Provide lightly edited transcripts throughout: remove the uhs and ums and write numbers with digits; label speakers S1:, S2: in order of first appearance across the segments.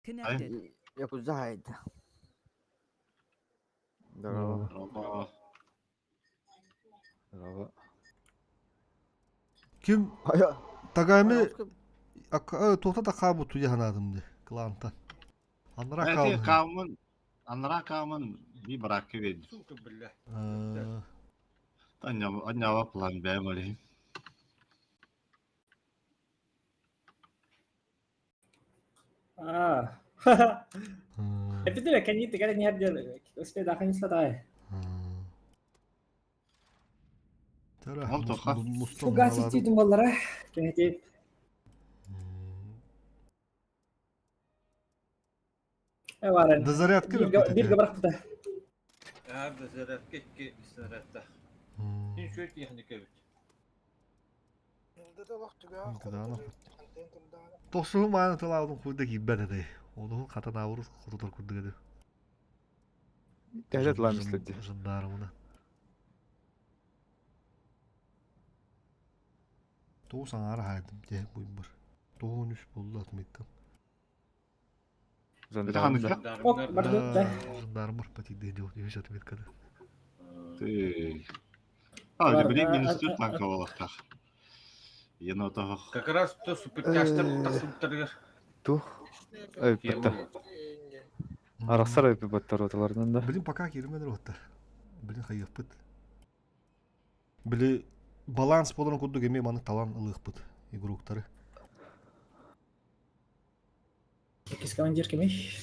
S1: Connected.
S2: Yakuzahid. Здорово.
S3: Здорово.
S4: Kim
S2: Aya.
S4: tagami tohta da kabutu yahanadımdı klanta. Anlara
S5: Эти
S4: kaldı.
S5: кавмын, анра кавмын би баракы вед. Аннява план бәмәли.
S6: Tapi itu lah kan itu kan niat dia. Usted dah kan salah.
S4: Tara
S5: Al toka.
S6: Fugas itu mallara. Kehti. Evaran.
S4: Da zaryadka mı?
S6: Bir gabrak tuta.
S3: هذا زرت كيك زرت إن شوية يعني كيف
S4: Tosuğum aynı talavdın kuyda gibbede de. Onu katana vurur kurudur kurdu gede.
S2: Tehlet lan istedi.
S4: Jandarmına. Doğu sana ara haydım diye buyum var. Doğu'nun üst buldu atmaydım.
S2: Жандармда.
S6: Ok, berdua dah.
S4: Jandarmır pati de diyor diye atmaydım kada.
S5: Ты. А, блин, министр танка волохтах. Енотах.
S3: как раз то суперкастер тасыптыргар
S2: Тух. Öpüttü. Arasar öpü battı rotalarından da.
S4: Bilin paka girmedi rotta. Bilin hayıp bit. Bili balans podunu kudu gemi manı talan ılık bit. Игруктары.
S6: Kis командир кемеш.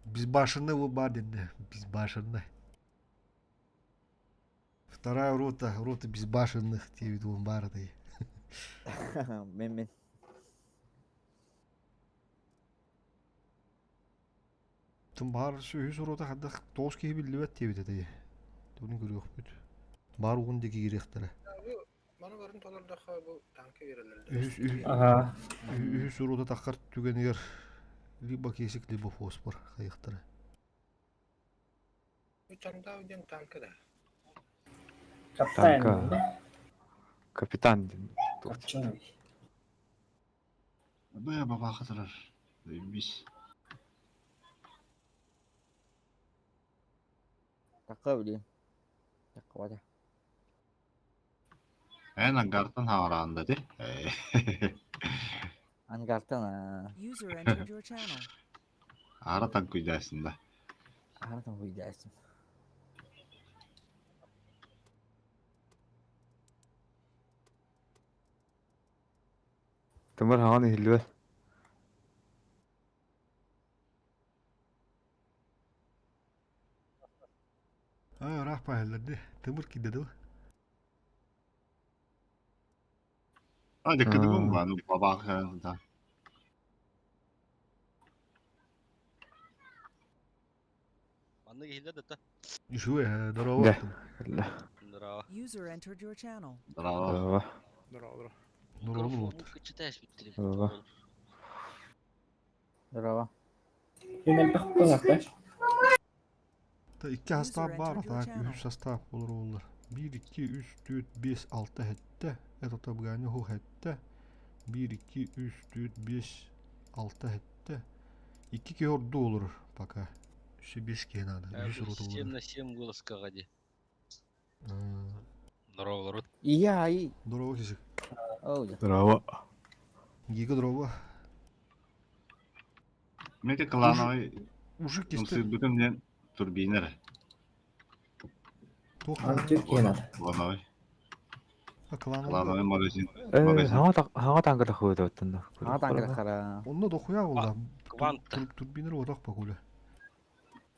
S4: Biz başında bu бар dedi. Biz başında. Вторая рота безбашенных девять барды.
S2: Men.
S4: Тым бар сөйіз рота хадда тоғыз кейі білдібет деп еді. Оны көрі өк бүт. Бар оғын деке керектері.
S7: Bana varın dolarda bu tanka verirler.
S6: Aha.
S4: Үз рота таққар түгенегер либо кесік, либо фосфор қайықтары.
S7: Bu çanda öden tanka da.
S6: Kapten.
S2: Tanka. Kapitan.
S6: Kapten.
S5: Бая баба хатырар. Бис.
S2: Takka bileyim. Takka var ya.
S5: Эн ангартан хаваран dedi.
S2: Angartan ha.
S1: User entered your channel.
S5: Ара танк үйдәсінде.
S2: Angartan bu gidersin. Tımır hağını hilver.
S4: Рах пахелерді. Тымыр кидеді.
S5: Hadi kıdımım var. Baba kırında.
S8: Anda gehilde de ta.
S4: Шуе, здорово.
S2: Да.
S8: Здорово.
S1: User entered your channel.
S5: Bravo.
S2: Bravo.
S4: Здорово вот.
S8: Читаешь биттiri.
S2: Bravo. Bravo.
S6: Email pak kolak.
S4: Ta 2 hasta var atak, 3 hasta olur olur. 1, 2, 3, 4, 5, 6 hette. Это табгане ху hette. 1, 2, 3, 4, 5, 6 hette. 2 ке орду olur пока. Еще 5 ке надо. 100 рот
S8: 7
S4: olur.
S8: на 7 голос кагади. Здорово, народ.
S2: İyi iyi.
S4: Здорово, Кисик.
S2: Oldu.
S5: Bravo.
S4: Гига здорово.
S5: Мете клановый.
S4: Уже
S5: Сыр
S4: кисти.
S5: бүтүнен турбинер.
S4: Тоха.
S6: Antep kenar.
S5: Клановый.
S4: Клановый.
S5: Клановый магазин.
S3: 하가 당가 хөөд өтөн
S2: Hağ tankara kara.
S4: Онно дохуя олда.
S8: Кванта.
S4: Турбинер одақ пакуля.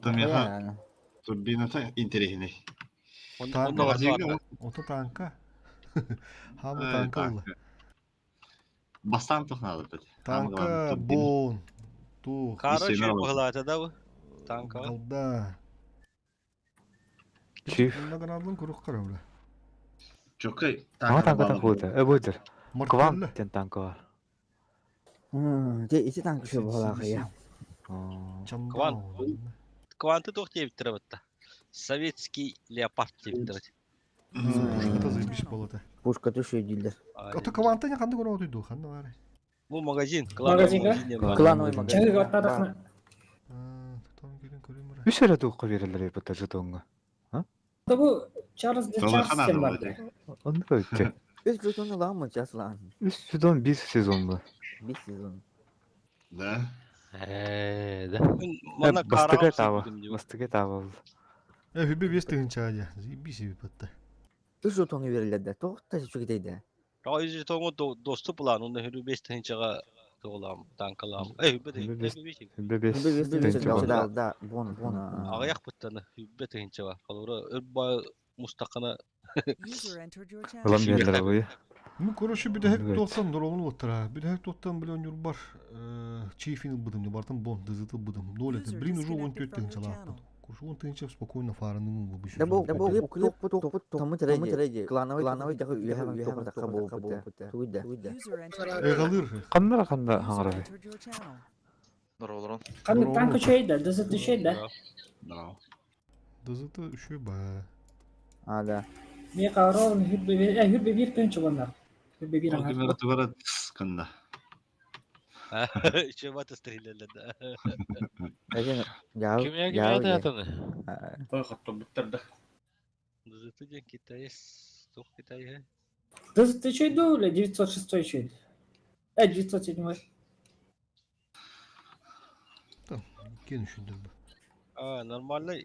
S5: Там яха
S2: Yani.
S5: турбината интересный.
S8: Onda var.
S4: Ото танка. Хамы танка олда.
S5: Бастан тухнады бит.
S4: Танка бон. Тух.
S8: Короче,
S5: Сильно
S8: погладя, да вы? Танка.
S4: Алда.
S3: Чиф.
S4: Наградын курuk кара бля.
S5: Чокай.
S3: Haga tangga хөөд бөөдөр
S4: Мартелле.
S3: квантын танка бар
S2: İki tank şu bola ya.
S4: Чамбал.
S8: Кванты toch тебе биттиребитта. Советский леопард тебе биттирет.
S4: Пушката заебись болота.
S2: Пушка düşüyor dilde.
S4: Ото кванта не кандай көріп отойду, қандай бары.
S8: Bu magazin.
S6: Magazin kah?
S8: Magazin var.
S2: Клановый магазин.
S6: Чаги оттарахна.
S4: Там келин көрем бара.
S9: Үш әрі туққа берілер епі жетонға.
S6: Bu Charles de
S5: Sonra
S6: Charles
S5: kanal
S6: sen
S5: olacak.
S6: vardı.
S9: Onu da ötті.
S2: Üç sezonu lan mı Caslan?
S9: Үш сезон, bir сезон ба.
S2: Bir sezon.
S5: Да.
S8: Da. Mana
S9: Бастыға
S8: karağım
S9: табы.
S8: sevdim diyor.
S9: Бастыға табы.
S4: Hübbe bes tığınçağa. Bir şey patta.
S2: Üç sezonu verirler. Tohta şu gideydi.
S8: Raizi tongu dostu bulan. Onda hürü 5 tınçağa doğulam. Tankalam. Hübbe de.
S9: Hübbe
S8: Hübbe beşik.
S9: Hübbe bes.
S2: Bir
S9: Тенчі
S2: sezon
S9: ба.
S2: da bon.
S8: Ağayak bıttanı. Hübbe tınçağa. Kalora ölba mustaqana.
S1: User entered your channel.
S9: Ғылам берлері бойы.
S4: Ну, короче, bir de hep
S9: Evet.
S4: tottan dolabını otura. Bir de hep tottan bilen yol bar. Чейфин быдым, не бартын бон, дызыты быдым. Ноль это.
S1: User
S4: Блин, уже он
S1: disconnected
S4: тёт
S1: from your
S4: тыңчалап.
S1: channel.
S4: Короче, он тыңчап спокойно фараның bu bir
S2: Да bu hep tamı tereydi. Klanoy da üyehem tokta bu. Tuyda.
S1: User entered
S4: Kalır.
S9: Қандара қанда
S1: User
S9: хаңырабы.
S1: entered your channel.
S6: Kanka tanka şeyde, dızıtı şeyde.
S5: Браво.
S4: Дызыты үшө ба.
S2: Ada.
S6: Bir kavram hübbe bir tınçı bunlar. Hübbe bir
S5: O
S6: anlar.
S5: kimler tuvara sıkında.
S8: Şu batı strillerle de.
S2: Egen ya.
S10: Kimya kimya hayatını.
S3: Toy hatto bitirdi.
S8: Dızıtı can Kitay'ı. Çok Kitay'ı.
S6: Dızıtı şeyde öyle 906 şeydi. 907.
S4: Кен үшүндür bu.
S8: Normalde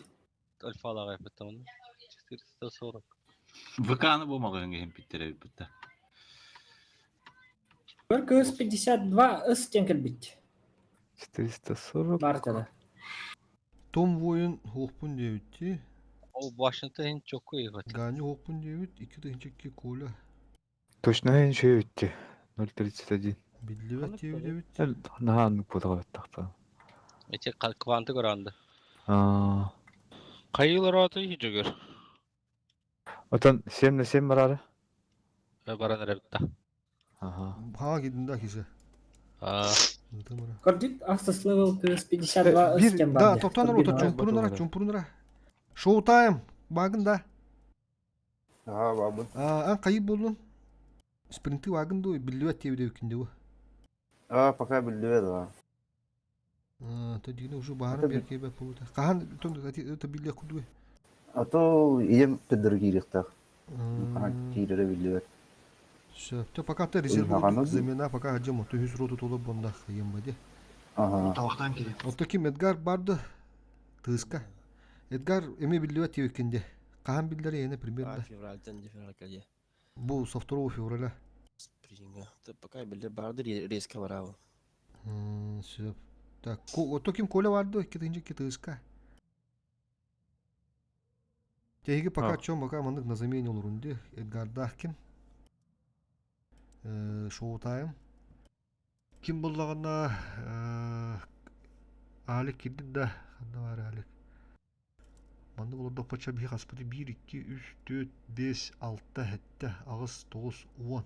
S8: alfalar yapıp tamam. Çıktı sonra.
S5: Vıkanı bulmak hem bittirebilir bitti.
S6: 452 ıstyankır bitti.
S9: 440.
S6: Markada.
S4: Том воин хоппун дебитти.
S8: O başında en çok iyi var.
S4: Гани хоппун дебит. 2 тыңчакке коля.
S9: Точно hen şey öttü. 031.
S4: Биллибет дебит.
S9: Әл наһан бұдаға өттіқта.
S8: Ece kvantı görandı.
S10: Kayılar atı hiç gör.
S9: Отан 7 бар ары?
S10: Baran erepta.
S9: Ага.
S4: Ха гидинда кисе. Зытымыра.
S6: Gördük Astas level 452
S4: Bir
S6: ıstyan
S4: да
S6: vardı.
S4: топтаныр
S6: Bir
S4: отыр
S6: numara.
S4: чумпурунара чумпурунара. Шоу тайм. Багында.
S2: Ага, бабу.
S4: Ан кайып болдун. Спринты багында биллибет дебит өкүндө бу.
S2: Пока bildiler da.
S4: То дигине уже баарын берке бе болду. Кахан это билле куду.
S2: А то идем тедер кирихтах. Кирere bildiler.
S4: Все. То пока ты резерв
S2: Ага,
S4: замена пока хаджам то 100 роту толуп бонда кайым баде.
S2: Ага.
S5: Tavaktan geliyor.
S4: Вот таким Эдгар барды. Тыска. Эдгар эме биллибет өкүндө. Кахан биллери эне примерно.
S11: Февральтен февраль келе.
S4: Бу со 2 февраля.
S11: Спринга. Ты пока билер барды резко барабы.
S4: Все. Так, вот таким Коля барды, кетинче тыска. Теги пока чом пока мандык на замене олурунде. Эдгар Дахкин. Шоу тайм. Ким боллагана Алик кирди да. Канда бар Алик. Мандык олордо пача бии хаспыты 1 2 3 4 5 6 7 агыс 9 10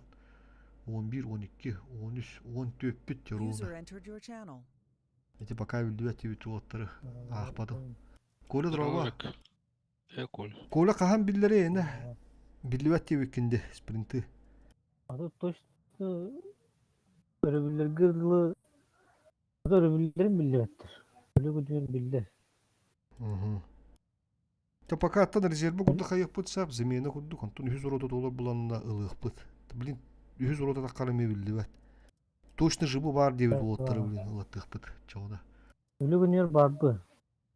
S4: 11 12 13 14 бүт
S1: User
S4: теруда.
S1: entered your channel.
S4: Эти пока билдибет тибит оттары ахпады. Коля дроба.
S10: Кол.
S4: Коля кахан биллери эне. Билдибет тибикинде спринты.
S12: Ады точно örübüller gırlı örübüllerin billettir. Öyle güdüyen bildi.
S4: Та пока аттан резерві күнді қайық бұд сап, земені күнді контун 100 рота долар бұланына ылық бұд. Блин, 100 рота таққары ме білді бәт. Точно жыбы бар дебет олаттары білін ылаттық бұд чоғда.
S12: Öyle güdüyen bardı.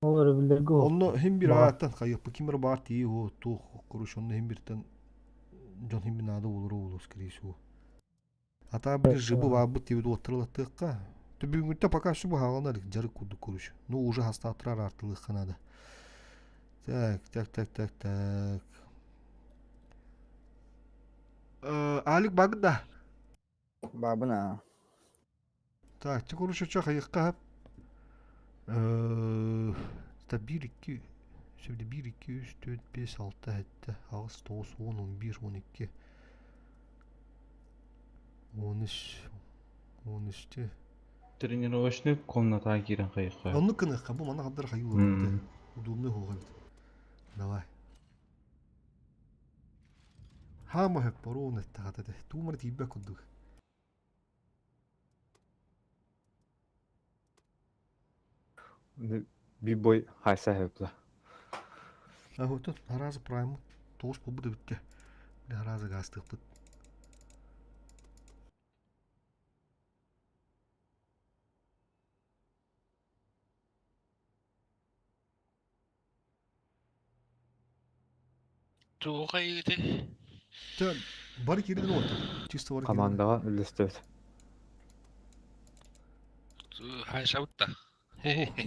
S12: Ол örübüllerge o.
S4: Онны хем бір аттан қайық бұд кемір бар тейі о, тоқ, құрыш, онны хем біртен жон хем бір нады олыр олы скорейші о. Ата бір жыбы бар бұд дебет олаттары ылаттыққа. Бүгінгі пока şu bu hağına жарык күнді көріш. Ну, уже хастатырар артылық қанады. Так. Алик багда.
S2: Бабына.
S4: Так, ты короче что қайыққа. Та 1 2 şimdi 1 2 3 4 5 6 7 8 9 10 11 12 13 13'te.
S13: Тренировочный комната кирен кайыкка.
S4: Onu kınıqqa bu mana qadar қайық oldu. Удобный hoğal. Давай. Хама хеп борон эттагатэ. Тумар тиббэ кудуг.
S9: Bir boy haysa hepla.
S4: Ahotun harazı prime toğuz bu da bitti. Bir harazı gazdık bit.
S10: Tuğha iyiydi.
S4: Te barı girdin orta. Çisti barı girdin.
S9: Komandaga ülestöt.
S10: Hayşa butta.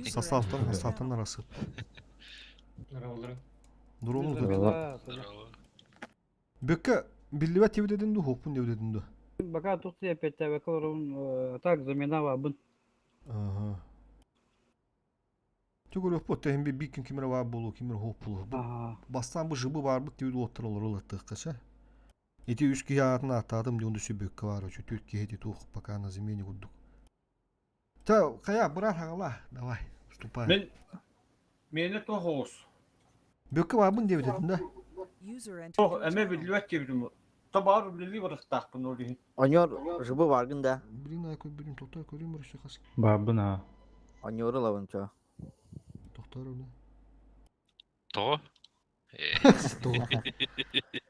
S4: Sasaftan arası. Dur oğlum dur.
S10: Bravo.
S4: Bökke billivet yevi dedin du hopun yevi dedin du.
S12: Бака тут я опять так заминала бын.
S4: Aha. Çok öyle hop hem bir gün kimere var bolu kimere hop bolu. Bastan bu jıbı var bu diyor otur olur olattık kaça. Eti üç kıyatına atadım diyor şu bökke var şu Türkiye hedi tuh bakana zemini kurduk. Ta kaya bırak Allah. Davay. Stupay.
S3: Meni tohos.
S4: Bökke var bunu diye dedin de.
S1: User entered
S3: Toh,
S1: your
S3: eme
S1: channel.
S3: billivet gibi. Tabar billi bıraktak bunu oraya.
S2: Anyor jıbı vargın da.
S4: Birin ayakı birin toktar koyayım burası kas.
S13: Barbın ha.
S2: Anyor'u lavın ço.
S4: Toktar öyle.
S10: To.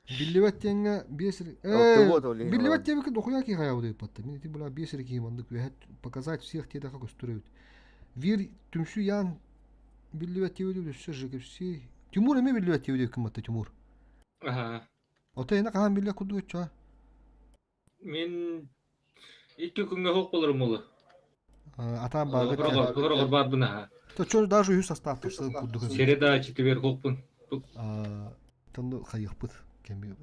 S4: Billivet yenge bir esir. Billivet yenge ki dokuya ki hayal deyip battı. Mini ti bula bir esir ki mandık ve het показать всех те daha gösteriyor. Bir tümsü yan billivet yenge diyor sözü ki Timur emi billivet yenge kim battı Timur.
S13: Aha.
S4: Ota yine kahan billivet kudu geçiyor.
S13: Men 2 күнгө хок болорум улу.
S4: Atan bağlı.
S13: Хорогор бarbın ha.
S4: То чё даже yüz состав тырсы kudu.
S13: Середа читибер хокпун.
S4: Tandı kayık bıt. Kemi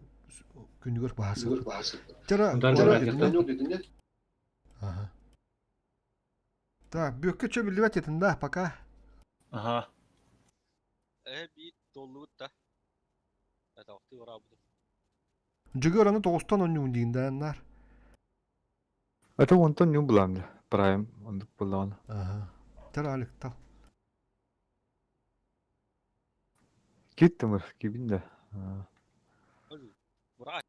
S4: gündür bahası.
S13: Ondan
S4: dedin de. Aha. Da büyük köçe billivet yetin de paka.
S3: Aha.
S8: Bir dolluğut da. Vakti var abi.
S4: Cıgıranı doğustan oynuyor diyenler.
S9: Ata ondan ne bulandı? Prime onluk bulan.
S4: Aha. Teralik tal.
S9: Gitti mi gibinde.
S8: Bırak.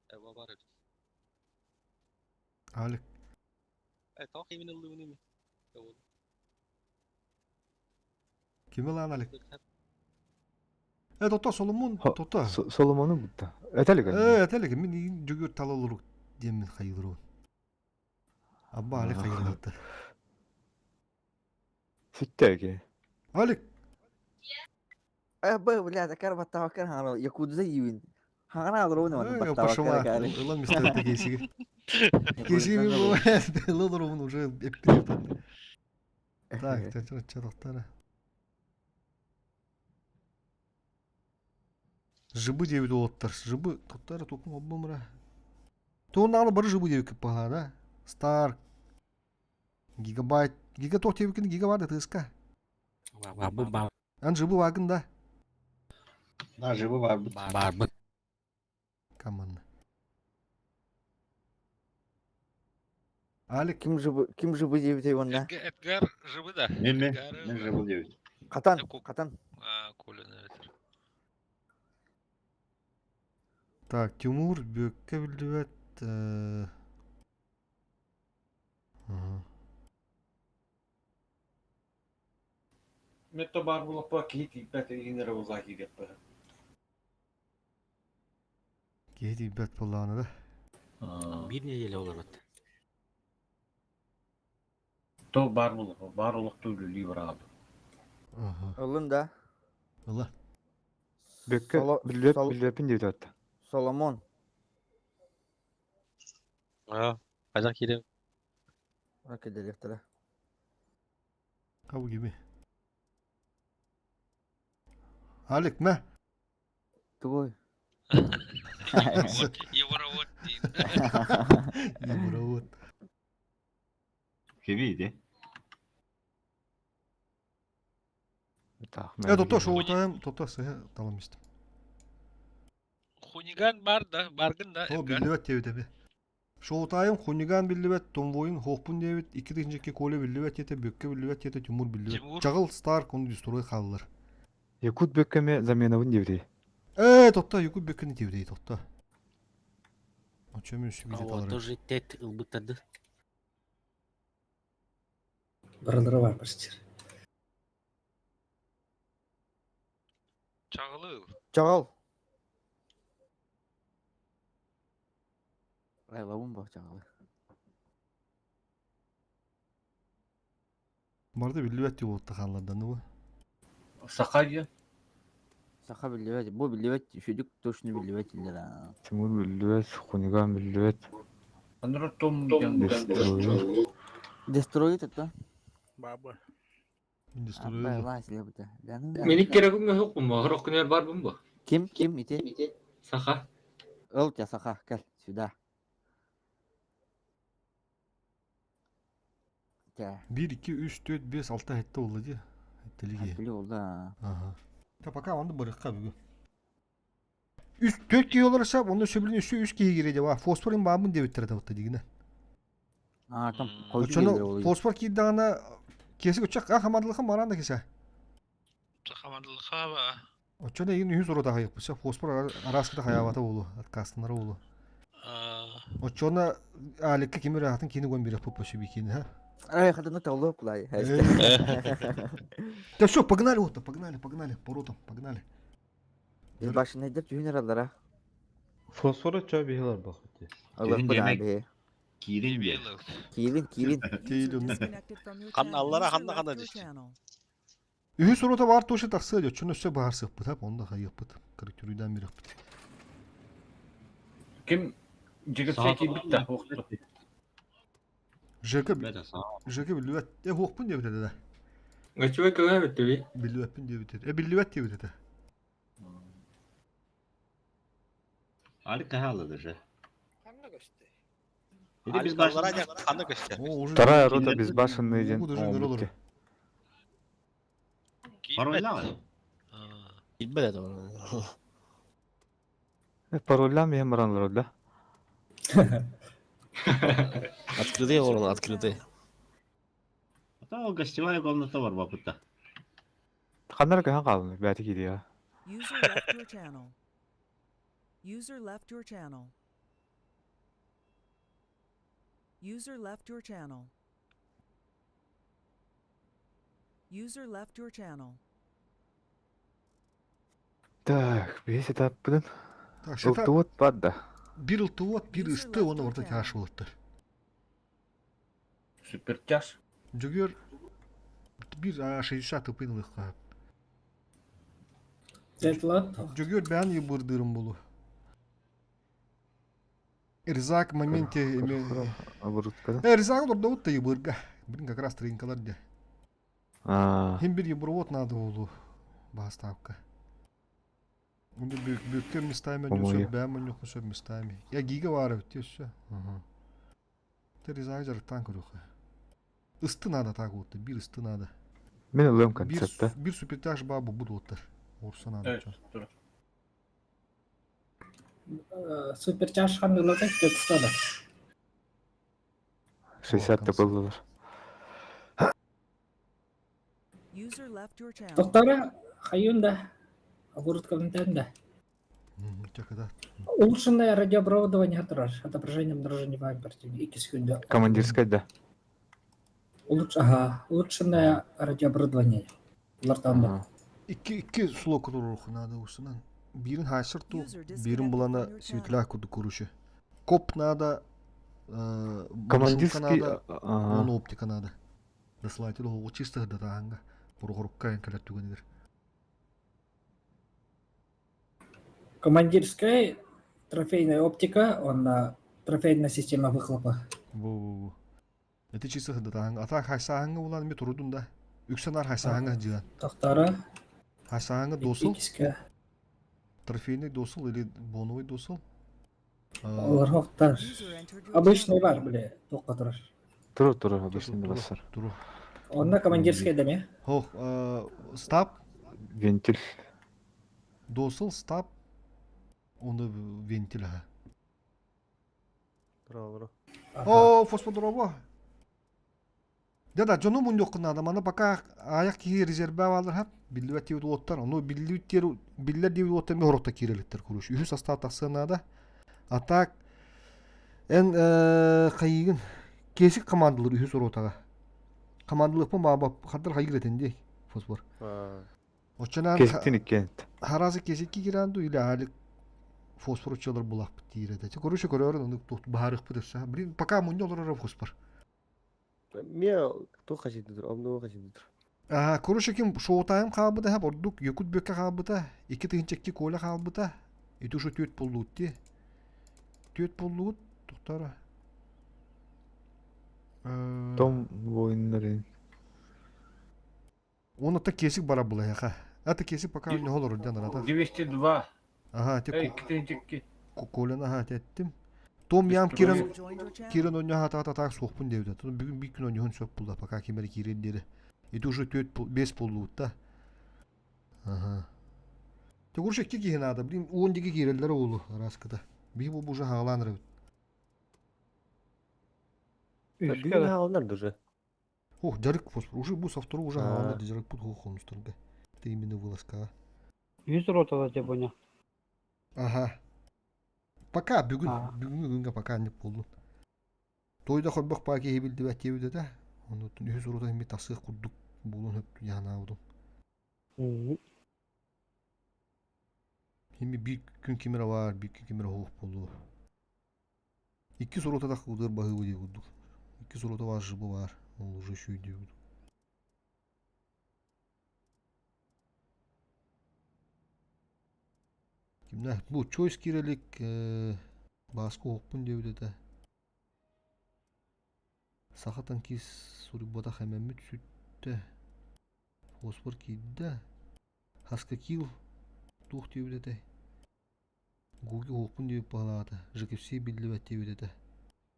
S8: Eva var.
S4: Alik.
S8: Tamam emin olduğunu mi?
S4: Kimi lan Alik? Tota Solomon. Tota.
S9: Solomon'u butta. Etalik.
S4: Etalik. Min cıgır tal oluruk diye min hayılır o. Abba Alik hayırlattı.
S9: Sitte ki.
S4: Alik.
S2: Bля, такая батавка хана, якудза юин. Хана адроны он
S4: Пошла.
S2: батавка.
S4: Ulan mister de geçi. Geçi bu. Лодоровун уже эпилептан. Так, çatıktara. Жыбы девиді оттар. Жыбы тоттары токун оббамыра. Тоғын бары жыбы деві кіп баға да. Star. Гигабайт. Гига тоқ девікіні гига барды тыска. Ан жыбы вагын да.
S5: Да, живы бarbın.
S10: Barbın.
S4: Команда. Alik.
S2: Kim жыбы девитэй онда?
S10: Edgar живы да.
S5: Men живы diyor.
S2: Katan.
S10: Коля, evet.
S4: Так, Тимур Бөкке білдібет.
S3: Men tabar bulup bak hiti bete inere uzak gidip.
S4: Gedi bet bulanı da.
S11: Bir neyle olur at.
S3: To bar bulup tüylü liver abi.
S2: Olun da.
S4: Allah.
S9: Bökke billepin diyor hatta.
S2: Solomon.
S8: Kazak gidelim.
S2: Bak edelim.
S4: Kavu gibi. Alik me.
S2: Tugoy.
S10: Евровод değil.
S4: Евровод.
S5: Keviydi.
S4: То шоу тайм, то сая талам истем.
S10: Хуниган бар да, баргын да.
S4: О билбет дебит эби. Шоу тайм хуниган билбет, томвойын хопун дебит, 2-нче коле билбет ете, бөкке билбет ете, Тимур билбет. Жагыл Star кону дистрой калдыр.
S9: Yakut bökkeme zamanavın diyor.
S4: Тотта юку бөккени дебит тотта. Очемүн şu bilet alır.
S11: Тоже тет ылбытады.
S6: Барлары бар бірістер.
S10: Чағылы.
S2: Чағал. Айлауым бар чағал.
S4: Барды билбет деп отты қалладан bu.
S3: Сақайы.
S2: Саха билбет. Бу билбет. Шүдік точно билбет.
S9: Тимур билбет, Хуниган билбет.
S3: Андрар том
S9: Дестрой.
S2: Дестрой это.
S7: Бабы.
S4: Индустрия.
S2: Байлай слепта.
S13: Мен иккере күнгө хокпун ба? Хырок күнер барбын ба?
S2: Ким ите?
S13: Саха.
S2: Ол тебя Саха. Кел сюда.
S4: 1, 2, 3, 4, 5, 6 hette oldu diye. Hetteliği.
S2: Bili oldu ha.
S4: Aha. Ta baka andı bırakka bugün. 4 giy olursa onda söbülün üstü 3 giy gireceği var. Fosforin babın devitleri de otta digine.
S2: Aa tam
S4: O
S2: koydu
S4: çoğunu
S2: gelir oluyor.
S4: fosfor ki dağına kesik uçak hamadılığı maranda kese.
S10: Çakamadılığa ba.
S4: O çoğunu yine 100 euro daha yapmışsa fosfor arasında hayavata oğlu. Kastınlara oğlu. O çoğunu alikka kimi rahatın kini gön bir yapıp başı bir kini ha.
S2: Ай, хатаны таулы кулай.
S4: Да все, погнали, Отто, погнали, поротом, погнали.
S2: Biz başına edip tühün aralara.
S9: Fosfora çay bihiler bak.
S2: Allah bu abi.
S5: Kiril bir.
S2: Kirin.
S4: Değil onu.
S1: Disconnected from your
S8: Kan
S1: channel.
S8: Allah'a
S1: User
S8: hamda
S1: left
S8: kana
S1: your
S8: düştü.
S1: channel.
S4: Ühü sorota var toşu taksı ediyor. Çünkü üstü bahar sıppıt hep onda hayıppıt. Kırıktürüden bir yapıt.
S3: Kim jigit çeki bitti. Hoqtu.
S4: Жека
S5: Ben de sağ.
S4: bilüvet. Hoqpun diye bitedi de.
S13: Göçüme köye bitti bir.
S4: Bilüvetpin diye bitedi. Bilüvet diye bitedi.
S5: Harika halıdır ya.
S7: Kanla göster.
S5: Bir de biz
S8: Biz başlara
S5: başlayalım.
S8: kanı göster.
S9: Вторая рота без башенный
S4: Bu da jüngür olur.
S5: Parolla var.
S11: Bilmedi onu.
S9: Паролям я маранлар да.
S11: Открыты он, открыты.
S5: Hatta o gastevaya komnata var vaputta.
S9: Хандар кахан калды, бәти киди я.
S1: User left your channel. User left your channel. User left your channel. User left your channel.
S9: Так, бес этаппыдан.
S4: Так, şeta
S9: Ылтуот бадда.
S4: bir ıltıvat bir ıstı onu orta kaş oldu.
S3: Süper kaş.
S4: Jüngür bir 60 tıpın lıkka.
S6: Зайтлат.
S4: Jüngür ben yıbırdırım bulu. Erzak моменте
S9: Оборудка.
S4: Erzak orada utta yıbırga. Блин, как раз тринкалар diye.
S9: А,
S4: Hem bir yıbırvot надо oldu. Bastavka. Onda büyükler местами
S9: По-моему.
S4: yok, ben yok söz местами. Ya giga var ötüyor şu. Aha. Erzak jarıktan kuruyor. Istı надо так вот, bir ıstı надо.
S9: мен ылым концепті.
S4: Bir süpertaş babı bu dotter. Orsa надо.
S3: Evet. Dur.
S6: Супер чашхан ылатак көтстады.
S9: 60 болдылар.
S1: User left your channel.
S6: Тоқтары хайында. Огурут комментарында.
S4: Чакада.
S6: Улучшенное радиооборудование тұрар. Отображением дрожания вайбер. 2 секунды.
S9: Командирская да.
S6: Улучшенное радиооборудование. Лартанда.
S4: İki slok olur надо usынан. Birin haşır tu, birin bulana sivitlah kudu kuruşu. Kop надо,
S9: Командирский...
S4: надо,
S9: Ага.
S4: он оптика надо. Дослать его чисто да танга. Порохорукка енкалет туганидер.
S6: Командирская трофейная оптика. Он трофейная система выхлопа.
S4: Во. Это чисто да танга. Ата хайсаанга улан ми турудунда. Үксенар хайсаанга жиган.
S6: Тоқтары.
S4: Хайсаанга досыл.
S6: Икиске.
S4: Трофейный досыл или боновый досыл.
S6: Олар хоқтар.
S1: User entered your
S6: Обычный
S1: channel.
S6: бар, біле. Тоққа тұрар.
S9: Туру, обычный басар.
S4: Туру.
S6: Онда командирская деме.
S4: Хох, стап,
S9: Вентиль.
S4: досыл, стап. Onda ventil ha. О, фосфодорова. Дада, жону мун yok adam. Ana baka ayak ki rezerve alır hep. Billivet diye otlar. Onu biller diye otlar mi horokta kirelikler kuruş. Ühü sasta taksana da. Atak en kayığın kesik komandaları ühü sorotaga. Командалык mı baba kadar hayır etendi fosfor. Oçanan
S9: Kestin iken.
S4: harazı kesikki girandu ile halik fosfor uçalır bulak bitire de. Koruşu koruyorsun onu tut baharık bıdırsa. Bir paka munyo olur ara fosfor.
S11: Mia tuh kasih tidur, om tuh kasih tidur.
S4: Aha koruşu kim şoğutayım kalbıda hep orduk yakut böke kalbıda. İki tığınçakki kola kalbıda. Itu şu tüyet bulluğut diye. Tüyet bulluğut tuhtara.
S9: Tom bu oyunları.
S4: Onu da kesik bara bulaya ha. Ata kesik paka ne olur canlar ata.
S3: 202.
S4: Aha te
S3: İkinci.
S4: kolana ha ettim. Tom yam kiran
S1: User joined your channel.
S4: kiran onya hata hata sohpun devde. Bugün bir gün onya söp bulda paka kimeri kirenleri. Itu şu tüyet 5 bulluğut da. Aha. Te kurşak ki hinada bilin 12 kireller oğlu araskıda. Bir bu buja hağlanır.
S11: Düğün havalar durur.
S4: Ох, жарык фосфор. Уже бу со второго уже надо жарык под хохом строго. Это именно вылазка.
S12: 100 ротада деп ойна.
S4: Ага. Пока бүгүнгө пока не болду. Тойда хоббак паки хебилди бәтебиде да. Оны 100 рота эми тасы курдук болун хөп яна алдым. Эми bir gün kimera var, bir gün kimera hoq boldu. 2 сорота да кылдыр багы деп курдук. 2 сорота var, жыбы var. Ол уже шүйдü. Kimler? Bu choice kirelik baskı hokpun devde de. Sakatan ki suri boda hemen sütte. Fosfor kidde. Haska kill tuh devde de. Gogi hokpun devde bağladı. Jekepsi bildi ve devde de.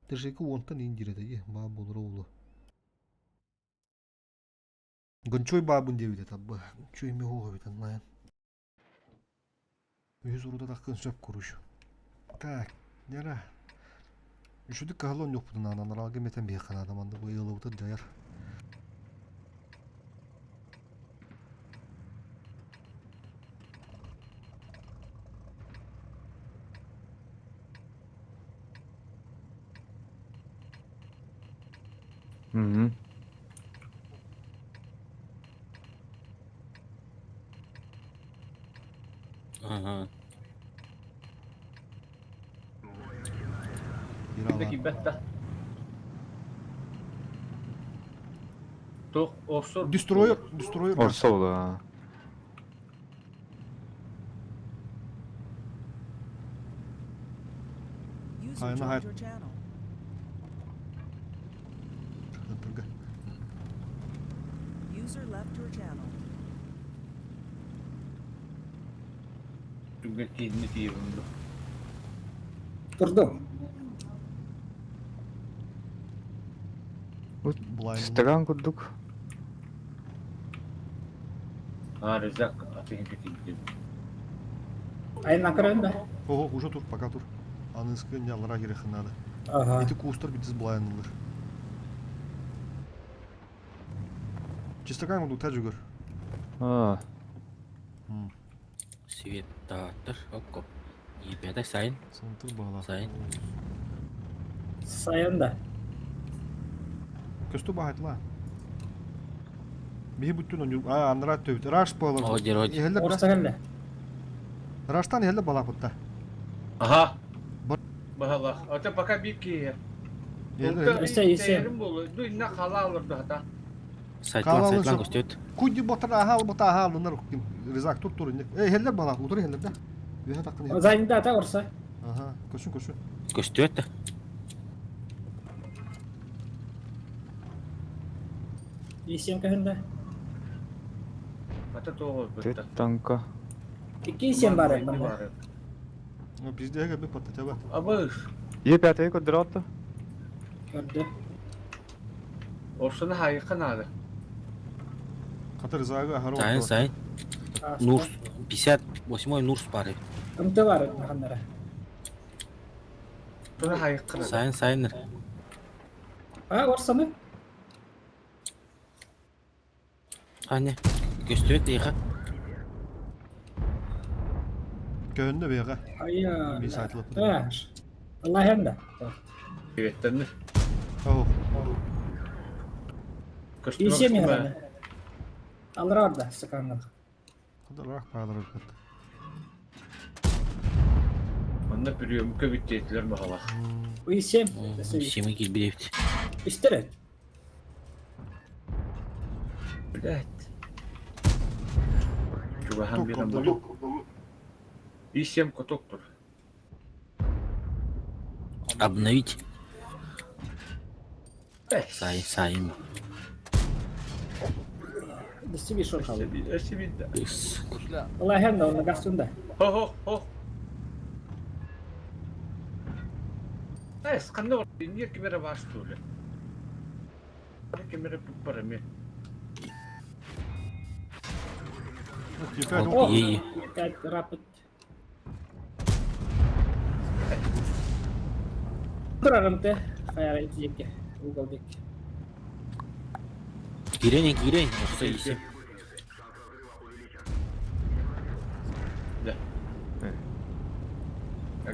S4: Держеки онтан индирede ye. Ba bolur oğlu. Гончой бабын девде табы. Гончой ми хога бит анлайын. 100 уруда такын сөп куруш. Так, нера. Үшүдүк кагалон жок бутун анан аралга метен бейкан адаманды быйылыбытыр жаяр.
S9: Hı.
S11: Aha.
S3: Buradaki betta. Tuh offshore.
S4: Destroyer.
S9: Olsa olur ha.
S1: User
S4: Aynen,
S1: joined
S4: hayır.
S1: your channel. User left your channel.
S3: Buradaki ne diyeyim?
S6: Turdu.
S9: Стаган курдук.
S3: Ha Rızak atayım gitti.
S6: Ayın akırında.
S4: Ого, уже тур, пока тур. Аныскы нялыра керехин надо.
S6: Ага.
S4: Эти кустар битиз блайнылыр. Чистакан буду тәжүгөр.
S9: Ha.
S11: Светтатыр. Окко. Ипеде сайын.
S4: Сынтыр бала.
S11: Сайын.
S6: Sayında.
S4: Көстү бахатла. Бии бүттүн он андыра төбүт. Раш болор.
S11: Одер.
S6: Orta geldi.
S4: Раштан эле бала бутта.
S3: Aha. Bahala. Ata baka bir ki. Yerim bolu. Duyna kala alırdı hatta.
S11: Сайтлан көстөт.
S4: Куди ботар ахал бота ахалынар. Ризак тур тур. Хеллер бала, утур хеллер да. Бия такын.
S6: Zayında ata orsa.
S4: Ага, көшүн.
S11: Көстөт.
S6: İsyan kahında.
S3: Ata doğru.
S9: Tet tanka.
S6: İki isyan var ya bende.
S4: Ну пизде га бе патта ба.
S3: Abış.
S9: Ye piyatayı kodrattı.
S6: Gördü.
S3: Orsana hayıkan adı.
S4: Катар зага ахаро.
S11: Сайын сайын. Нурс 58 Нурс бар.
S6: Kımtı var bakanlara.
S3: Buna hayıkan adı.
S11: Сайын сайыныр.
S6: Ha orsa mı?
S11: Hani көстөт дейха.
S4: Көнде бега.
S6: Hayya.
S4: Bir saat loptu.
S6: Ha. Allah hem de.
S3: Evettendir.
S4: Ого.
S6: Исем яғаны. Алыр арда, сықанлық.
S4: Кыдырак кадыр кыт.
S3: Анда приемка биттетилер махала.
S6: Исем.
S11: Исем'i gilbirevdi.
S6: Üsteret.
S3: Блять. Чувахан бирам бар. Исем котоктур.
S11: Обновить. Sayın.
S6: Дестиби шор қалу.
S3: Эсибидда.
S6: Олай хәмді, оны қастында.
S3: Хо. Қандай бар? Не кемері баш төлі. Не кемері бүк бар әме.
S11: İyi.
S6: Кәт рапыт. Тұрарымды. Қаяға етізекке. Уголбек.
S11: Giren. Yoksa isim.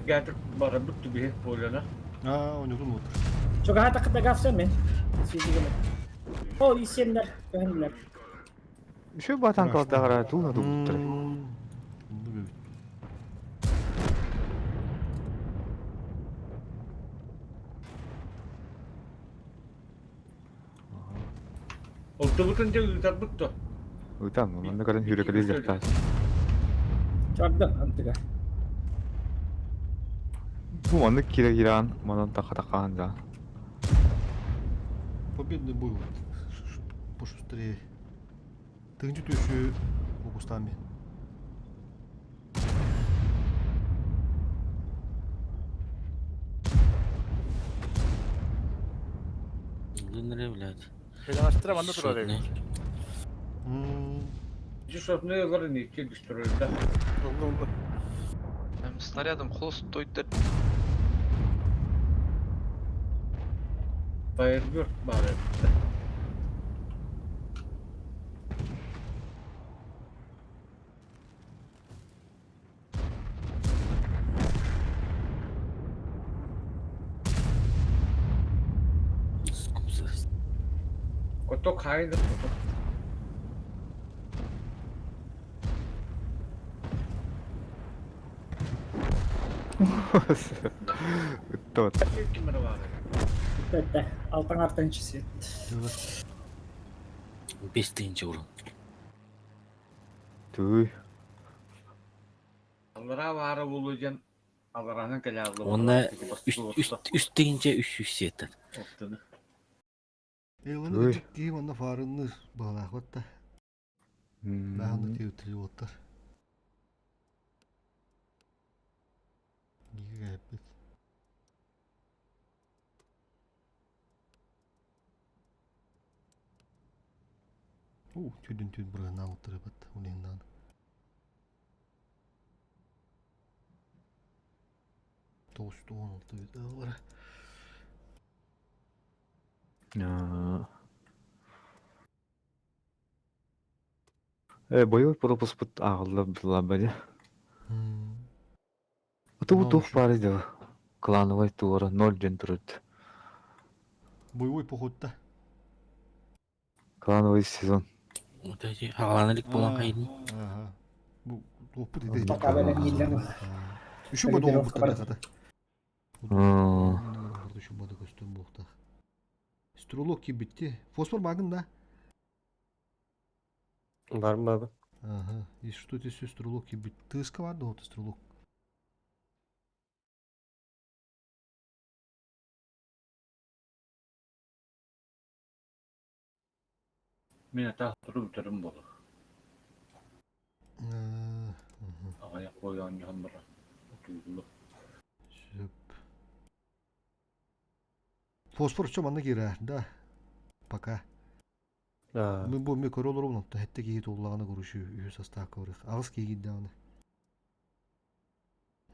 S3: Gәтір бара бүкті бейт бойлана.
S4: Oynadım mı?
S6: Çok aha takıda gafsam ben. Süzügümü. O isimler. Köhünler.
S9: Şu batan kaldı tuğla durdu.
S3: Otobüsün de ülter büktü.
S9: Utan mı? Ne kadar yürek ediyor yaptı.
S6: Çardım antıga.
S9: Bu anlık kira manan taka da.
S4: Победный бой. Пошустрее. Тыңжы төші Огустами.
S11: Nereye блядь?
S10: Филаштырам анда тұрар еді.
S3: Дешевные варни келді строили.
S10: Снарядом холст тойды.
S3: Фаерберг бар еді. Коток хайды.
S9: Тот.
S3: Кемері бар еді.
S6: Dede. Altın artıncı set.
S11: 5-tinci vurun.
S9: Tüy.
S3: Allara varı bulucan. Allaranın kalağlı.
S11: Onda üst deyince 300 setten.
S3: Optunu.
S4: Elini ciddi onda farını bağlaq vatta. Ben de tiyotili otlar. İyi gayet. Tüdün buraya oturup at. Ulindan. Tostu 16 videoları.
S9: Boyu пропуск пут ağılda была бәде. Bu тух парыды. Клановый тура 0 ден тұрды.
S4: Боевой походта.
S9: Клановый сезон.
S11: Вот эти ağlanırlık bulan kaydı.
S4: Bu topu dedi.
S6: Takabelen yıllarım.
S4: Şu modu oldu kadar. Şu modu kostüm boğdu. Strolog gibi bitti. Fosfor bagın da.
S11: Var mı abi?
S4: Ага. И что здесь все стрелок и бит. Ты сковарда вот стрелок.
S3: Мен ата тұрым болу. Ағая қойған жамбыра.
S4: Фосфор что манна кира, да. Пока. Мы будем корол ровно, то это какие-то уланы груши, ее состав коврых. Алс какие давны.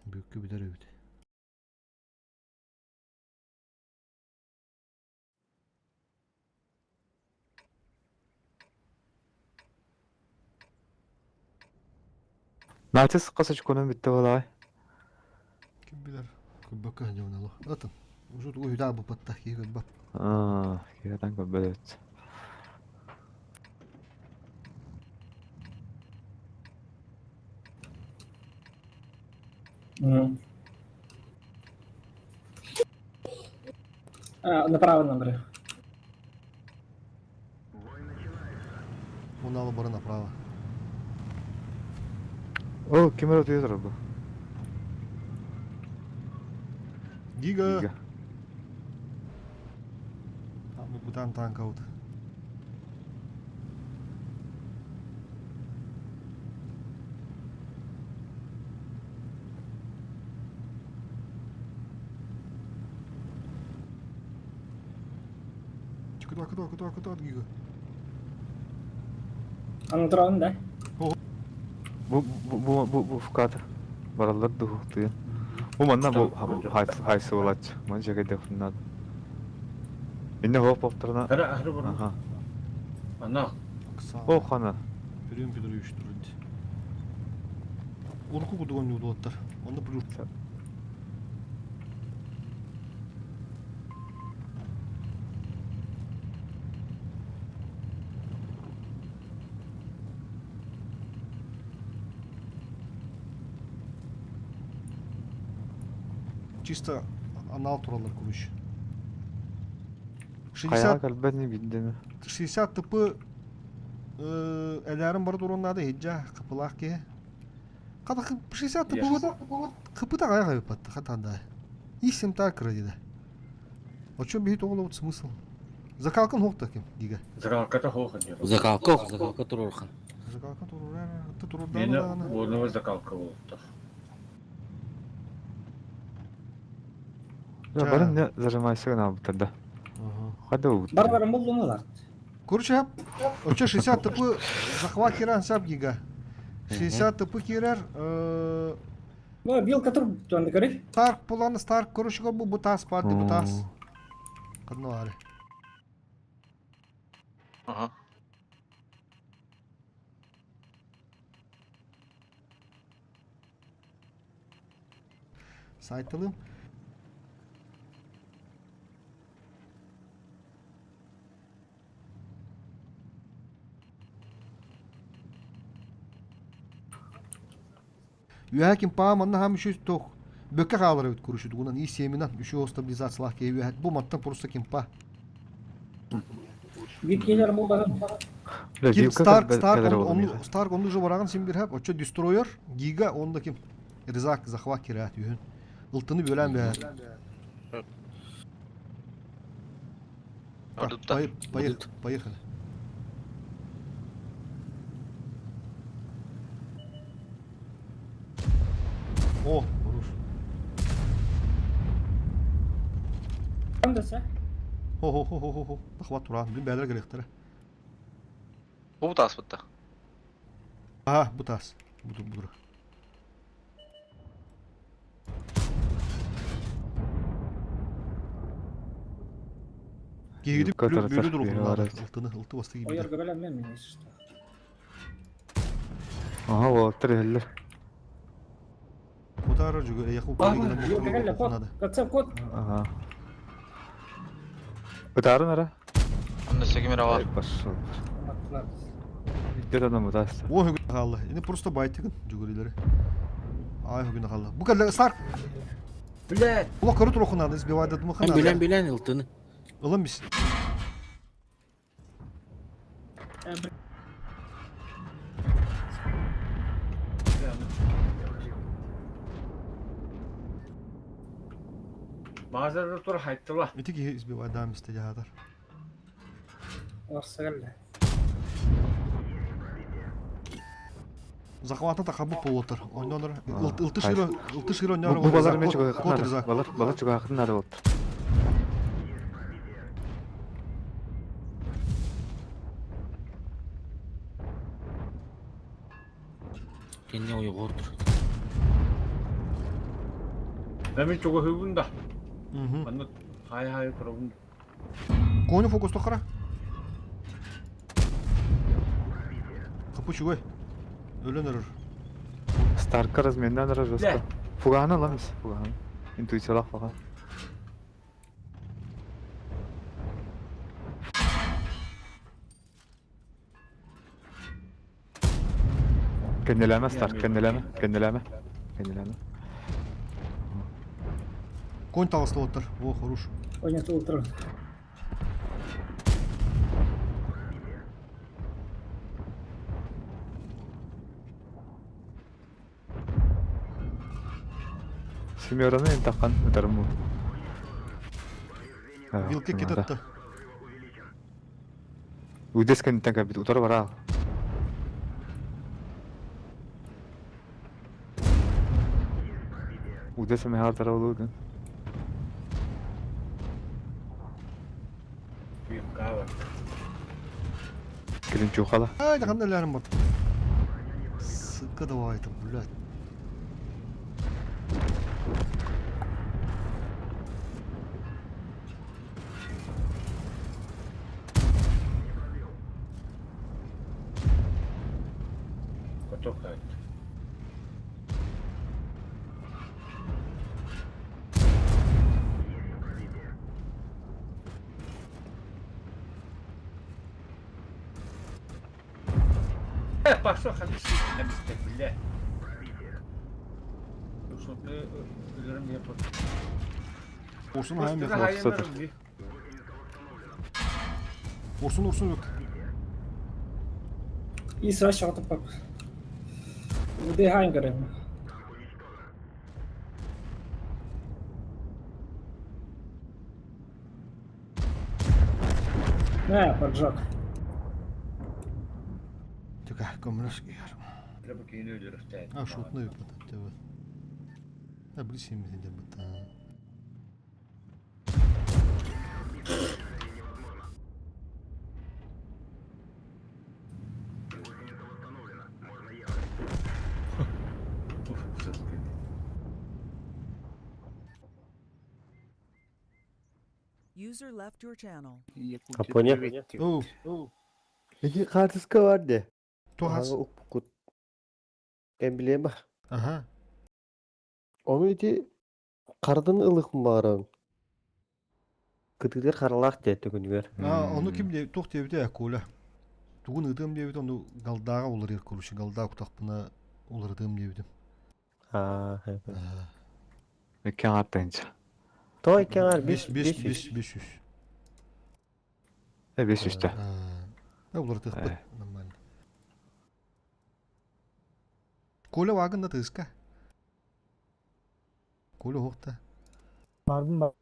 S4: Büyük bir derevdi.
S9: Naçız qasa çıkonun bitti olay.
S4: Kim bilir. Kubaka hacımın Allah. Atın. Uzun uyuda bu patta ki gülbap.
S9: Kiradan kabul et.
S6: Направо набры.
S4: Он алып бара направо.
S9: О, кемер өтüyor bu.
S4: Гига. Мы бутан танк аут. Куда, Гига?
S6: Антron да?
S9: Bu fukatır. Baralar da hukutu. Bu manna bu haysı olaç. Man jaga defnad. İnne hop hoptarına.
S3: Ahır bunu.
S9: Aha.
S3: Ana.
S9: O xana.
S4: Перейдем к другой стороне. Урку кудуган не удалаттар. Оны плюс. Чисто анал туралар күрүш.
S9: Каяга калбани биддеме.
S4: 60 tıpı эләрим бар туруннады хеджа капылак ке. Када 60 tıpı вот кыпыта каяга yapatты хатанда. Исем так кредиде. А чё бит оглы вот смысл? Закалкан хокта кем Гига.
S3: Закалката хохан.
S11: Закалка турурхан.
S4: Закалкан турурар. Ты турурдан.
S3: Мені оны закалка болду.
S9: Ya barın ne zajimайся на бутарда. Хада вот.
S6: Барбарым болду му лар?
S4: Короче, очо 60 tıpı захват киран сап Гига. 60 tıpı кирер.
S6: Ну, вилка тур туанды көрөй.
S4: Старк планы Старк короче bu тас парты bu тас. Кадно аре.
S10: Ага.
S4: Сайтылым. Юхаким пам анна хам şu тох. Бөкке калыр өт күрүшү дугунан и семинан үшө стабилизациялак ке юхат. Бу маттан просто кимпа.
S6: Викилер болдаган.
S4: Ким Старк onu уже бараган сен бир хап. Очо дестройер Гига онда ким? Ризак захват кират юхун. Ылтыны бөләм бе. Поехали. О, vuruş.
S6: Кандаса?
S4: Ho. Захват туран. Бин бәлер керектер.
S10: Bu tas bitti.
S4: Aha, bu tas. Budur. Giydi böyle durumlar. Iltı bastı gibi.
S6: Oyar göbelen men işte.
S9: Aha o treller.
S4: Bu tarafı juga yakın
S6: Göbelen katsam kod.
S9: Aha. Utarın ara.
S10: Onda sekimera var.
S9: Başladı. Где-то нам удастся.
S4: О, hügün kaldı. Yine просто baytıgın jugurileri. Ay hügün kaldı. Bu kadar Stark.
S3: Блядь.
S4: Ulan karı tur okunadı. Избивает adımı kanadı.
S11: Bilen ıltını.
S4: Ulan biz.
S3: Mağazada tur hayttılar.
S4: Эти ки избивает дам истеядыр.
S6: Орсагалла.
S4: Захватна такабы полотыр. Ойнонор. Ылты широ ойнор.
S9: Bu balar me çok yakın. Balar çok yakın nerede oldu?
S11: Kendine uyguyordur.
S3: Hemen çok hügünda.
S4: Мхм.
S3: Bana hay kurabın.
S4: Коня фокус тохара. Kapı çugoy. Ölen error.
S9: Stark'a razmenden ara жестко. Фуганы аламыз, фуганы. Интуициялық фуганы. Kendileme Stark, kendileme.
S4: Конь талыста отыр. О, хорош.
S6: Понятый утро.
S9: Семераны енді таққан өтірім бұл.
S4: Вилке кететті.
S9: Өдескен тәңгі біт ұтар бар ағы. Өдесі мәғар тара болуды.
S3: Büyük kahve.
S9: Келін чуқала.
S4: Айда қандай ләрім бар. Сыққа да айтым, блядь.
S3: Потокает. Пошел, хамси, бля. Что ты ölürüm diye tut.
S4: Orsun hayal
S3: Üstüne
S4: yok.
S3: hayallerim bir.
S4: Orsun yok.
S6: И сразу шығатып бап. Где хангерем? Поджог.
S4: Тюка, коммунистский.
S3: Треба кинуть ölürüm.
S4: А, шутный выпад. Обличим меня будто.
S1: User left your channel.
S12: Japonya. İki kartıska vardı.
S4: Tuhas.
S12: Ben bileyim bak.
S4: Aha.
S12: Onu iti kardan ılık mı bağırın? Kıtıklar karalak dedi günler.
S4: Onu kim diye toh diye bir de yakula. Tuğun ıdığım diye bir de onu galdağa olur yer kuruşu. Galdağa kutakpına olur ıdığım diye bir de.
S12: Ha, evet.
S9: Mekan attayınca.
S12: Toy kenar
S4: 500.
S9: 500'te.
S4: Ne olur tıkpı. Kola vagında tızka. Kola hoqta.
S12: Barbun bak.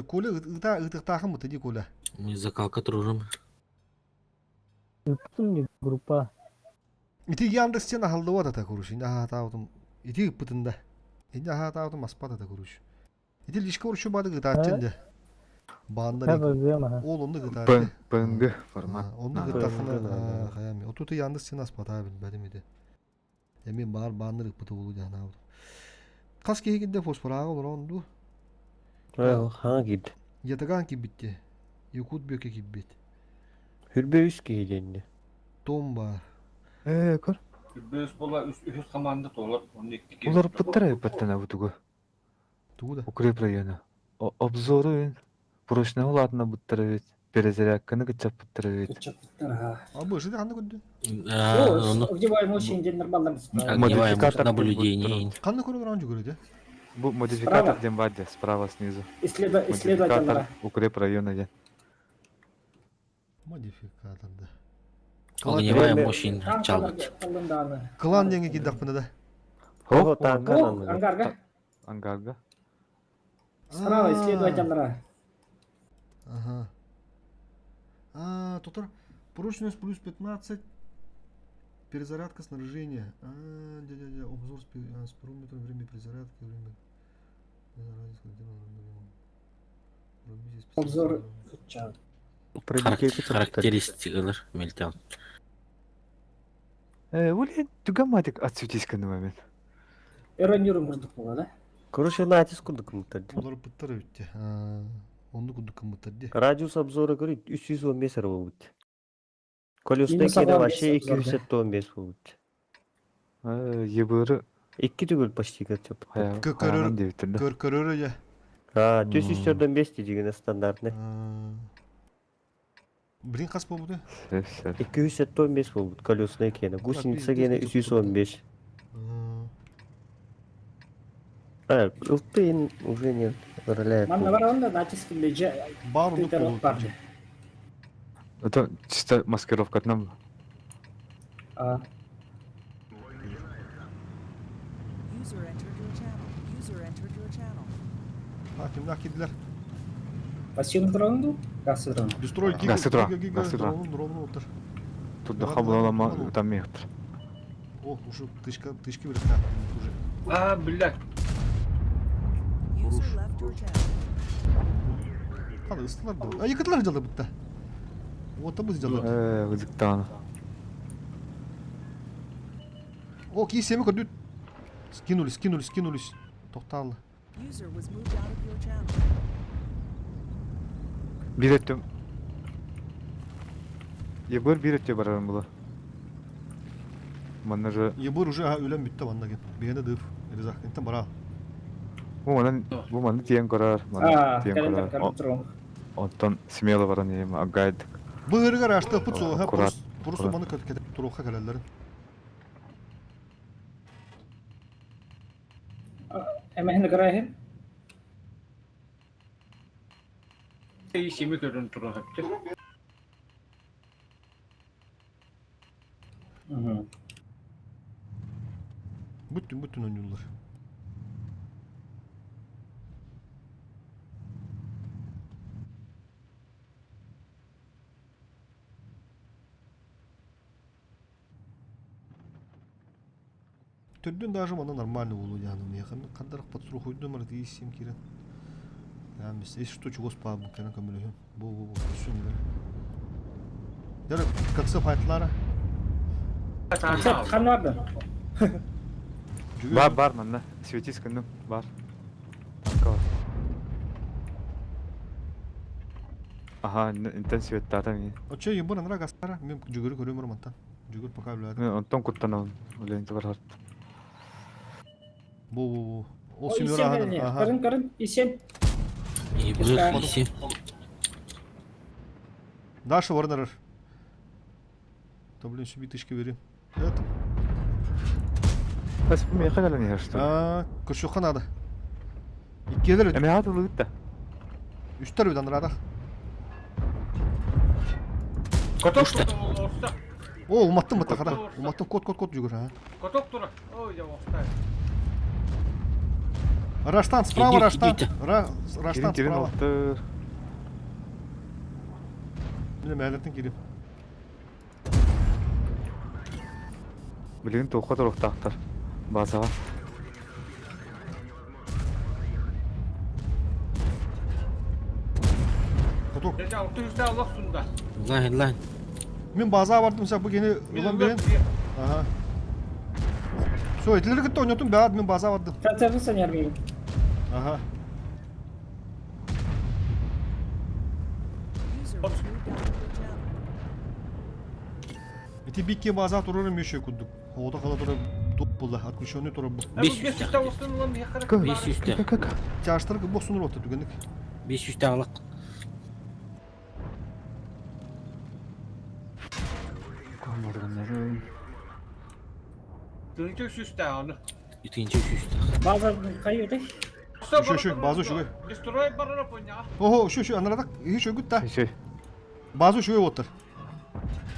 S4: Kola ıdıqtaqı mı tedi kola?
S11: Закалка тұрырым.
S12: Üptüm diye grupa.
S4: İti yandı sen ahaldı var da kuruş. İndi aha tağıdım. İti ıpıtında. İndi aha tağıdım aspada da kuruş. İti lişka vuruşu badı gıdaççındı. Bağında
S12: Ha bakıyorum ha.
S4: oğlunda gıdaççı.
S9: Bıngı format.
S4: Onda gıdaçını hayami. O tutu yandı sen aspada abi benim idi. Emin bağırır ıpıtı bulu yani aldım. Kas kehiginde fosforağı olur ondu.
S12: Ha gid.
S4: Yatagan ki bitti. Yakut böke gibi bit.
S12: Hürbe üst giyildi.
S4: Tom var.
S9: Kor.
S3: Büyük bola üst komanda dolar.
S9: Ular pıttara pıttana bu tugu.
S4: Tugu da.
S9: Укреп района. Обзоры. Прошна уладна пыттара бит. Перезарядканы кычап пыттара бит.
S4: Абы жиде қанды күнді?
S6: Огневаем очень день нормально.
S11: Огневаем наблюдение.
S4: Қанды көрі тұрған жүгіреді?
S9: Бұл модификатор ден бады, справа снизу. Модификатор укреп района ден.
S4: Модификаторды.
S11: Огневая мощь чалгыч.
S4: Клан денге киддақ бұны да.
S12: О, танкан.
S6: Ангарга.
S9: Ангарга.
S6: Справа исследовательная.
S4: Ага. Тут прочность плюс 15. Перезарядка снаряжения. Дядя, обзор с параметром, время перезарядки, время.
S6: Обзор.
S11: Характеристикалар мелтен.
S9: Өлен түгамадик отсветись на момент.
S6: Эронируем курдук була, да?
S12: Короче, натиск курдук мутады.
S4: Олар пыттары өтті. Онды курдук мутады.
S12: Радиус обзора говорит 315 будет. Колесный кеде вообще 215 будет.
S9: Ебыры.
S12: 2 түгел почти кетчеп.
S4: Көрөрі же.
S12: 405 деген стандартный.
S4: Бірін қас болуды?
S12: 215 будет колесный кеде. Гусеница кеде 315. Ылтын уже не управляет.
S6: Манна бар онда натиск леже.
S4: Бар ундук
S6: Питер
S4: болуп
S6: бар.
S4: кетти.
S9: Это чисто маскировкатынан.
S6: А,
S1: User entered your channel. User entered your channel.
S4: Кимди акидилер?
S6: пассивный дронду, гассы дрон.
S4: Дестрой
S9: Гасы тура,
S4: гига
S9: гасы тура.
S4: дрону отыр.
S9: Тут даха булалама утамыйыптыр.
S4: О, уже тышки берет. Уже.
S3: А, блядь.
S1: User left your channel.
S4: Кады ыстылар да. А екатлар жалды бутта. Вот та біз жалды.
S9: Гызыктан.
S4: О, кисеми көрдүт. Скинулись. Токталы.
S1: User was moved out of your channel.
S9: Bir ettim. Ебір bir ette барарым бұла. Манна же...
S4: Ебір уже өлем бүтті ванна ген. Бейені дыв. Ризақ. Энтен бара.
S9: Bu manı tiyen korar.
S6: А,
S9: Tiyen
S6: календар
S9: korar.
S6: дрон.
S9: Ondan смело баран ем. Агайдык.
S4: Быгыргар ашты путсу.
S9: Курат.
S4: Пурсу маны кетіп тұруққа кәлелерін.
S6: Эме хин гарахин.
S3: İşimi görün turu hepsi.
S4: Bütün oyuncular. Түрден даже мана нормально болу яны. Яқын қандарақ патсыру қойды мәрді есем керен. Ямес, если что, чего спал, керен көмілеген. Бұл, все не дәрі. Дәрі, концеп айтылары.
S6: Хан vardı.
S9: Бар, манна. Свети скандым. Бар. Танка бар. Ага, интен светтата мен.
S4: Оче, ебір аныра ғастара. Мен жүгірі көрем ұрмантан. Жүгір пока өләді.
S9: Онтон құттан өлейінті бар харт.
S4: Бұл. Ол
S6: O
S4: семер
S6: isim
S4: ағаның.
S6: verin. Karın isim.
S11: İsim.
S4: Даша Варнерер. То, блин, себе тышки верим. Это.
S9: Бас bu meqa galan yer что?
S4: Күршіққа надо. Иккелер.
S9: Эме аты лыгытта.
S4: Үштер өйдан рада. О, уматтым бұтта қара. Уматтым код жүгір.
S3: Коток тұра. Ой, я оқтай.
S4: Раштан справа, Раштан. Раштан
S9: Керін
S4: справа.
S9: алтыр.
S4: Міне мәліртін керем.
S9: Білген тоққа тұрықтақтар. Базаға.
S4: Коток.
S3: Gece 600'de Allah sunda.
S11: Lan.
S4: Мен базаға бардым, сәп бұл кені ұлан берен. Ага. Со, етілері күтті ойнатым, бәғад мен базаға бардым.
S6: Sen sanıyor muyum?
S4: Ага.
S1: User was moved out of your channel.
S4: Эти бикке базаға тұрырым еші күддік. Ода қала тұры топ болды, отключенный тұры бұл.
S11: 500
S3: de olsun ulan niye kadar?
S11: 500'te.
S4: Чаштыры бұл сұныр отыр дүгендік.
S11: 500'te alıq.
S3: Dönecek üstte onu.
S11: İkinci 300'te.
S6: Bazı kayıyor değil.
S4: Şu, bazı şu.
S3: Destroy barına ponya.
S4: Ого, şu, анарадақ, еш өгіт та.
S9: Şey.
S4: Базу шөй отыр.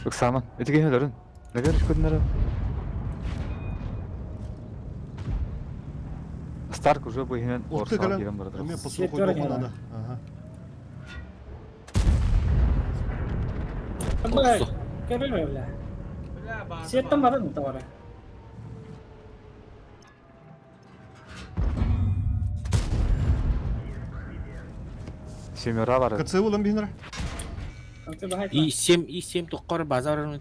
S9: Ыксаман. Этиген өлөрүн. Нагар көдүнөр. Старк уже быйынан
S4: Отты
S9: орсал
S4: калан.
S9: келем бардыр.
S4: Мен посыл
S6: Свет
S4: қойды
S6: көрген
S4: қонада. Ага.
S6: Bak, görüyor öyle. Siyetten var mı tavara?
S9: Семера бар.
S4: КЦ улан бейнара.
S6: Kanka daha
S11: İsim toqqar bazarını.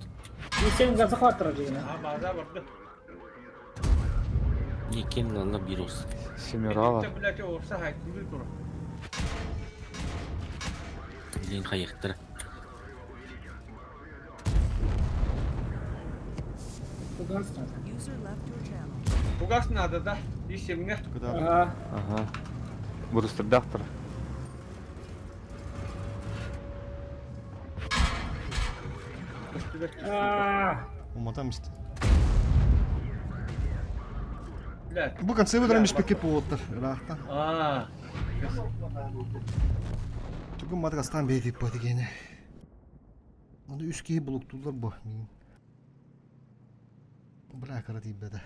S6: isim gazı khatır yine.
S3: Ha baza vardı.
S11: Lekin Allah bir olsun.
S9: Семера бар.
S3: Tablete olsa haykırır duru.
S11: Lekin qayıqtır.
S6: Bu gaz ne?
S1: User left your channel.
S3: Bu gaz nerede da? İşimine.
S6: Ага.
S9: Ага. Бурустырдактыр.
S6: Ааа.
S4: Уматам істі.
S3: لا
S4: Bu kan sebebi mش بكيب ووتر راحتا. Tugun Madagastan beydik bu gene. Onu üskeyi buluktular bu. Bırak ara deyip de.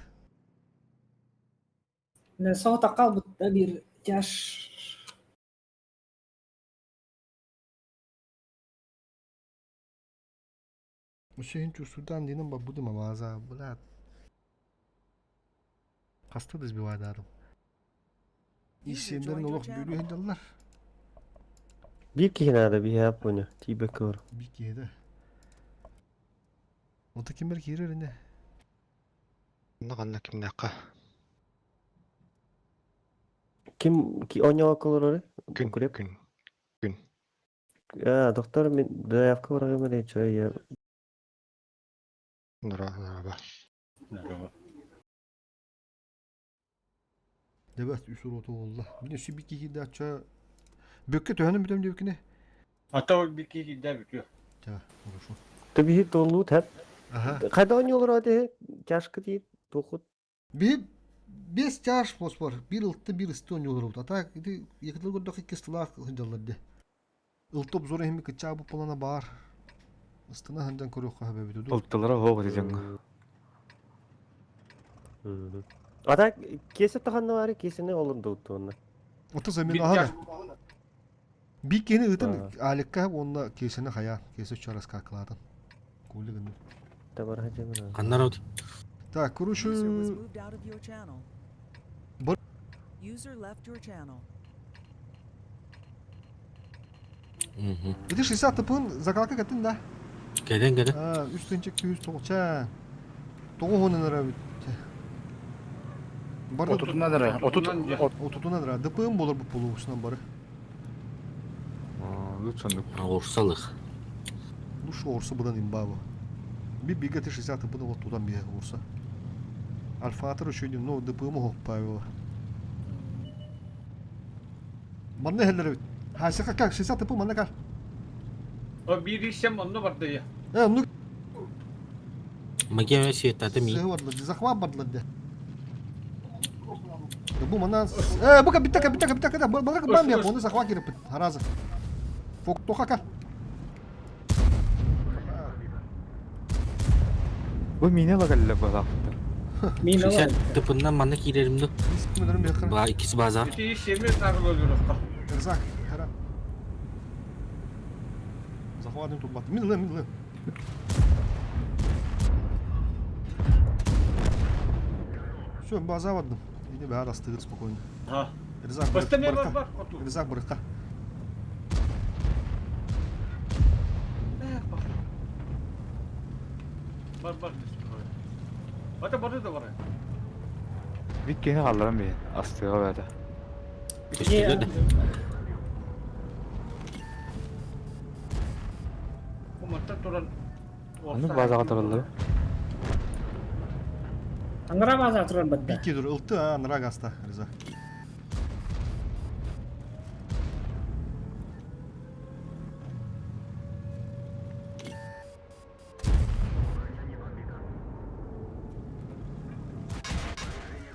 S6: Ne صوت قلب bir yaş.
S4: Hüseyin Sudan dinin bak bu da mağaza. Bırak. Hasta da bir adam. İsimlerin olup bölüyor hendalar.
S12: Bir kenarda bir yap bunu. Tibe kor.
S4: Bir kere. O da kim belki yürür ne?
S10: Naqanna kimnaqa?
S12: Kim ki oynuyor akılır oraya?
S10: Gün.
S12: Ya doktor men da yapka oraya mı ne çay ya?
S10: Nara.
S4: Evet, üsur oto oldu. Bir de şu bir kişi de aça. Bökke töhünün bir de ne?
S3: Hatta bir kişi de bitiyor.
S4: Ya, uğraşma.
S12: Tabii hiç dolu hep.
S4: Aha.
S12: Kayda oynuyorlar hadi. Kaşkı değil. Dokut.
S4: Bir 5 çarş fosfor. Bir ıltı bir ıstı oynuyorlar oldu. Hatta yakıtlı gördük iki ıstılar hıncalladı. Iltop zor hem kıçağı bu polana bağır. Istına hıncan koruyor kahve bir
S9: Oltalara hova diyeceğim.
S12: Ata kese tahanna var kesene olundu uttuğunda.
S4: Otu zemin aha da. Bir kene ıtın alikka onunla kesene haya. Kese çaras kalkılardan. Kuli gındı.
S12: Tabar hacemina.
S11: Kanlar oldu.
S4: Tak kuruşu.
S1: User was moved out of your channel. User left your channel.
S4: Bir de şisa tıpın zakalka gittin da.
S11: Gelen.
S4: Ha, üstün çek 200 toğça. Toğu honunlara bitti.
S5: Otutuna dara.
S4: Otutuna dara. Dıpığın bulur bu pulu uçundan barı.
S9: Lütfen.
S11: Orsalık.
S4: Bu şu orsa budan imba bu. Bir bigati şisa tıpını otudan bir orsa. Alfatır şöyle no dıpığımı hoppayı. Bana helleri bit. Ha şaka kak şisa tıpı bana kal.
S3: O bir işlem onu vardı ya.
S4: Ha onu
S11: Magiye şey tadı mi?
S4: sevadlı. Zahva badladı. Bu mana bu kan bitta. Bırak ben ya onu zahva girip haraza. Fok toka kal.
S9: Bu mine la galle bala.
S6: Mine
S11: Sen
S6: var.
S11: tıpından bana girerimdi.
S4: Bismillahirrahmanirrahim bir yakın.
S11: Ba ikisi bazar.
S3: Bir işlemi takıl oluyoruz.
S4: Erzak. Haram. Zahva adım tutmadı. Min lan. Все, база в одном. Иди, бара, стыд спокойно.
S3: Ha.
S4: Рызак,
S3: Başta ne
S4: бырка.
S3: var? Otur.
S4: Рызак, бырка.
S3: Var. Hatta barı da var.
S9: Bir kene kallarım bir. Astığa verdi.
S11: Üstüne de.
S3: Bu maçta duran.
S9: Onu baza katırıldı.
S6: Angara bazı aturan badda.
S4: Bir dur, ıltı ha, nıra gasta, Rıza.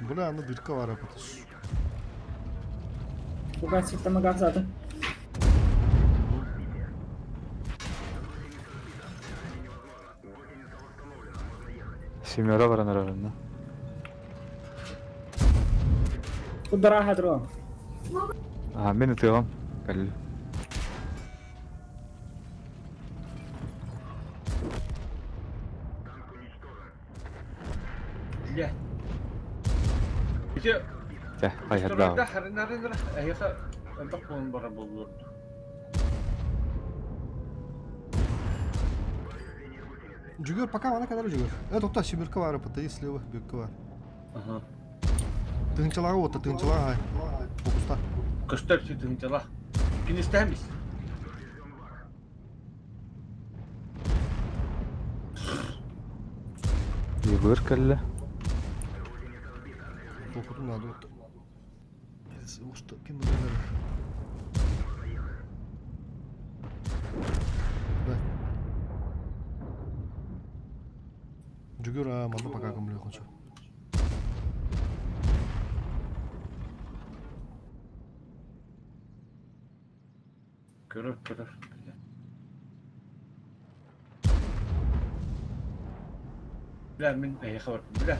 S4: Bu ne anda dırka var apatış.
S6: Bu kadar sisteme gazladı.
S9: Simyora varan arasında.
S6: Bu da rahat ro.
S9: Aha ben atıyorum. Galle.
S3: Gel. İşte
S9: Gel hayır
S3: Sonra
S9: daha.
S3: harın ayaka entak pun bara bulur.
S4: Джугер, пока она kadar Джугер. Evet, otta şibirka var apatı, слева бирка var.
S3: Aha.
S4: Tığınçalara otta, tığınçalara hay. Fokusta.
S3: Kışlar sütün cala. Kinistemiz.
S9: Yılır galle.
S4: Fokutun adı otta. Usta, kim bu neler? Джугер, манда пока камлю хочу.
S3: Көрөр, көрөр. Бля, мен хабар. Бля.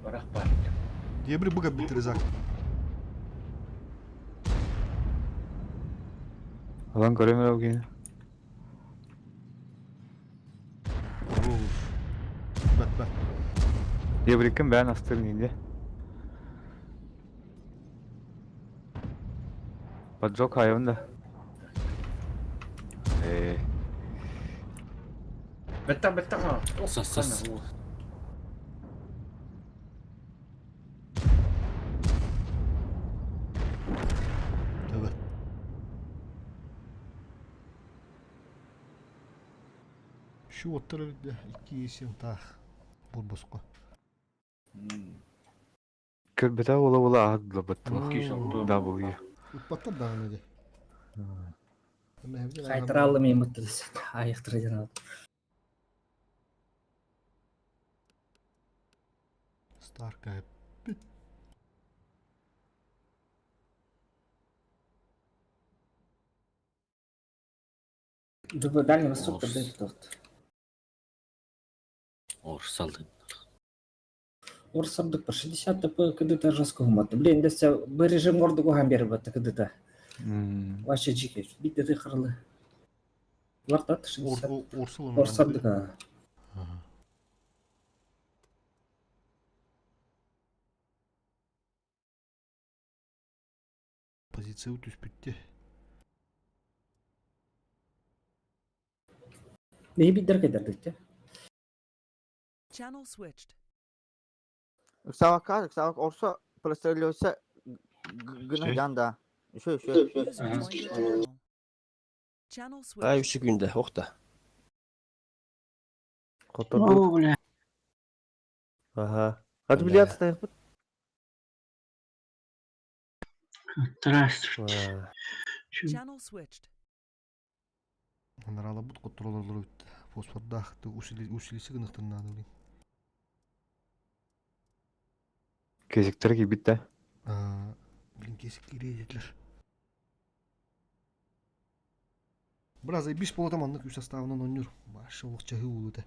S3: Барах бар.
S4: Дебри буга битризак.
S9: Alan göremiyor ki.
S4: Бат.
S9: Ya bırakın ben astırın indi. Bak çok hayvan da.
S3: Беттак ha.
S11: Сас.
S4: Evet. Şu otururdu 2 isim tah bulbosqa.
S9: Körbete ola ahadla battı. Da bu ya.
S4: Utpatta da ne?
S6: Қайтара алмаймын десе айықтырайын алды.
S4: Старка.
S6: Думаю, Дальний Восток тогда тот.
S11: Орыс салды.
S6: Орыс сабдык по 60 ТП кыдыта жесткого маты. Блин, десе бір режим орды коған беріп баты кыдыта. Вообще жеке. Битті ты қырылы. Вартат 60. Орыс сабдык.
S4: Позиция өтіс бітті.
S6: Не биттер кайдарды.
S1: Channel switched.
S2: Savak orsa прострелился gınahdan. Şu.
S1: User joined your channel. Channel
S11: Ay
S1: switched.
S11: 3 günde oqta.
S12: Kotordu.
S6: бля.
S12: Ага. Отбиляться стоит.
S6: Здравствуйте.
S1: Channel switched.
S4: Анарала бут контроллерлер өтті. Фосфордақты усилisi гынықтырнады блин.
S9: Kesikleri gibi bitti.
S4: Блин, kesik kireyecekler. Biraz da bir polotamanlık üst sastavından oynuyor. Başı oldukça hızlı da.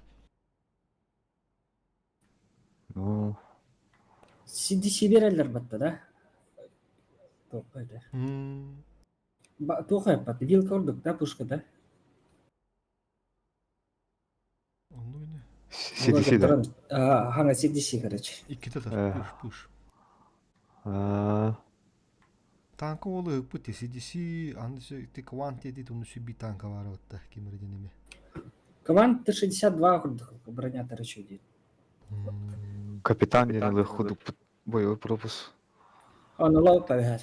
S6: CDC берелер батты да? Тоқайды. Тоқай батты. Вилка ордық да пушка да?
S4: Onu ne?
S9: CDC de.
S6: Хана CDC короче.
S4: İki de tar. Push. Tanka olu pıtı CDC anlısı te kvantiyeti tunusu bir tanka var orada kimleri deneme.
S6: Квант 62 ордық броня торчу дейді.
S9: Капитан денелі худу боевой пропуск.
S6: Оны лау повяр.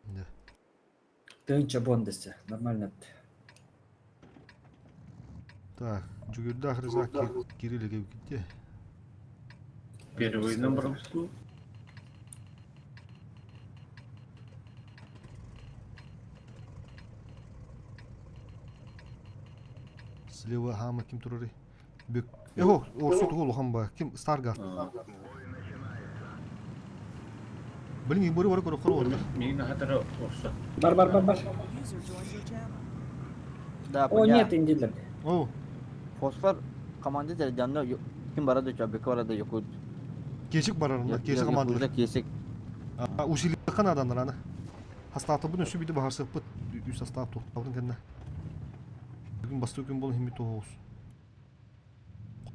S4: Да.
S6: Тынча бондысы. Нормально.
S4: Так, Джугердах Рызак Кириллиге gitti.
S3: Первый номер.
S4: Слева хама kim турары? Бек. Ego, orsu tuğulu hamba. Kim? Stargard. Блин, бори бори кoro koro oldu.
S3: Мигна хатара орса.
S6: Бар.
S1: User joined your channel.
S2: Da
S6: О, нет, индилер.
S4: Oh,
S2: Fosfor komandı da canlı kim barada çabuk barada yok.
S4: kesik bararında, kesik amandılar.
S2: Kesik.
S4: Usili kan adamlar ana. Hastatı bunu sübidi bahar sıpıt üst hastatı. Aldın kendine. Bugün bastı gün bol himmet olsun.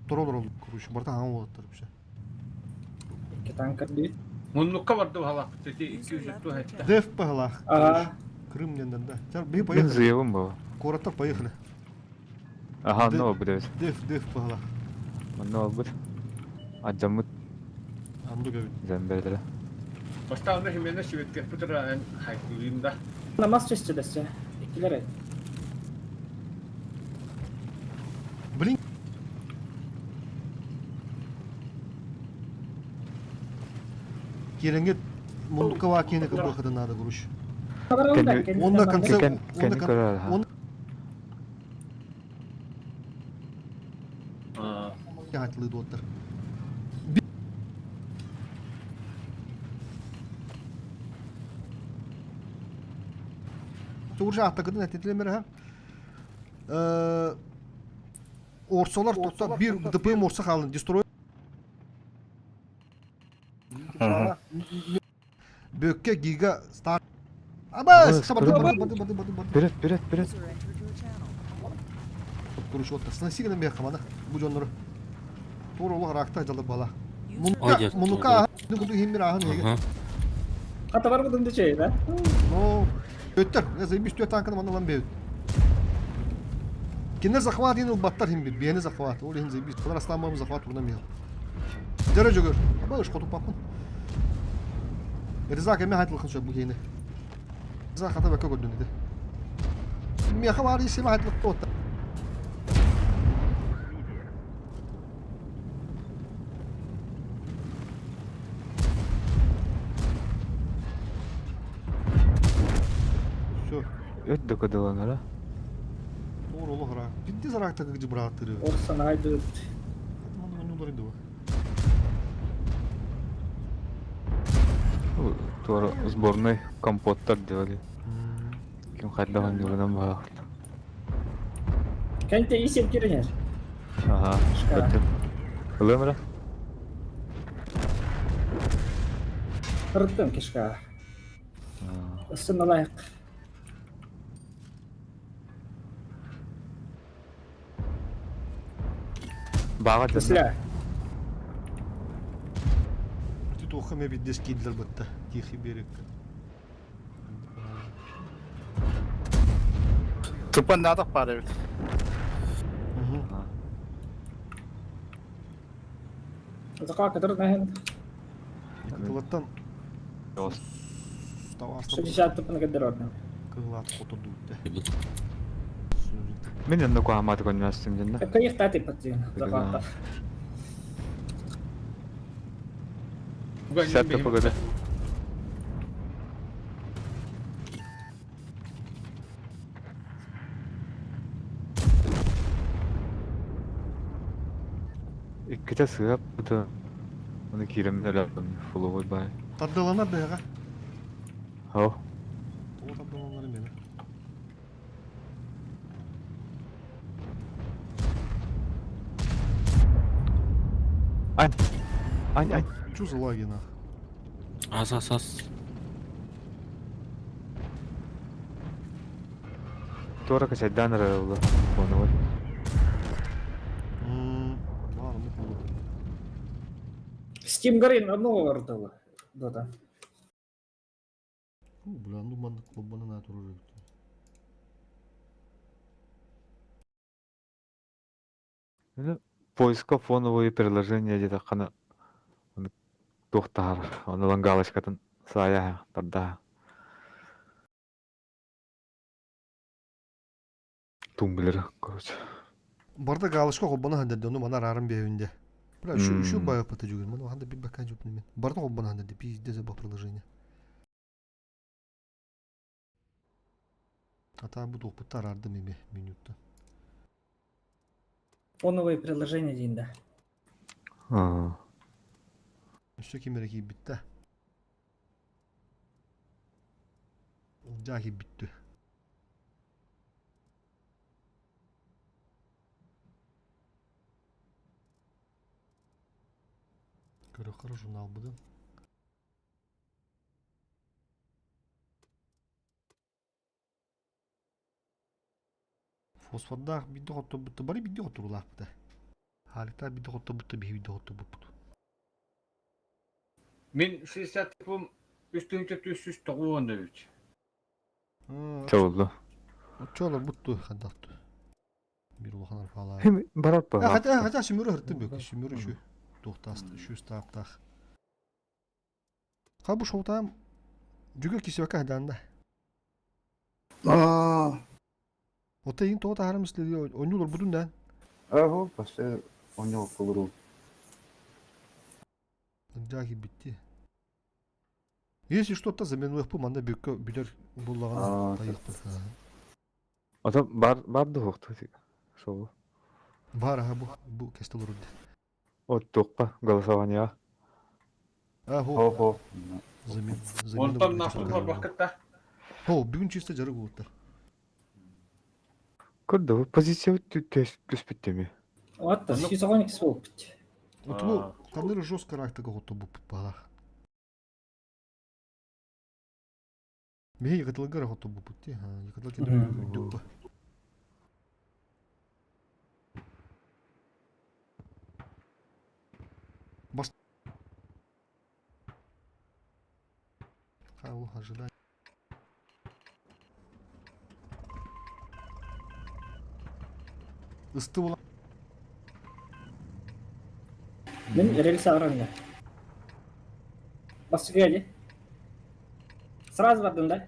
S4: Torolor oldu kuruş. Barda hangi oldu bir şey.
S6: Танкер дейді.
S3: Муннукка барды халак. Тети 200 хатта.
S4: Def pahala.
S6: Ага.
S4: Крым ненден. Чар бей
S9: Ben
S4: поехали.
S9: zıyavım bu.
S4: Коротта поехали.
S9: Aha ne oldu evet.
S4: Def pahala.
S9: Ne oldu? Acamut
S4: Andı gövün.
S9: zemberleri.
S3: Бастааны химене шиветкер путра ан хайкуинда.
S6: Намаз честі десе. Екілер ай.
S4: Блин. Керенге мундукка вакине кыбы кыдынады kuruş. Onda konsept
S9: Kendi karar ha.
S4: Hatlı dottır. Tuğurca attakıdın etetilemir ha. Orsalar tutta bir dıpıyım orsa kalın. Destroy. Bökke giga start. Ama sıkı badi.
S9: Biret.
S1: User entered your channel.
S4: Kuruş ortasına siginin bir yakamada. Bu canları. Doğru olur rakta calı bala.
S1: User
S4: Munuka bunu himir ahın yege.
S6: Hata var mı döndü şey lan?
S4: No. Ötter. Yazayım bir tankını bana lan bir. Kinder zakvat yine battar himir. Bir yeni zakvat. Öyle hinze bir. Kadar aslanmamız zakvat buradan bir. Jara jogör. Bağış kotup bakın. Rızak emme hayatlıkın şu bu yeni. Rızak hata bakka gördün dedi. Miyaka var ise hayatlıkta otta. Şu.
S9: Öt dökadılanlara.
S4: Doğru olur ha. Ciddi zarak takıcı bıraktırıyor.
S6: Orsan haydi.
S4: Onu doğru bu.
S9: Тура сборной компоттар делали. Ким хаддаган дебанан баа.
S6: Кенте исем киренер.
S9: Ага. Өттүм. Ылымра.
S6: Кырыттым кишка. Ысын алайык.
S9: Бага
S6: Силе.
S4: Тут охаме bir deskidler batta. Тихий берег.
S11: Тупан надо парить.
S6: Зака кадыр нахен.
S4: Кылаттан
S9: Yos.
S4: ставарста
S6: 60 тупан кадыр ордын.
S4: кылат отурду бутте.
S9: Мен янда куаматы коннастым жанна.
S6: Кайык тати патин. Зака.
S9: Сятта погода. Ikkita sığap buta. Onu kirimde laptım. Follow by.
S4: Taddalanар да яга.
S9: Хау.
S4: О таддаlanар мени.
S9: Ань.
S4: Чу за лаги нах?
S11: Ас.
S9: Тора качайдан рылы. Оны бай.
S4: Бар мı kulu?
S6: Steam Green одного ордыла. Дота.
S4: Бля, ну ман клубана на туру.
S9: Поиска фоновые приложения где-то хана. Тухтар. Оны лангалышкатын сая тарда. Тумблер, короче.
S4: Барда галышка клубана хандады, onu bana rarım bir evinde. Бля, şu bayağı patı jugün. Mano handa bir bakan jupni men. Barda клубана хандады, пиздец за приложение. Ата bu опыт арардым эме минутта.
S6: Фоновые приложения дейінде.
S4: Üstü kimereki bitti. Jahi bitti. Körü jurnal budu. Fosforda bir hotto buttu bari bir hotto ulaptı. Harita bir hotto buttu bir hotto buttu.
S3: Min sisat tipum üstünce tüssüz toğuğun dövüç.
S9: Çoğuldu.
S4: Çoğuldu buttu kaddattı. Bir ulağanar falan.
S9: Hem barat bak.
S4: Hadi şimdi hırttım yok. Şimdi şu dohtastı şu staptaq. Ha bu şovtam juga kisi vaka hadanda. Otayin to ta haram istedi oynuyorlar budundan.
S2: Aho, başta oynuyor olur.
S4: Jahi bitti. Если что-то замену пуманда бюдер буллаган тайыктыр.
S9: Ата барды хокту. Шол.
S4: Бар bu кестел урды.
S9: Оттукка голосование.
S4: Хо.
S3: Ondan nasıl var vakıtta?
S4: Ho, bugün çiste jarı bulutlar.
S9: Көрді, позиция көспеттеме.
S6: Вот, 112 болып бітті.
S4: Утулу каныры жестко рактыга хото буп бала. Меги якатылгара хото буп те. Якатыл кедер дүп. Бас. Хау ожидать. Isты була.
S6: Мен рельс ағыраңда. Басшы келді. Сразу бардым да.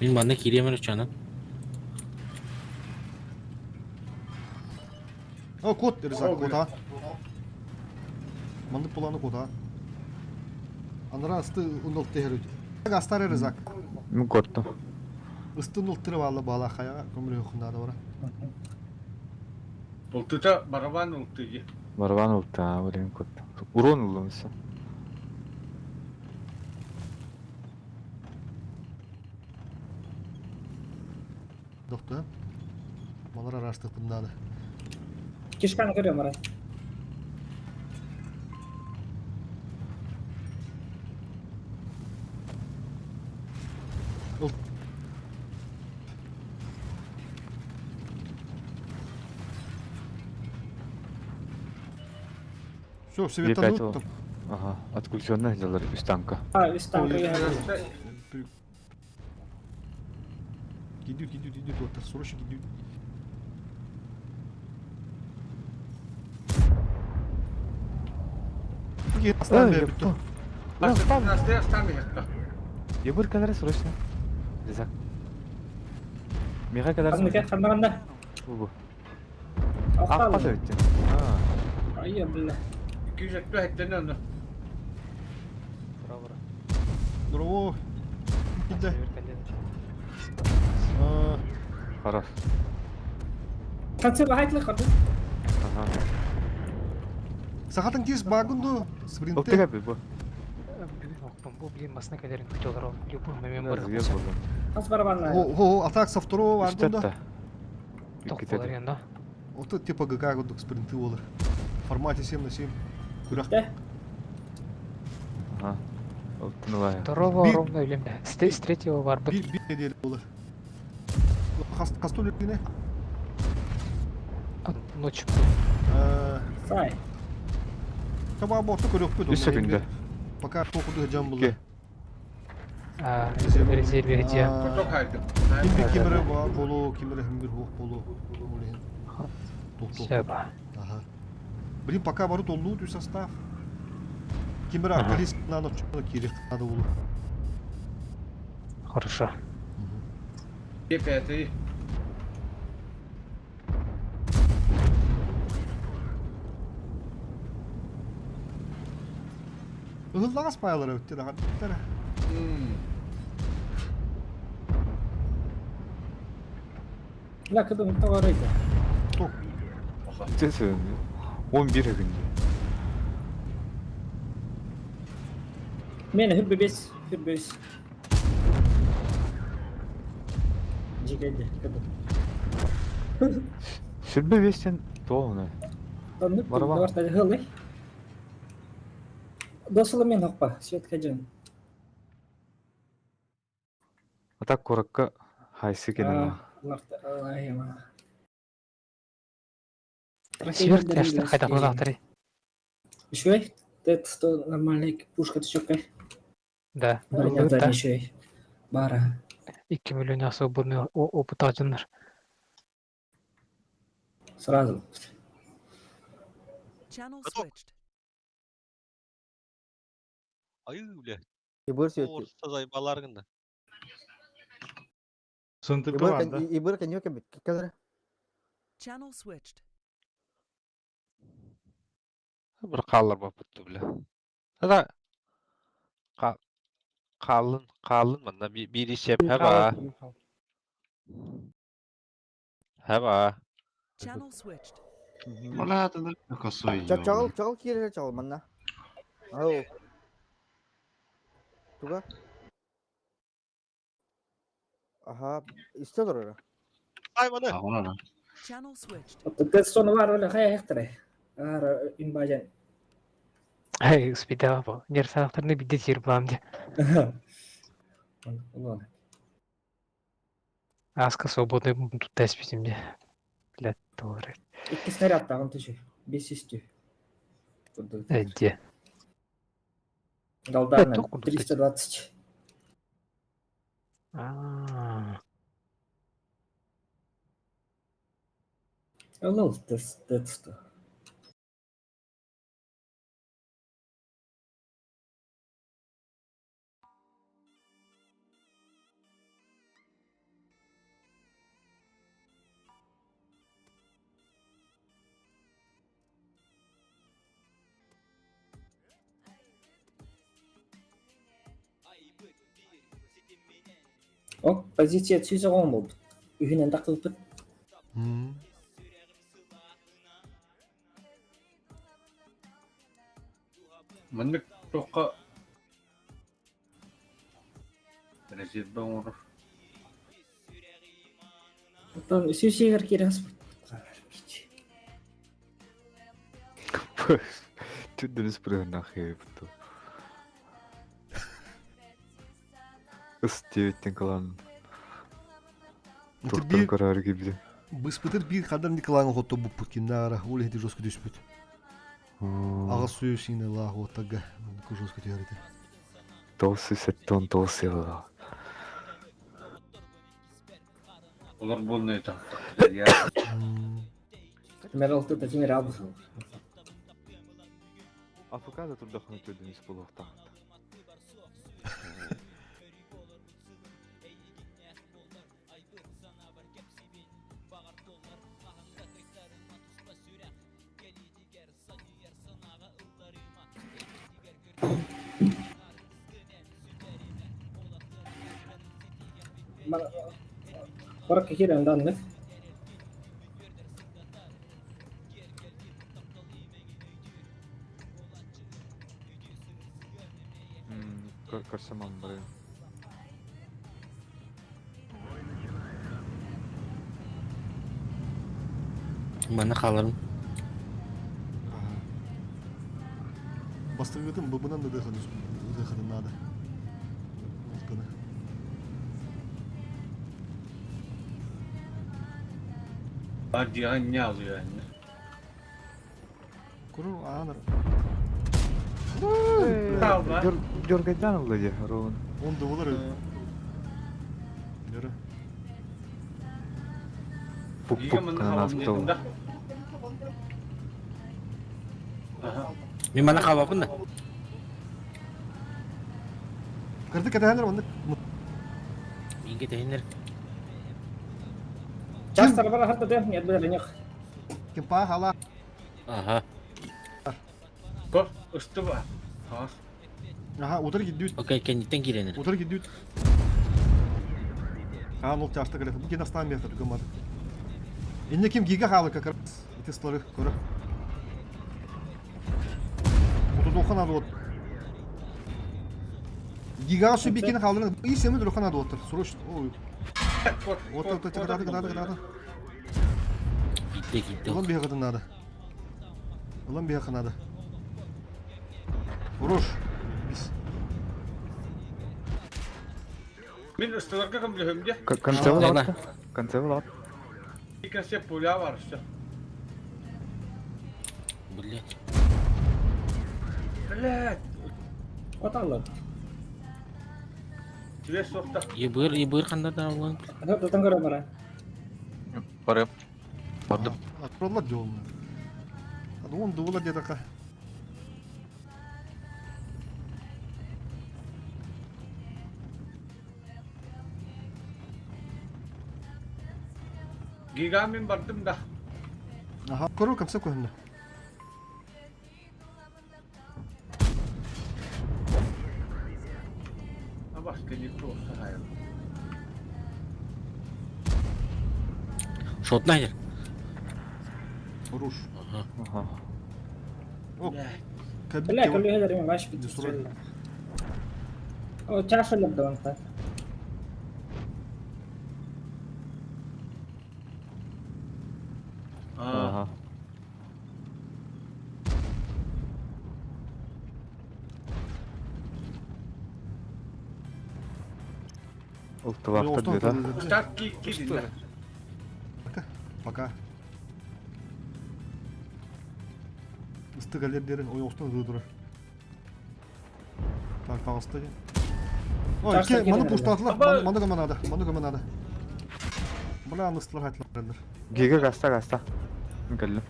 S11: Benim bana kiriyemem uçağına.
S4: О, код рызак кода. Мандып буланы кода. Анара ысты унул техер. Гастары рызак.
S9: Мен көрді.
S4: Ысты унултырып алды бала хаяга көмүрө хунда бара.
S3: Bultuta baraban ultuji.
S9: Барабан ұлтты, өлең көрді. Урон ұлымысы.
S4: Доктор. Малар араштыктым дады.
S6: Кишканы көрем арай.
S4: Все, светанут.
S9: Ага, отключенный делали из танка.
S6: Из танка я.
S4: Идут, вот, срочно идут.
S9: Ебір кәлері срочно. Ризак. Меға кәлері
S6: Қанды қандағанда.
S9: Бұл. Ақпады өттен.
S6: Айя, білі.
S3: 200 hektar onu.
S4: Здорово. Иди.
S9: Хорош.
S6: Қансы бағайтлы қарды?
S4: Сахатын кес багунду спринте.
S9: Оттыға бі бұл.
S11: Bu bilin basına kadarın kötü olur oğlum. Любой момент
S9: Biraz
S11: bırakın.
S9: yer buldum.
S6: Қас барабанна.
S4: О, атак со второго ардында.
S9: Üstette.
S11: Тоқ yanında.
S4: Вот типа ГК гудук спринты болар. В формате 7 на 7. Күрәк.
S9: Ага. Оттын ұлайы.
S11: Второго ровно ölümde. С третьего var bir.
S4: Bir неделя болар. Кастоль не.
S11: Ночью.
S6: Сай.
S4: Таба борту көрөк пү.
S9: 3 секунда.
S4: Пока токуду жам болду.
S11: Резерве где?
S3: Çok haydi.
S4: Кимбе кимере бар болу, кимере химбир хок болу.
S11: Все ба.
S4: Ага. Блин, пока барут олду ту состав. Кимере акталист на ночь кирик надо болу.
S11: Хорошо.
S3: Gepeti.
S4: Ihıldagas payalara öttü daha.
S6: Лакыдың товарыйды.
S4: Ток.
S9: Сесі 11 күнде.
S6: Мені хүббі бес. Жекелді, кіді.
S9: Сүрбе бестен тоғыны.
S6: Тонып,
S9: Барабан.
S6: давартады ғылы. Досылы мен оқпа, светка жан.
S9: Атак коракка хайсы кенен.
S11: Сверх тяжты қайда қонақтары.
S6: Еще это что нормальная пушка тычокай.
S11: Да.
S6: Бронязар еще бара.
S11: 2 миллион свободный опыт алжандар.
S6: Сразу.
S1: Channel switched.
S8: Аю, бля.
S2: Ibur sih.
S8: Orta zaybalar gında.
S4: Сынтыкы банда.
S2: Ibur kan yok ya kadar.
S1: Channel switched.
S8: Bir kallar bapıttı bile. Da kalın banda bir iş yap hava.
S1: Channel switched.
S5: ولا هذا قصوي
S2: Çal kiri çal mana. Oh. Tuga. Aha, istiyor oraya.
S8: Hayvanı.
S5: هنا
S1: Channel switched.
S6: Tes sonu var wala kaya hektere. Ara imbajan.
S12: Hey, спида бо. Нерсахтарны бидде сирбам де.
S6: Ulan.
S12: Аска свободный тут тесписим де. Блядь, doğru.
S6: 2 снаряд тагын түшү. 5 üstü.
S12: Эдде.
S6: Галдарна
S12: Току
S6: 320.
S12: Ааа.
S6: Ну, это что? О, позиция түзөгөн болду. Үйүнөн такылып.
S3: Mandık toka. Rezil ben olur.
S6: Потом сүйсегер керес.
S9: Tüdünüz bırakın bu. Istiyetten kalan. Doktor kararı gibi.
S4: Быспытыр бир кадар никлаңы хото буппут кинара, уле хити жоску түспүт. Ага сүйү сине ла хотага, ку жоску тиярыты.
S9: Досы сеттон досы.
S3: Olur bunu ne tam. Ya.
S6: Мерал тут этими радугу.
S9: Афукада турда ханы тüdünüz bulukta.
S6: Bırak ki kiren ne?
S9: Karşımam buraya.
S11: Mana kalırım.
S4: Бастыргытым бубунан да дыханы надо. Усканы.
S3: Cihan ne alıyor yani?
S4: Куру анар.
S9: Jorgadan oldu Ron.
S4: Он дувалар. Нера.
S9: Puk
S3: İyi
S9: puk
S3: ama
S9: kana nasıl?
S3: Aha.
S11: Ini mana kalapun dah?
S4: Кырды кетенер онда.
S11: Ini tehiner.
S6: Часто бара хатта да нет бер
S4: Ким па хала.
S11: Aha.
S3: Bak üstü var. Ha.
S4: Аха, утар гиддүт.
S11: Okey, kenditen girenir.
S4: Утар гиддүт. А, ну тяжта келет. Бу кена стан метр гамар. Инне ким гига халы как раз. Эти слары көрө. Оту дохана дот. Гига субикин халын. И семи дохана дотыр. Срочно. Ой. Вот это кадады.
S11: Gitti.
S4: Ulan bir yakadın nada. Ulan bir yakın nada. Vuruş. Biz.
S3: Min üstüne kim biliyorum diye.
S9: Kansev lat.
S3: Bir kese pula var işte.
S11: Блять.
S3: Блядь.
S6: Аталар.
S3: Süre sokta.
S11: Ебыр кандай да алган.
S6: Хатта тангара бара.
S10: Барым. Бардым.
S4: Отправлать жолunu. Hadi onu duvula diye dakika.
S3: Gigamin bardım da.
S4: Aha, koru kamsa koyun.
S3: Ha başka bir olsa hayır.
S11: Шотнайдер.
S4: Руш.
S9: Ага.
S4: Ок.
S6: Бля, коли я дарю, бачиш,
S4: Десура.
S6: підстрілили. О, чашу лепдон, так.
S9: Ага. Ultılaqda biri.
S3: Tak gidin de.
S4: Пока. Истыгалердери оюңстан дудура. Так, тагыстыгы. Ой,
S6: Тарса
S4: ке, маны
S6: келеді.
S4: пуштатылар. Маны гаманада. Маны гаманада. Бля, аныстылар хайтлар.
S9: Giga gasta. Geldim.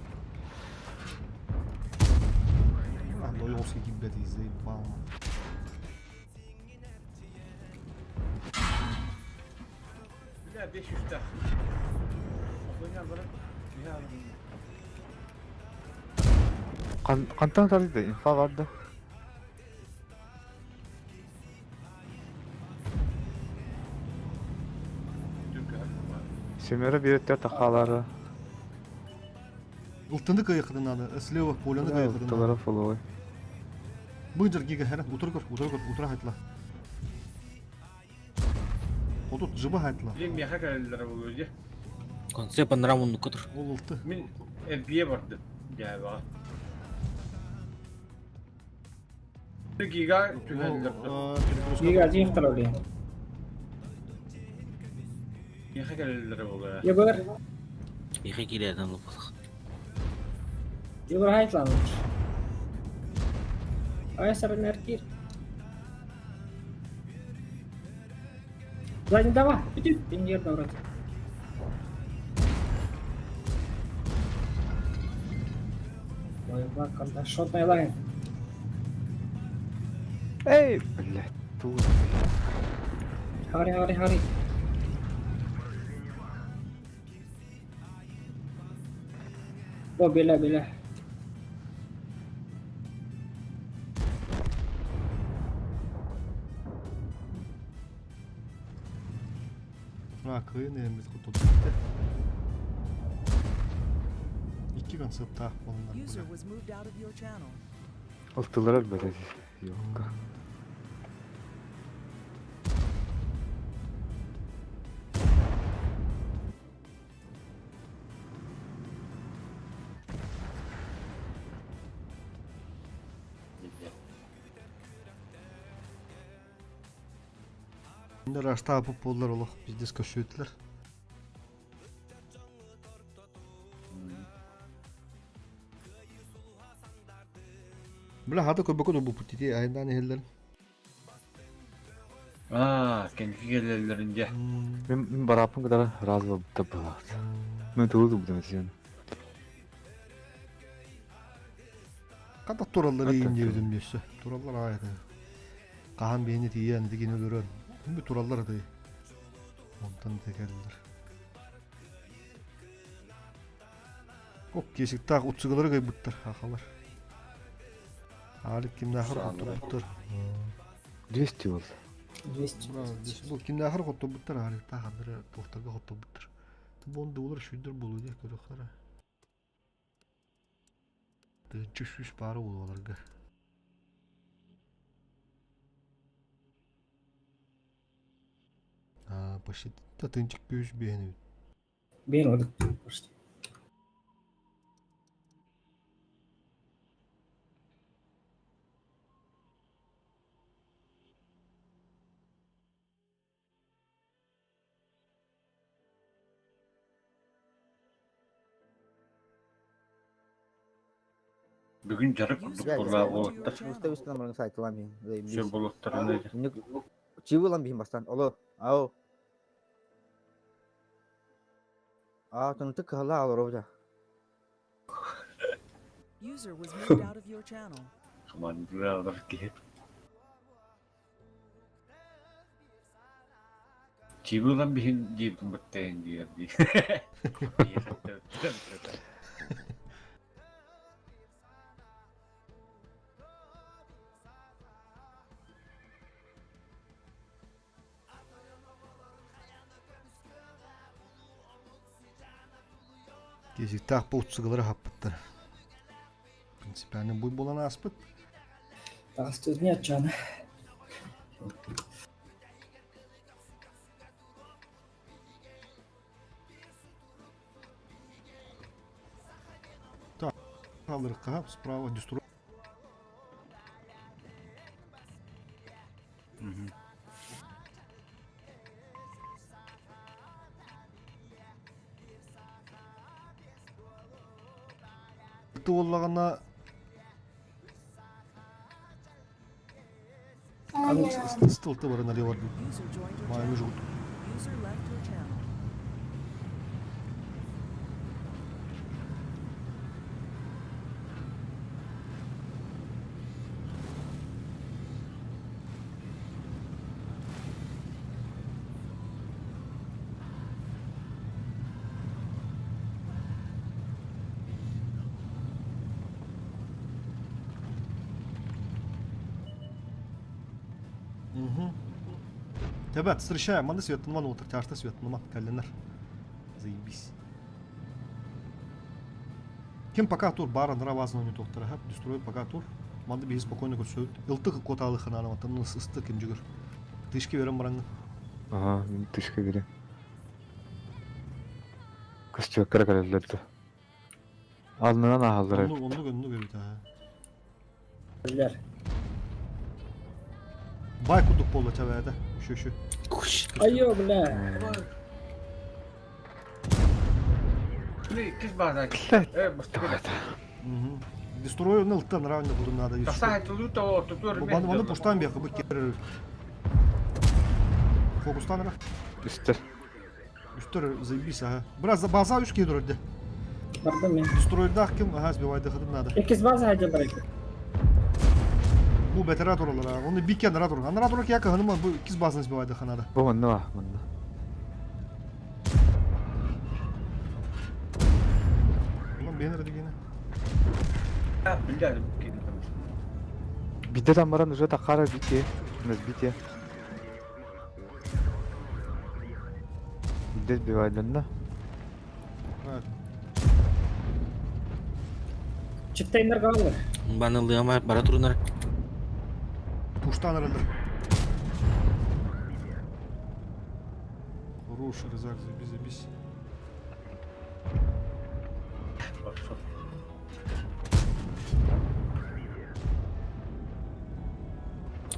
S4: Оюңсы кибет изей бам.
S3: Bile 500 de. Oynar bırak. Ya.
S9: Qantan tarıydı, infa vardı. Семера биретте тақалары.
S4: Ултынды кайыкдын аны, слева поляны кайыкдын.
S9: Ултылары фоловой.
S4: Быжыр гига хәрәк, утыр хайтла. Отут жыба хайтла.
S3: Benim yaka geldiler bu gözce.
S11: Конце панораму кутур.
S4: Ол улты.
S3: Min elbiye vardı. Galiba. Giga tühendiler.
S6: Giga жиһтар oli.
S3: Yaka geldiler bu ya.
S6: Егор,
S11: Ихе киледі лупах.
S6: Егор хайтланmış. Ай сарın erkir. Задний давай, иди, премьер давай. Ой, бак, когда шотная лайн.
S9: Ey, блядь, тут.
S6: Хари. О, беля.
S4: Кыйын эмес кутуп. İki konsept ta onlar.
S1: User was moved out of your channel.
S9: Ultılары böyle. Yok.
S4: Şimdi raşta yapıp bollar olaq. Bizde skoşuydular. Bula hada köbekon bu putiti ayından ehillerin.
S3: Kendi geldilerinde.
S9: Ben barapın kadar razı oldum tabi. Ben tuğdu bu demek yani.
S4: Kada turalları iyi indirdim diyese. Turallar ayda. Kahan beyni diyen digini görür. Bu turallar da. Ondan tekerler. Kok kesik tak uçsugaları kaybıttır hakalar. Halik kimde ahır kutubuttur.
S9: 200 oldu.
S6: 200.
S4: Bu kimde ahır kutubuttur halik takandırı doktorga kutubuttur. Bon dolar şuydur buluyor görükler. Çüş para oluyorlar. Почти тынчык көз бейни.
S6: Бейін одық. Почти.
S3: Bugün jarık kurduk burada bulutlar.
S2: Üstte üstüne bana saytılan bir.
S3: Şu bulutların neydi?
S2: Çivi lan bir bastan. Olo. Ao. Tanıtık hala alır hoca.
S1: User was moved out of your channel.
S3: Aman buraya alır ki. Çibulan bir jipun bertahan dia di.
S4: Кезекті ақпа ұтсығылары хаппыттар. Принципиально бұй болан аспыт.
S6: Тағыз төзіне атчаны.
S4: Қалдырық қағап, справа деструй. Олағана стылты бары налево
S1: User joined your
S4: майымы
S1: channel.
S4: жуғыт.
S1: User left your channel.
S4: Ребят, встречаем. Манда свет нуман отыр, тяжты свет нуман, кәлінер. Заебись. Кем пока тур бара нравазно не тоқтыра, хап, дестроит пока тур. Манда бейіз спокойно көрсөйт. Илтық коталы хананы ватан, ысты кем жүгір. Тышки верем бараңын.
S9: Ага, тышка берем. Костюк кәрі Алдынан ағалдыр.
S4: Onu görüyordu ha.
S6: Bilер.
S4: Bay kuduk bolla çavada. Şu.
S6: Ayyo bile.
S3: Kız bazı.
S4: Дестрою нылттан равно буду надо.
S3: Касается лута, то
S4: Баны пуштан бияқы бұл керір. Фокустан ра.
S9: Үстір.
S4: Үстір заебись, ага. Biraz база үш кедір өйді.
S6: Бардым мен.
S4: Дестройдақ кім, ага, сбивайды қыдым надо.
S6: Екіз база хайда барайды.
S4: Bu beterat oralar. Onu bir kenar adur. Anar adur ki yakın hanıma bu ikiz bazını sbivaydı kanada.
S9: Bu manna var, manna.
S4: Ulan beğenir hadi gene.
S3: Ha, bildim.
S9: Бидде там баран уже тақара бите. Нас бите. Бидде сбивайдан да.
S4: Evet.
S6: Çıktayınlar kalır.
S11: Bana lığama bara turunlar.
S4: Puştan aradı. Хороший рызак, забись.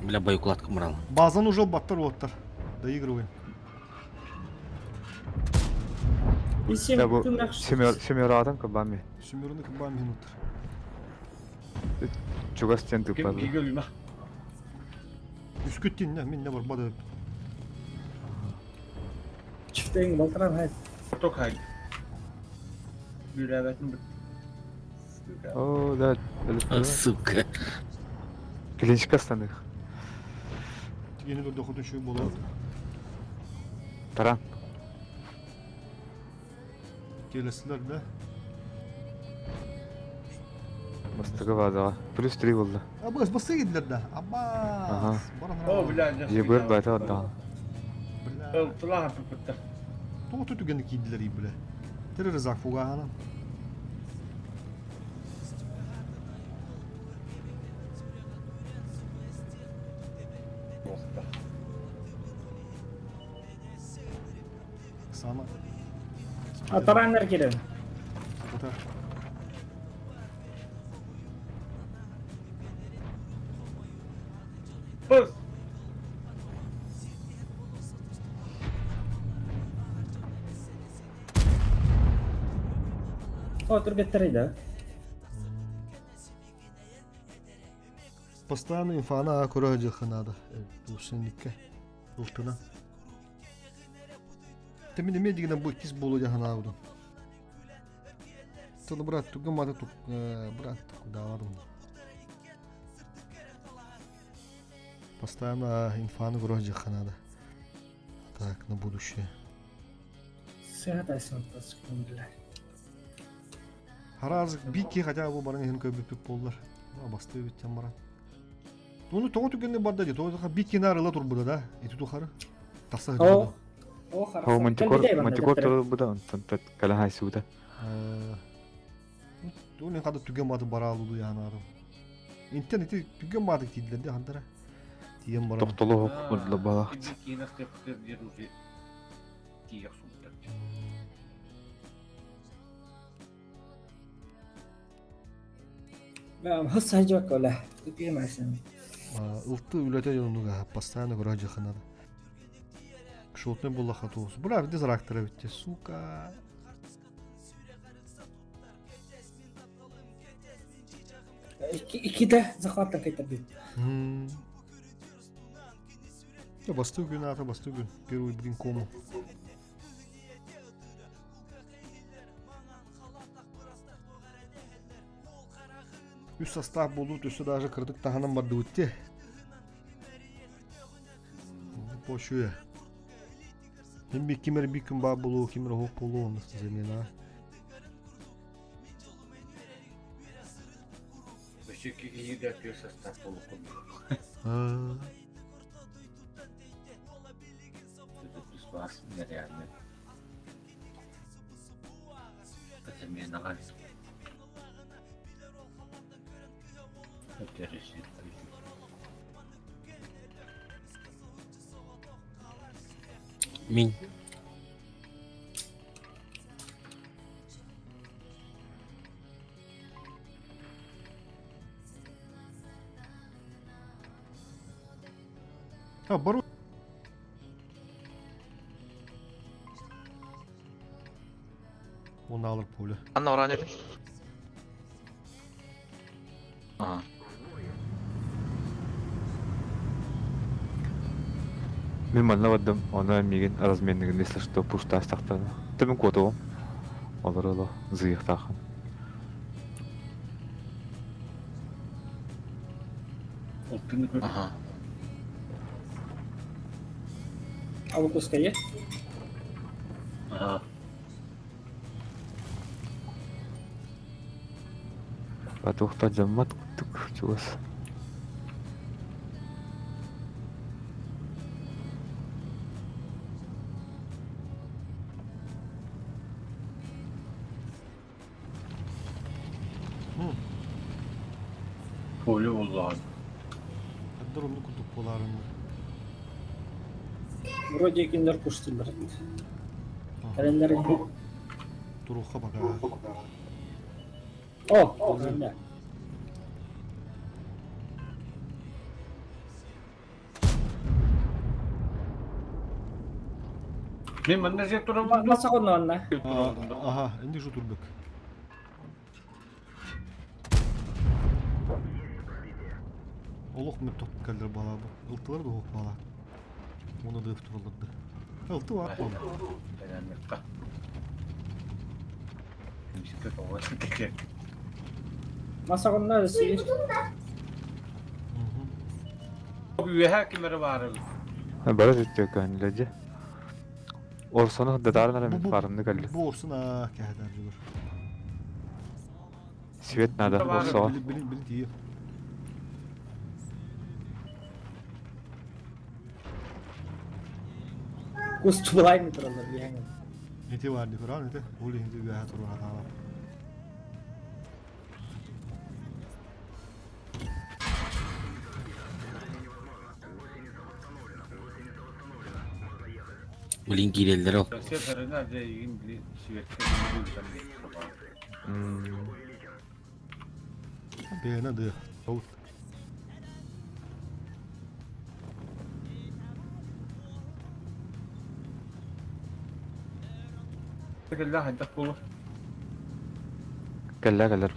S11: Бля, боеукладка мрал.
S4: Базан уже баттар оттар. Доигрываем.
S6: Biz şimdi
S9: Ya bu
S6: tırnak
S9: семерадан кабами.
S4: Сумерный кабан минут.
S9: Чугас тен
S3: Kim
S9: тупады.
S3: geliyor?
S4: Üsküttin ne? Min ne var? Bada.
S6: çiftliğin baltıran hayır.
S3: Çok hayır. Bir evetin bir.
S9: О, да.
S11: Сука.
S9: Клинчика станды.
S4: Yeni de dokudun şu bolu.
S9: Таран.
S4: Gelesiler de.
S9: Мастыгы базаға. Плюс 3 болды.
S4: Abbas bası yediler de. Abbas.
S9: Aha.
S3: O bilen.
S9: Жебір байта отдаған.
S3: O tulah hafifte.
S4: Тоғы түтігенді кейділер ей біле. Тері рызақ фуға ханам. Sana.
S6: Ataranlar girer.
S4: Kutar.
S3: Buz.
S6: Otur getireydi.
S4: Постоянно инфана курajı надо. Bu senlikке. Ultuna. Temin de medigden bu ikiz bolu hana budu. Tadı bırak tu gamadı tu bırak tu davadım. Постоянно инфаны курajı надо. Так, на будущее.
S6: Сыгатайсың тасқын.
S4: Харазык бики хотя бы баран ехин көбүппүк болдур. Абасты өбүттен баран. Уну тоңу түгенде бар да, тоңу бики нарыла турбуда да. Эти тухары. Тасса.
S6: О,
S9: Хау
S6: хорошо.
S9: мантикор турбуда онтон кала хайсууда.
S4: Уну када түген бады бара алуду янарым. Интернети түген бады тидлерде хандара. Тиен баран.
S9: Токтолу хокурла балакт.
S3: Кино стептер уже тиек сумтар.
S6: Хыз хайжак ола. Үпемайсың.
S4: Ылты үлөтө жонуга постоянно көрө жаханады. Кшотны болла хатуус. Бура бизде зарактыра битте, сука.
S6: Икиде захваттан кайтарды.
S4: Бастуу күн ата бастуу күн. Первый блин кому. Үс состав болду, төсө даже кырдык таханан барды өтте. Пошуя. Hem kimere bir gün bağ bulu, kimere hop bulu olmasın zemina.
S3: Beşikki iyi de bir sostав полукуб. Это плюс вас нереально. Это мне нравится. Это решит.
S11: Min.
S4: Ha baro. Onu alır poli.
S10: Anna oranı. Ага.
S9: Мен манна бадым, она миген разменнигин, если что, пушта астактана. Тымын котовым. Олар оло зыйыктахан.
S10: Ага.
S6: А вы пускай?
S3: Ага.
S9: Батухта жаммат тук чугас.
S3: Поле улан.
S4: Kadar onu kutup polarını.
S6: Вроде киндер пуштылар. Календарь.
S4: Туруха бага.
S6: О, да.
S3: Мен мында же турам.
S6: Маса коннанна.
S4: Aha, indi şu turbuk. Олох мен топ келдер бала бу. Ылтылар да ок бала. Оны да ыфтырылды. Ылты бар.
S6: Masa konna sihir.
S3: Üyeha kimere var.
S9: Bara zettiyor kanilacı. Orsana dadarlar mı farımda kaldı.
S4: Bu olsun ha kehder diyor.
S9: Svet nada olsa.
S4: Bil diyor.
S6: Kustulay mı turalar bir hangi?
S4: Neti var diyor ha neti. Uli hindi bir hayat olur hata var.
S11: Ulin girelleri o.
S3: Seferine de İngiliz Şivet'te
S4: Beğene diyor. Tavuk.
S3: Geldi hadi bu.
S9: Geller.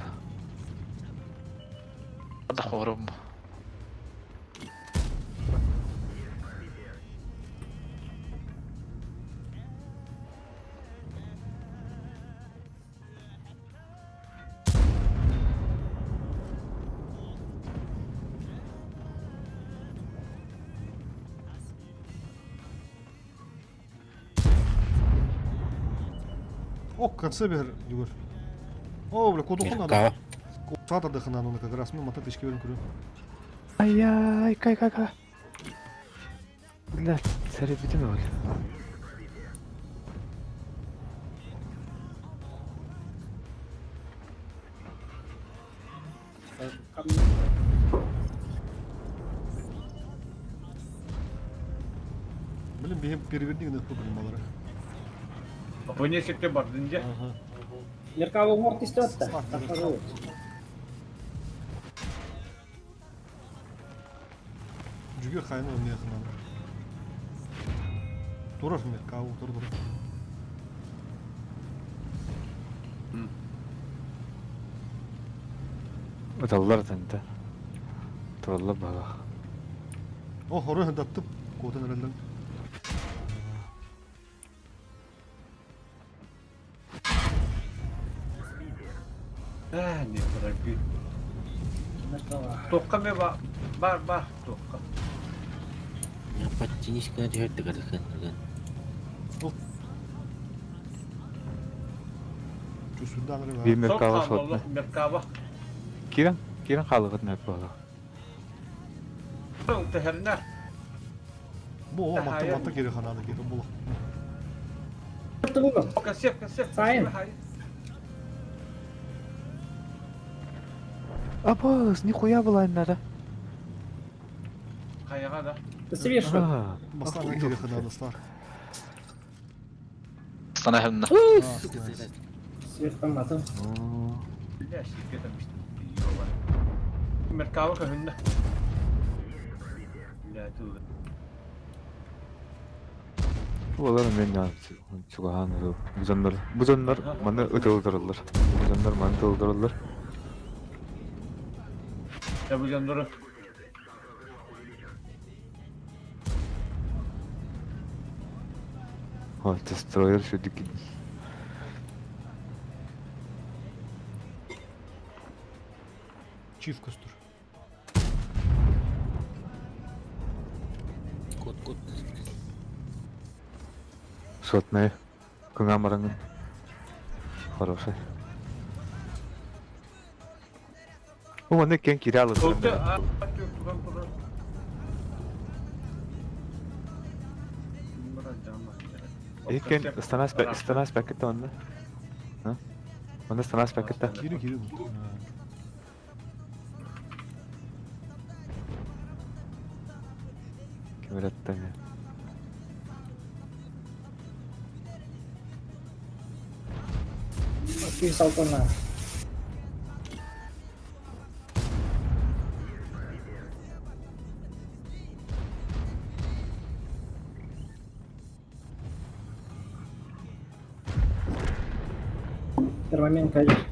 S10: هذا خورم.
S4: О, конце бер дюгөр. О, бля, кодухун надо.
S10: Меркава.
S4: Сата дыхынан оны как раз мен мата тишке берин көрөм.
S9: Ай-яй, кай. Блядь, царь битен ol.
S4: Билим бейим перевердиң да проблем алар.
S3: Апыне септе бардынча.
S4: Ага.
S6: Меркава морт истет да.
S4: Жүгер хайны оны яхынан. Турар мен кау тур.
S9: Utallar tende. Turalla bala.
S4: О, хорой хадаттып котан эрелден.
S3: Не торопи. Токка ме бар токка.
S11: Подтянись к надежде, Галихан.
S4: Чусудан рыва.
S9: Bir merkava
S3: Сокка
S9: sotna.
S3: Меркава.
S9: Kiran kalıgıt net bala.
S3: Teherne.
S4: Бу мата кери хананы кери бул.
S3: Касеп.
S6: Сайын.
S9: Абаз, нихуя была надо.
S3: Каяга да.
S6: Свешу.
S4: Бастан кери хананы стар.
S10: Sana hem de.
S6: Сверхтоматом.
S3: Бля, шипе там işte. Меркава kahünne. Бля, тут.
S9: Olar men ya çugahan buzanlar bana öldürürler. Buzanlar bana öldürürler.
S3: Ya bu canları.
S9: Ha, destroyer şu dik.
S4: Чиф костур.
S11: Кот.
S9: Сотная. Кынгамараңын. Хороший. O ne ken kiralı.
S3: Tokta.
S9: Ken stanas pakette onda. Ha? Onda stanas pakette.
S4: Kiri bu.
S9: Kim öğretti ya?
S6: Окей, Салтана. Термомен кайыр.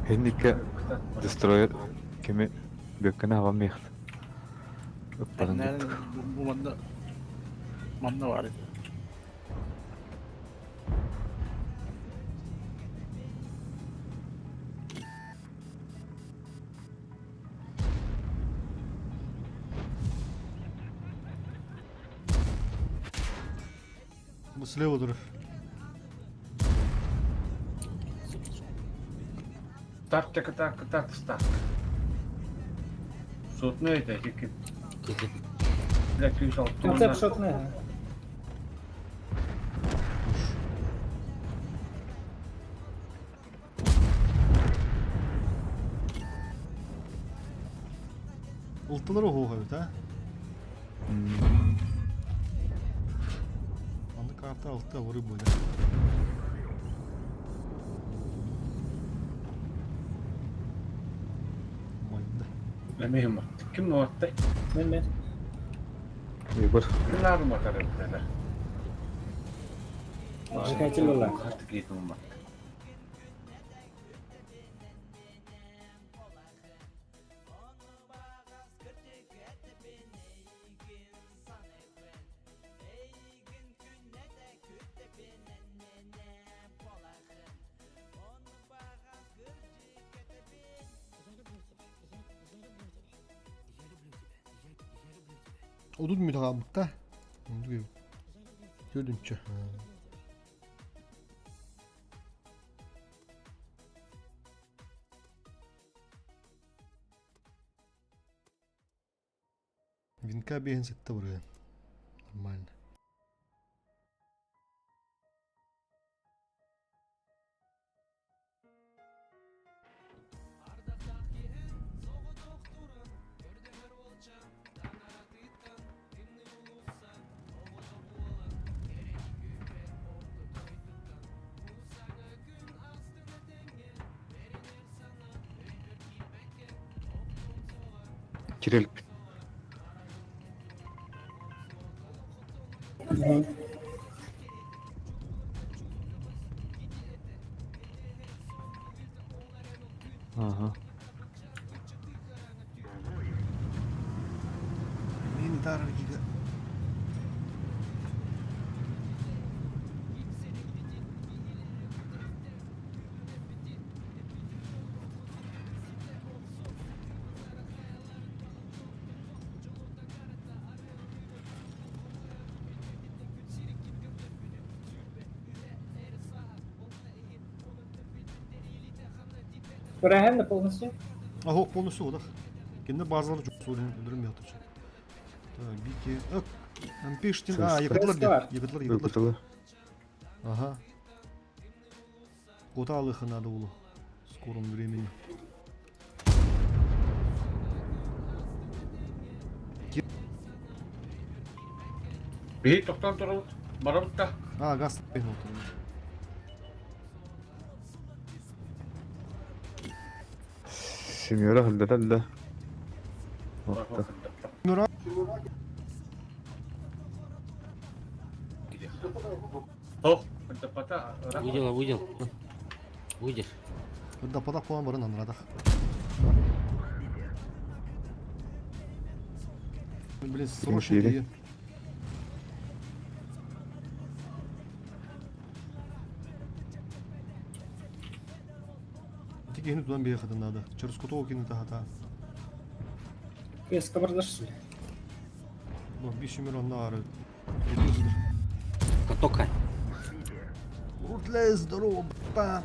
S9: Hendike destroyer kimi gökkene hava mıyıktı?
S10: Nerede bu manda var.
S4: Bu слева durur.
S3: Так. Сотна это, тільки. Бля, ключ
S6: Концепт шотне.
S4: Ultaları hoğaydı ha. Andı kartı altta vurup böyle.
S3: Bilmiyorum. Kim o attı?
S6: Ben.
S9: Bir.
S3: Bunlar mı atar evdeler?
S6: Kaçıl ola.
S3: Artık yedim bak.
S4: Odun mu daha mutlu? Odun gibi. Tödünçe. Винка бейін сетті бұрға. Нормально.
S9: Кирилл. Ага.
S4: Beni tarar gibi.
S6: Көрәһәм дә полностью.
S4: Ага, полностью олар. Кенде базалары жоқ сөйлен білдірім жатыр. Так, бике. Пештин. Егітлер. Ага. Готалыхы надо было. В скором времени.
S3: Bir toktan turul. Barabıt da.
S4: Gaz ben oturuyorum.
S9: Signora halledella. Orta.
S3: Oh, пата.
S11: Увидел. Выйдешь.
S4: Да подах план барын анрадах. Блин, срочно değil. Тільки гинуть туди бігати надо. Через куток кинути гата.
S6: Я скабардаш.
S4: Ну, більше мільйон на ари.
S11: Катокай.
S4: Рутле, здорово, ба.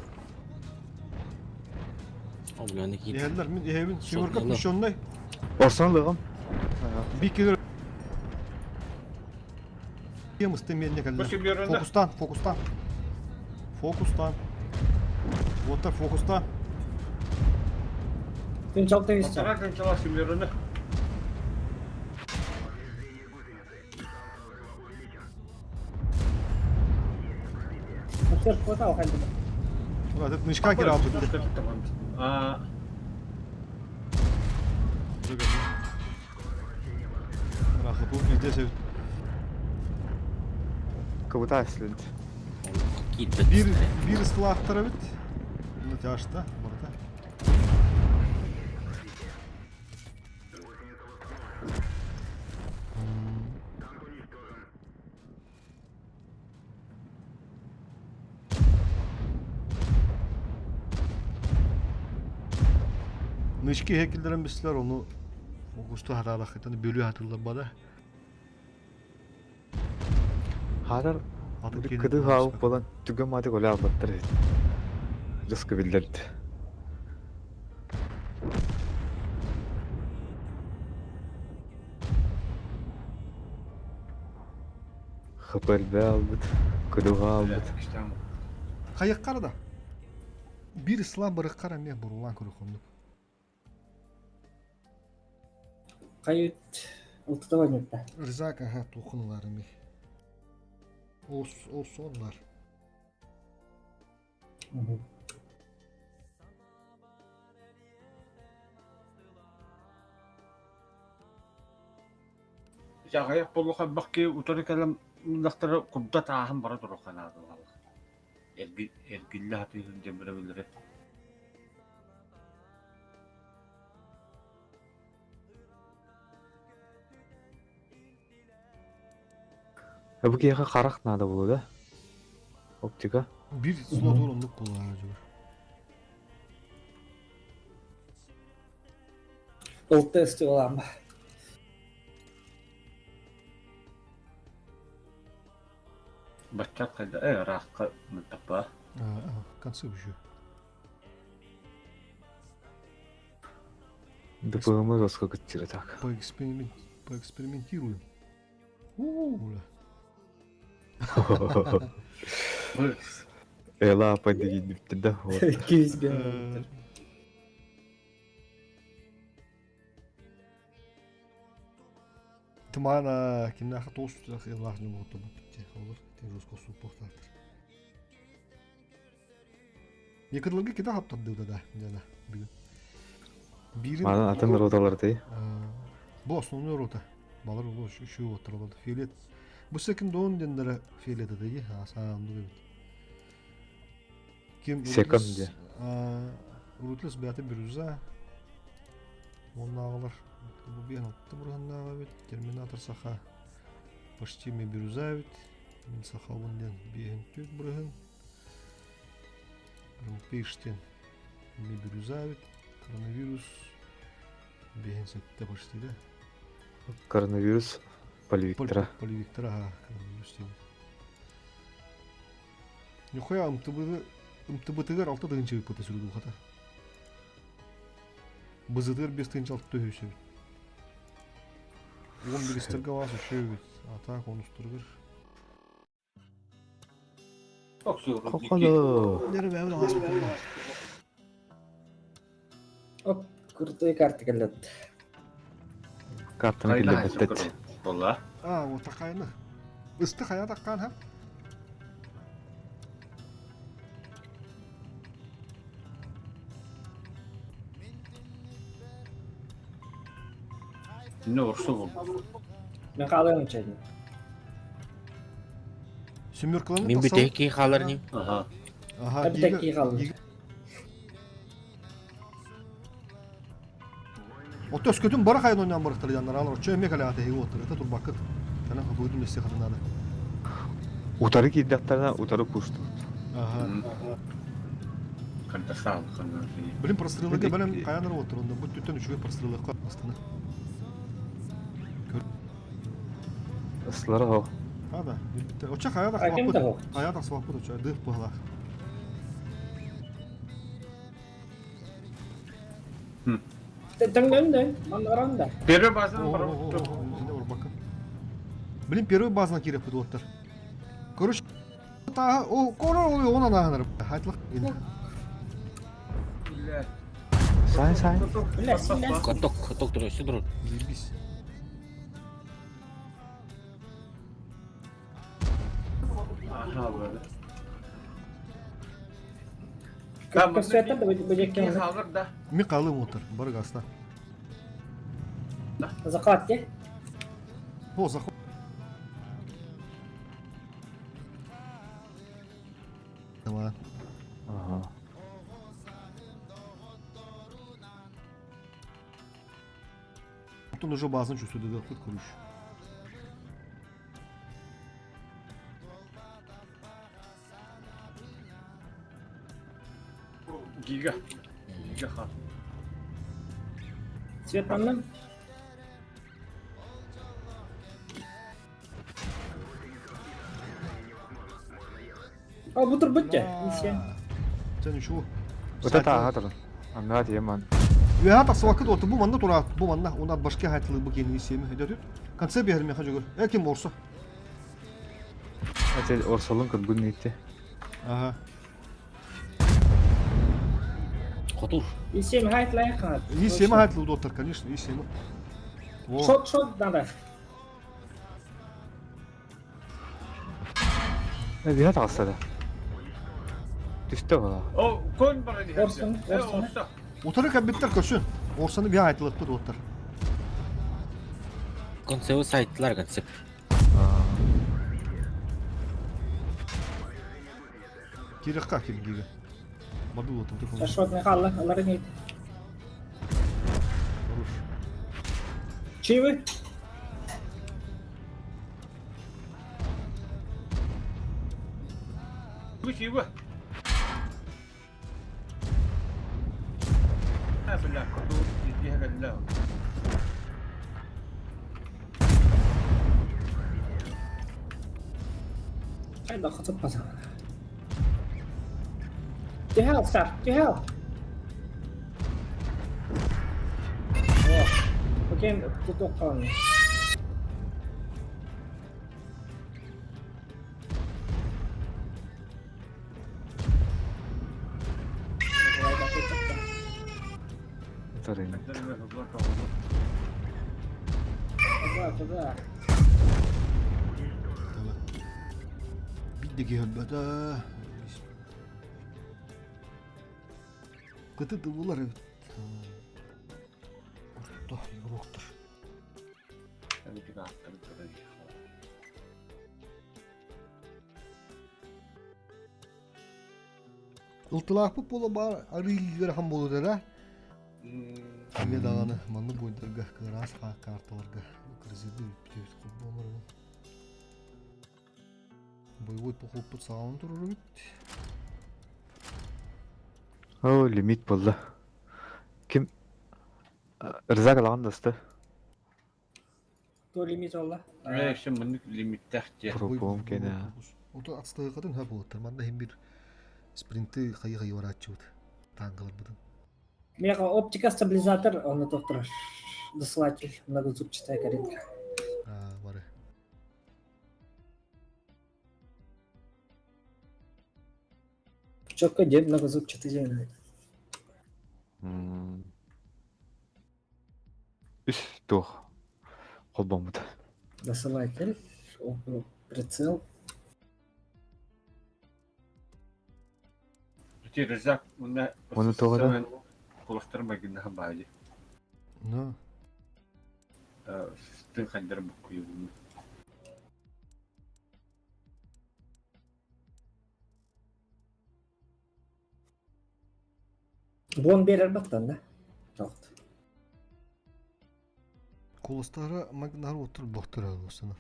S11: О, бля, не кит.
S4: Егелер, мен егевин шевыркап мишондай.
S9: Орсанлығым.
S4: Bir kere. Yem istemeyenine geldiler. Fokustan. Вот так, fokustan.
S6: Gün çok temiz.
S3: Sana kançala simlerine.
S6: Çok foto al halde.
S4: Ulan это мешка кирал тут.
S3: Aa.
S4: Рахат bu bizde sev.
S9: Кабыта әсілінді.
S4: Bir ıslahtıra bit. Bunu taşta burada. Nışki hekillerin bizler onu Augusto hararaketini bölüyor hatırlar bana.
S9: Harar кыды хауып болан түгім ады көle албаттыр еді. Жысқы білдерді. Хыпылбе албыт, кыдыға албыт.
S4: Қайық қара да. Bir ıslah bırakar men burulan kurukumdu.
S6: Kayıt altıda var mı?
S4: Rızak aha tokunularım. Olsunlar.
S3: Жағайық болуға бақки ұтары кәлім мұндақтары құмда тағын бара тұрған адылғалық. Әргілі атыйын дембірі білдірі.
S9: Bu keyaka qarak nada bulu da? Optika.
S4: Bir slot orunduk bulu acaba.
S6: Olta istiyor olan.
S3: Баччат кайда раакка мытапа.
S4: Концы уже.
S9: ДПМ жестко тира так.
S4: Поэкспериментируем.
S9: Эла подвинь да.
S6: Кизбен.
S4: Тмана кинаха толстых и важно вот то бутте. Olur. Тен жестко суппортатор. Якырлыгы кида хаптады да жана бүгүн. Бирин
S9: Мана атын роталарды.
S4: Бу основной рота. Балар бу şu отурулду. Филет. Бу секин дон дендер филет деди. Асаанды бит. Ким
S9: Секунде.
S4: Урутлес бәте бирүза. Оннагылар. Бу бен атты бурганнага бит. Терминатор саха. Почти ме бирүза бит. Мен саха бунден бен төк бурган. Пиштен ме бирүза бит. Коронавирус бен сетте почти да.
S9: Коронавирус Поливиктора.
S4: Поливиктора, коронавирус. Нихуя МТБ-тигер 6 тыгынчы выпыта сүрүдү хата. БЗДР 5 тыгынчы 6 төһөсү. 11 истерге басы шөбүт. Ата конустургыр.
S9: Коколо.
S4: Нерве бәвре гаспы.
S6: Оп, крутой карта келет.
S9: Картаны келет.
S3: Болла.
S4: Вот такайны. Ыстык ая таккан ха.
S3: Ne olursa bu.
S6: Мен калыйм чейин.
S4: Сүмүркаланы
S11: Мен бүтеки каларны.
S3: Aha.
S4: Ага,
S6: Бүтеки калды.
S4: Отто өскөтүн бара кайын ойнан барыктыр жандар алар. Чөмек алга теги отур. Эте турбакыт. Тана хабыдым эсе катынады.
S9: Утары киддактарына утары пушту.
S4: Ага.
S3: Кандай сал, кандай.
S4: Билим прострелге билим каяныр отур. Онда бу түтөн үчүгө прострелге астына.
S9: Ыслары о.
S4: Ада. Оча каяда
S6: Аким да
S4: свапыт.
S6: о.
S4: Каяда свапыт оча дык бала.
S6: Теңден, мандаранда.
S3: Первый базадан бар.
S4: Билим первый базына кирип бут оттар. Көрүш та о корор oluyor ona нагыныр. Хайтлык.
S9: Сайн.
S6: Билесиңер.
S11: Коток туруп, сүдүр.
S4: Зибис.
S3: Aha böyle.
S6: Көсөтөп бөҗөккө.
S3: Kalır da.
S4: Ми калым отур. Бар гаста.
S6: Закат те.
S4: О, заход. Tamam.
S9: Ага.
S4: Тут уже базын чувствует, да, хоть круче.
S3: Giga. Giga ha.
S6: Светаннан. Бутур бүтчү. Ишен.
S4: Sen şu.
S9: Вот это агатыр. Анда деман.
S4: Ya da vakit oldu bu manda tura bu manda ona başka hayatlı bu yeni ismi hediyor. Kanse bir herme hacı. Ekim olsa.
S9: Это орсолун кылгын нейти.
S4: Aha.
S11: Котур.
S6: Ишен хайтлай хат.
S4: İsmi hayatlı doktor конечно ismi.
S6: Шот надо.
S9: Вина тагыстады. Түстө бала.
S3: O kon bara diye.
S6: Orsun.
S4: Otarı kabitler köşün. Orsanı bir hayatlık bu doktor.
S11: Концепт сайтлар концепт.
S4: Kirek kakil gibi. Badı otur.
S6: Шот не халла, алар не.
S4: Хорош.
S6: Чивы?
S3: Bu şey bu. Ha billah. Bu diye geldi.
S6: Kayda katıp pasang. To help, sir. To help. Oh, okay, tutok ka.
S9: Sorry.
S6: Coba.
S4: Bitti ki hölbede. Kıtı dıvılar evet. Orta yoktur.
S3: Tabii ki attırıp duracak.
S4: Iltılak bu bola bar arıyılgır ham bolu dede. Kime dağını manlı boydarga kıras ha kartalarga. Krizide üptüyüz kubbalarını. Boy похлопот сауын тұрыр бит.
S9: О, лимит болды. Ким Рыза қалған досты?
S6: То лимит олла.
S3: Şimdi bunu limitte
S9: Пропом кені.
S4: Ота атыстағы қатын ха болаттар. Манда hem bir спринты қайы баратчы бұд. Таңғылыр бұдын.
S6: Мега оптика стабилизатор, он доктор. Досылатель, многозубчатая каретка.
S4: Бары.
S6: Четко дед многозубчатый зеленый.
S9: Үш тоқ. Қолбам бұд.
S6: Досылатель, прицел.
S3: Rızak
S9: Onu toğada.
S3: Kulaklarıma günahı bağlı.
S4: No.
S3: Sıtın kandırı bakıyor bunu.
S6: Бон берер баттан да. Тоқт.
S4: Колостары магнар отыр боқтыр осыны.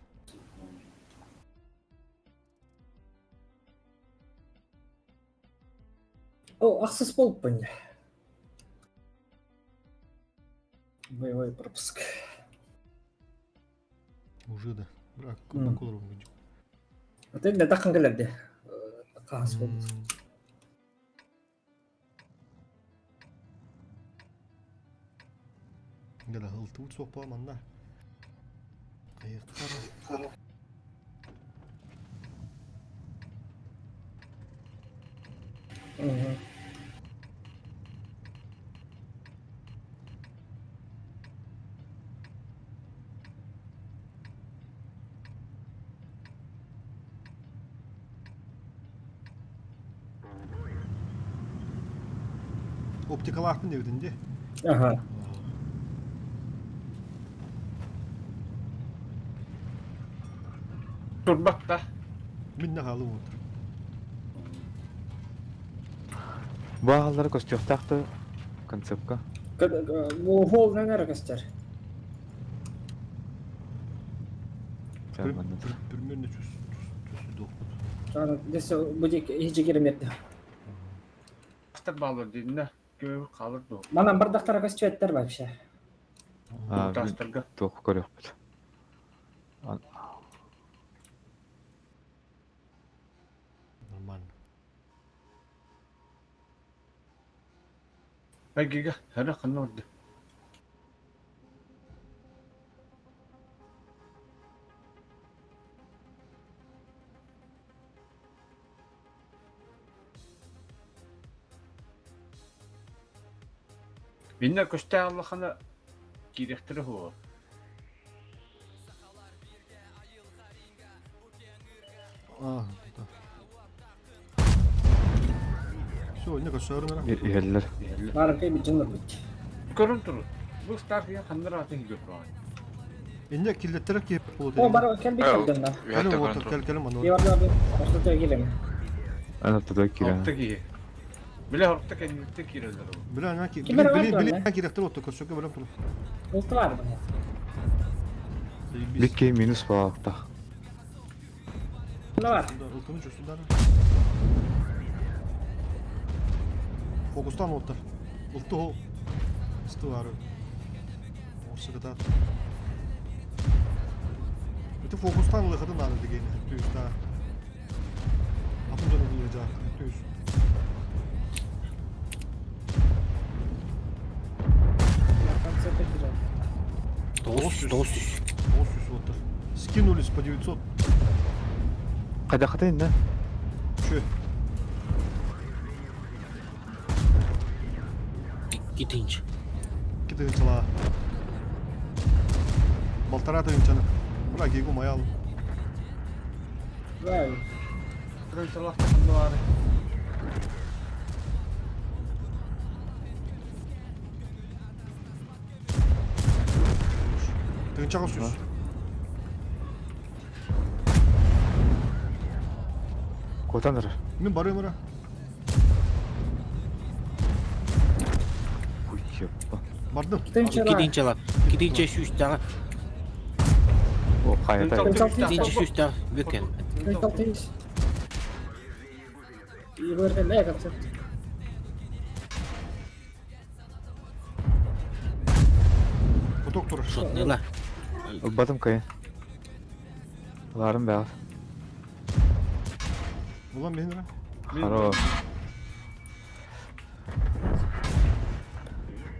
S6: О, ақсыз болып бәнде. Боевой пропуск.
S4: Уже да. Бірақ көп колор өңгенжі.
S6: Вот это тақын келерде. Қағыз болды.
S4: Гәлі ғылты ұт соқпа манда. Қайықтары. Оптикал ақпын деудің де?
S6: Ага.
S3: Turbatta.
S4: Minne қалып отыр.
S9: Бағалары көстіқтақты концептка.
S6: Гол нәнәрі көстер.
S4: Примерно чөсі доқпыд.
S6: Жаңа десе бұдек ежі кереметті.
S3: Астар балыр дейінне көй қалыр доқ.
S6: Манан бардақтара көстер вообще.
S9: Тоқ көрек бұд.
S4: Нормально.
S3: Әгеге, әрі қанна орды. Бенне көшті Аллахана керектірі хуы.
S4: Да. Все, не көшәрі мәра.
S9: Ерлер.
S6: Барын кей бір жынлар бұд.
S3: Көрін тұры. Бұл стартыға қандар атын көп бағын.
S4: Енді келдеттері кеп болды.
S6: О, бары кәл бет қалдың да.
S4: Кәлі отыр, кәл маны.
S6: Еварда бір ортада келем.
S9: Anatada kiren.
S3: Hortta giye. Bile hortta kendisi kireldir o.
S4: Біле әне
S6: Кемер
S4: керектер отыр, көшөкке білем тұрып.
S6: Олты бар бұл.
S9: Likke minus bağlıqta.
S6: Ne var?
S4: Iltını çösünler. Fokustan otır. Iltı o. Istı var. O sırada. Bütün fokustan lıkıdın arıdı gene. Düzda. Gelecek. Düz.
S6: Концерты кидал.
S4: 900 отыр. Скинулись по 900.
S9: Кайда катайын да?
S4: Че?
S11: Gidince.
S4: Кидайынчала. Полтора тыгынчаны. Быра кейгу маялы.
S6: Правильно.
S3: Kırınçalak takımda var.
S4: Тыгынчага сүз.
S9: Котаныр.
S4: Мен барайым ара.
S9: Ой, еппа.
S4: Бардым.
S11: Gidince lan. Gidince şu üstte.
S9: О, кайта.
S11: Gidince şu üstte. Böken.
S6: Концерты. И говорят, да, концерт.
S4: Поток турар.
S11: Şot ne la?
S9: Ылбатым кайын. Ларым бәғыр.
S4: Улам мен ара.
S9: Хорош.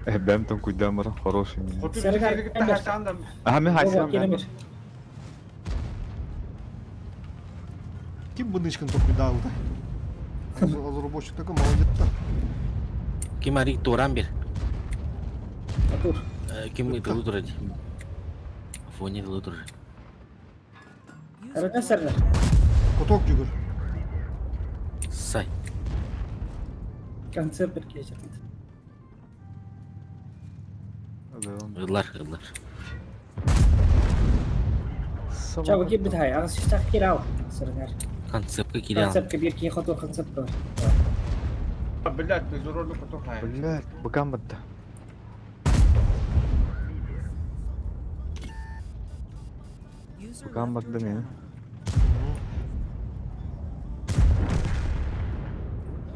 S9: Бәм тон куйдан бара. Хороший.
S3: Kutu
S6: Sarı
S3: bir
S6: kart,
S3: kere gitti
S6: Emir.
S3: Hasan da.
S9: Aha мен хайсам.
S6: Келемир.
S4: Kim bunun işkin tokuyu dağıldı? Разработчик такой молодец-то.
S11: Kim arik doğran bir.
S6: Атур.
S11: Kim dılı duracak. Foni dılı duracak.
S6: Арада сарда.
S4: Поток жүгір.
S11: Say.
S6: Концерт bir geçer.
S11: Yıllar yıllar.
S6: Чао гиб бит хай. Ағыз шиштақ кирау. Сыргар.
S11: Konsept kiri al.
S6: Концерт bir ки хото концерт бар.
S3: Bilat bir zorlu kutu hayır.
S9: Блядь, быкам бітті.
S1: User
S9: Быкам
S1: left your
S9: бітті мені.
S1: channel.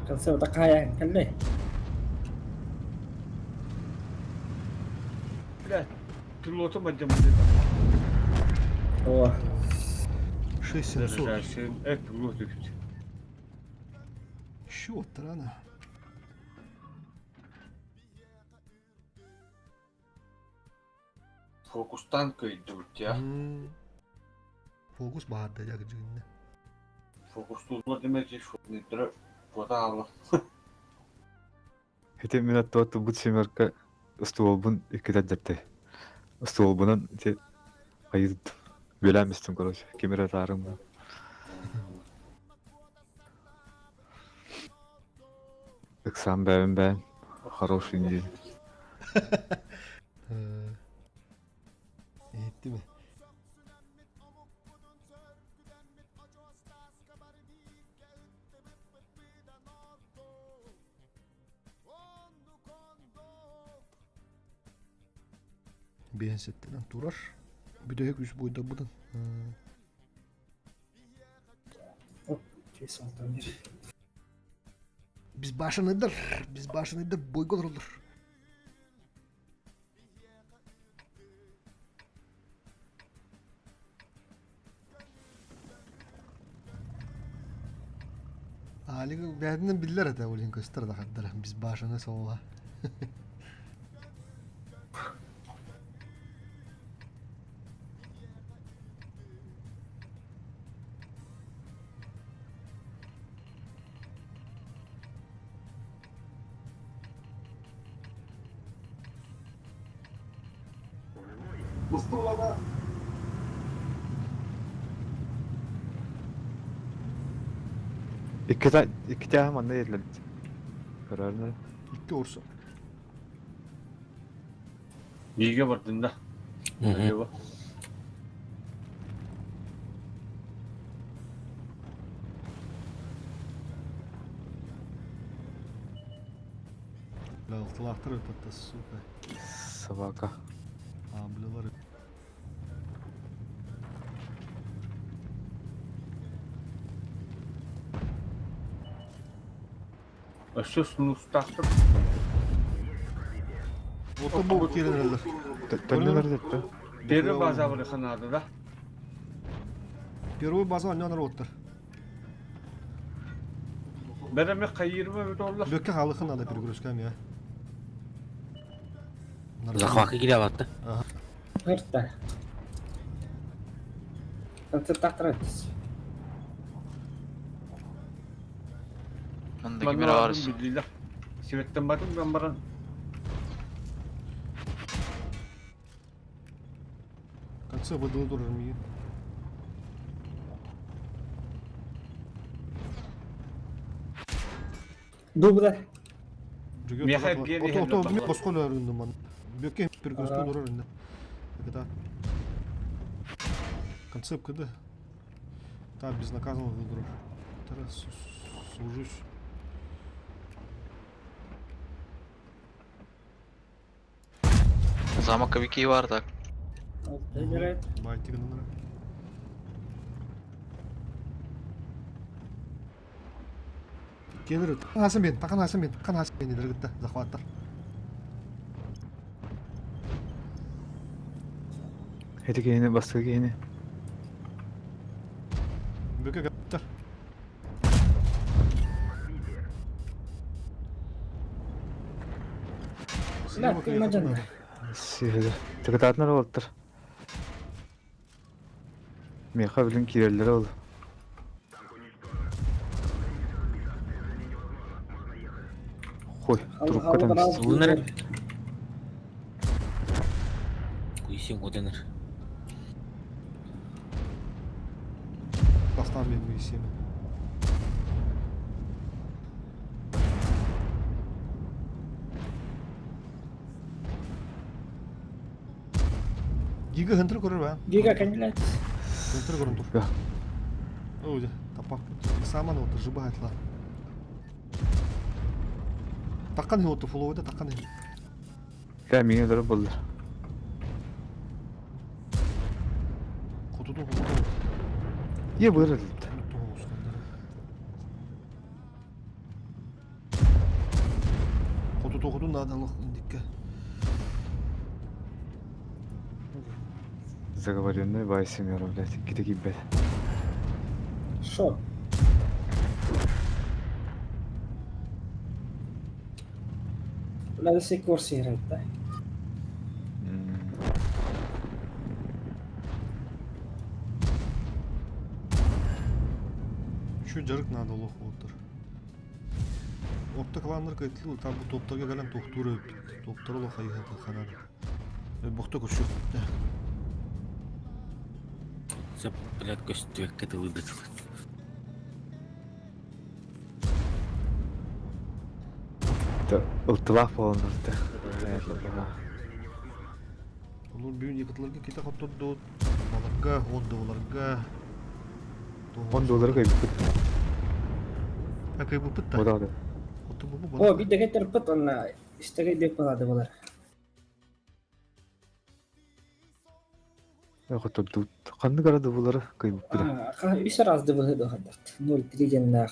S6: Концерт такая. Калле.
S3: Bilat. Pilotu mu acaba?
S6: О.
S4: 6700.
S3: Derecesin. Evet pilot düştü.
S4: Şu otur ana.
S3: Fokustan kıydı ya.
S4: Fokus bağırdı ya gıcığında.
S3: Fokus tutma demek ki şu nedir? Bu da Allah.
S9: Хетен мен аттуатты бұт семерка ыстуолбун иккетат жатты. Ыстуолбунан те айыд бөләмістің, короче. Кемер атарым. Иксан бән. Хороший день.
S4: Etti mi? Beğensetten durar. Bir de hep üst boyda buradan. Biz başınıdır. Biz başınıdır. Boy olur. Ali beğendiğinden bilirler ete olun göster de kadar. Biz başını soğuğa.
S3: Mustafa
S9: İki tane manda yediler. Kararını.
S4: İki orsa.
S3: Niye vardın da? Acaba?
S4: Altılahtır ötütte süper.
S9: Собака.
S4: Ablaları.
S3: Aşağı sunu ustaktır.
S4: Ota bu kelinirler.
S9: Dönmeler etti.
S3: Deri baza var kanadı da.
S4: Первый база аннан роттер.
S3: Bereme kayırma bir dollar.
S4: Bökke halıkın ada перегрузками, а.
S11: Захватка келе батты.
S6: Hırtta. Концерт тақтыратыз.
S10: Мындагы
S3: Ben
S10: бир арыс.
S3: vardım bildiler. Sivetten bakın ben baran.
S4: Конце выдал durur mu?
S6: Дубда.
S3: Мехай гeri hem de
S4: Ото
S3: baklar.
S4: босқол өрүндү ман. Бөкке перегрузка durur инде. Это. Концепт кыды. Так, безнаказанно выбрал. Тарас, служусь.
S10: Замокка вики бар так.
S6: Играет.
S4: Байтигнер. Келер. Такан асым мен диргитте захваттар.
S9: Hadi gene bastı gene.
S4: Böke kaptır.
S6: Silah kıymacan.
S9: Sihir. Tıkıtatlar oldur. Meha bilin kirelleri oldu. Koy, durup kadar.
S11: Улыныр. Куйсен оденер.
S4: Бастан мен мүйсемі. Giga Hunter көрір бә?
S6: Giga кандидат.
S4: Hunter көрін тұр. Өйді, тапақ. Саман оты жыбы айтыла. Таққан оты фулу ойда, таққан ен.
S9: Ya mine durup buldur.
S4: Құтыды.
S9: Ye buyurdu.
S4: Құтыды надалық индикке.
S9: Заговоренный байсимер, блядь, кита кибет.
S6: Шо? Надо секурс играть, да?
S4: Şu жарык надо лох отыр. Опта кыланыр кетил, там бу топтарга келем токтуру өптүк. Топтор лох айгата канады. Бокта көчүп.
S11: Се, блядь, көстүк кетил ыдык.
S9: Да, ылтылап болунду.
S4: Улар бүгүн якытларга кете коттурду. Баларга, $10.
S9: $10 кайбыт.
S4: Акай бу пытта.
S9: Ода да.
S6: О, bir de getir pıt onunla işte deyip baladı bunlar.
S9: Ya kotturduk. Kandı karadı bunları kayıp bir de.
S6: Bir sıra azdı bunu da kadar. 0,3 cennet.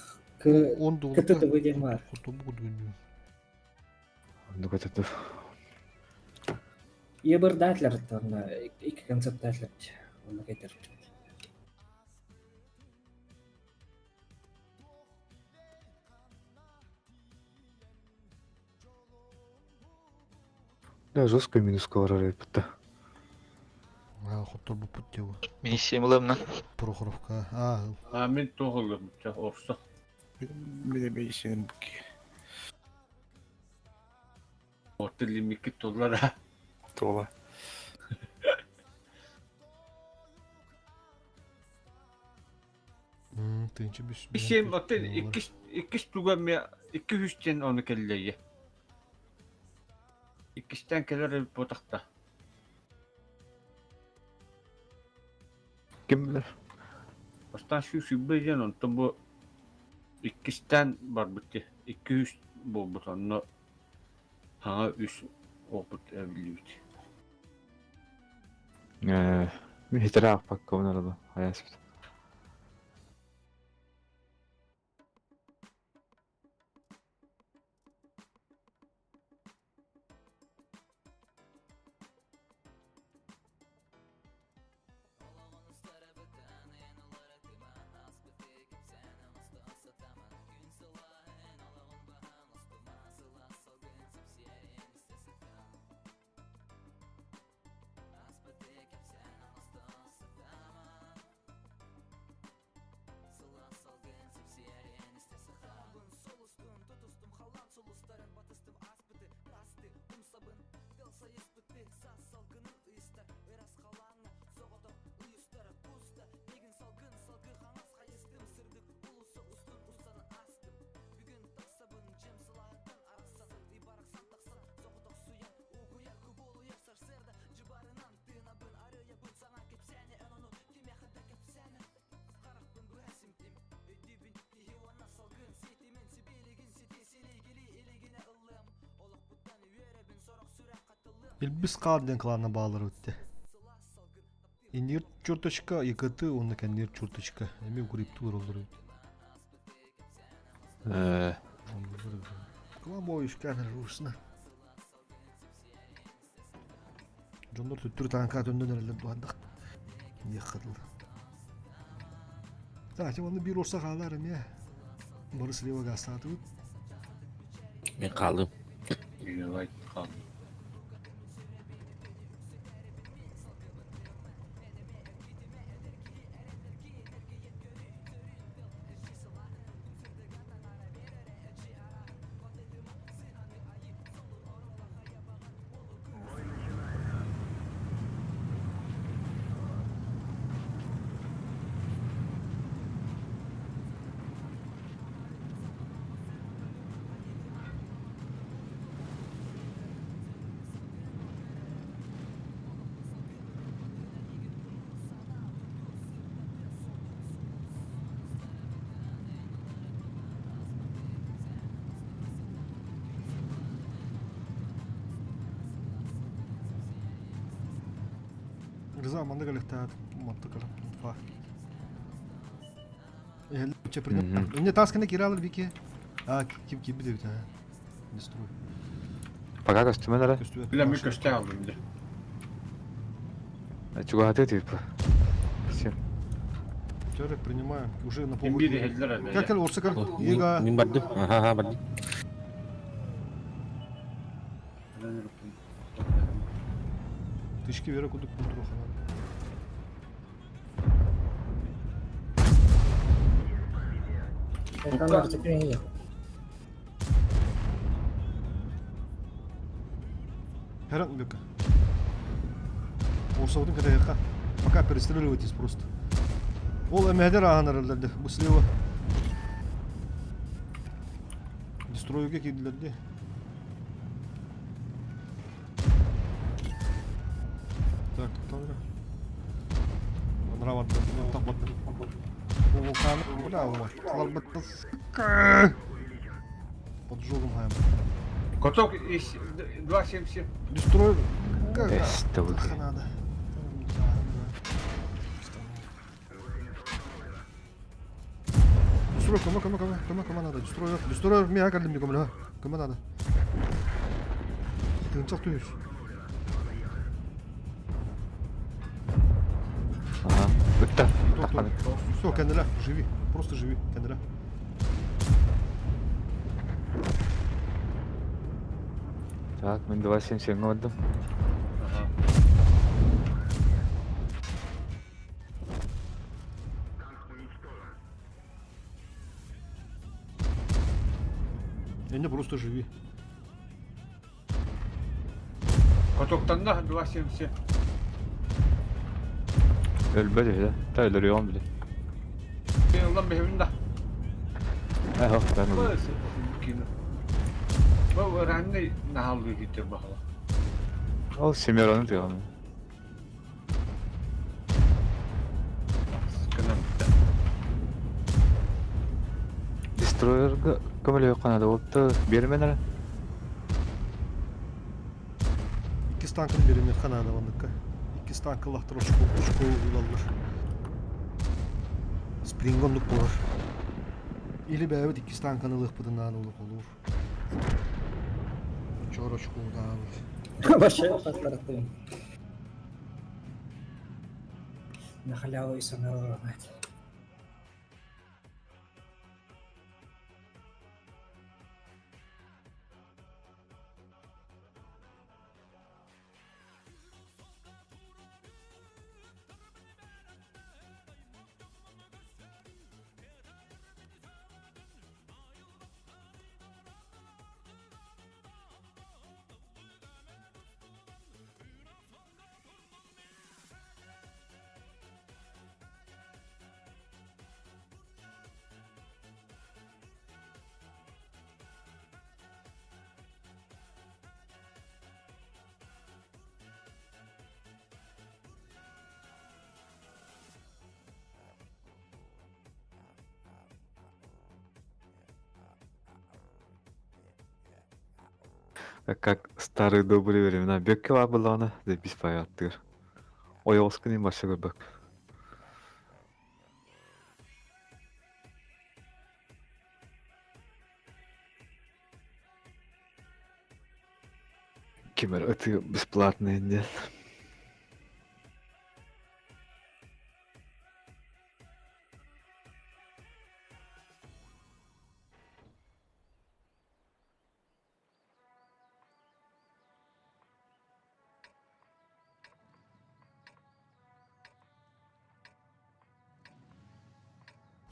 S6: Kıtı da böyle var.
S9: Onu kotturduk.
S6: İyi bir dağıtlar hatta onunla. İki konsept dağıtlar. Onu getir.
S9: Да, жестко минус коварает пытта.
S4: Хоттор бу пыт деу.
S10: Мен семилемна.
S4: Прохоровка.
S3: Amin toğulur. Orsa.
S10: Bir de beysin buki.
S3: Orta limikit dolara.
S10: Dola.
S4: Тынчы
S3: Bir şey bakın iki tugamya iki hüsten onu kelleye. İkisten keller potakta.
S9: Kim bilir?
S3: Baştan şu sübbeyen on bu ikisten var bitti. 200 bu butonla ha üst oput evliydi.
S9: Bir hitaraf bak kavun arada. Hayasız.
S4: İlbis kağıdın kılana bağları ötte. İndir çurtaşka yıkatı onu kendir çurtaşka. Emi kurip tur olur. Kılan bu iş kadar uğraşsın. Jonlar tüttürü tanka döndün herhalde bu anda. Yıkıldı. Zaten onu bir olsa kalarım ya. Barış Leva gazetesi.
S11: Ben kaldım.
S3: Evet, kaldı.
S4: Rıza manda galak taat mantıklı fa. El çeprine. Önce taskını kiralar bir ki. Kim bir de bir tane. Destroy.
S9: Пока костюмелere.
S3: Bilen bir köşte aldım bir de.
S9: Чего хотите, типа? Все.
S4: Çörek принимаем. Уже на
S3: Kim
S4: полгода.
S3: biri hediler herhalde.
S4: Как орса кар? Ига.
S11: Min baddi. Aha baddi.
S4: Тышки вера кудук контроха.
S6: Ekranlar tepeye.
S4: Herang бека. Орсаудың кадайга. Пока перестреливайтесь просто. Ол эмедер ағанар әлдерді. Бұл слева. Дестройге келділерді. Так, тоқталды. Нраватты. Тапатты. Ол қаны. Бля, олмай. Қалар бітті. Поджогым хайм.
S3: Коток 270.
S4: Дестрой.
S9: Это вы.
S4: Надо. Дестрой, кому надо? Дестрой, меня кардым не кому, кому надо? Ты не цахтуешь.
S9: Ага. Bitti. Kapandı.
S4: Все, kendine, живи, просто живи, kendine.
S9: Так, мен 277 öldüm.
S3: Aha.
S4: Не, просто живи.
S3: Kotoktan da 270.
S9: Ölmedi bile. Ta ölüyorum bile.
S3: Bir yıldan bir evinde.
S9: Eho ben öldüm.
S3: Burası. Bu öğrenci ne halde gitti bakalım.
S9: O Simeron'u diyor.
S3: Sıkıntı bitti.
S9: Destroyer'ga kömele yoqqan boluptu. Bermen ala.
S4: İki tankın birini kanada vandıkka. İki tankı lahtır oşku ulalır. Springonluk bulur. İli bəyəvət iki tankını lıqpıdından olur. Çor oşku ulalır.
S6: Başa patlattım. На халяву и саморовать.
S9: Как старый добрые времена. Бекке var была она, да без порядка. Ой, осканин başa bak. Кемер, это бесплатные, нет.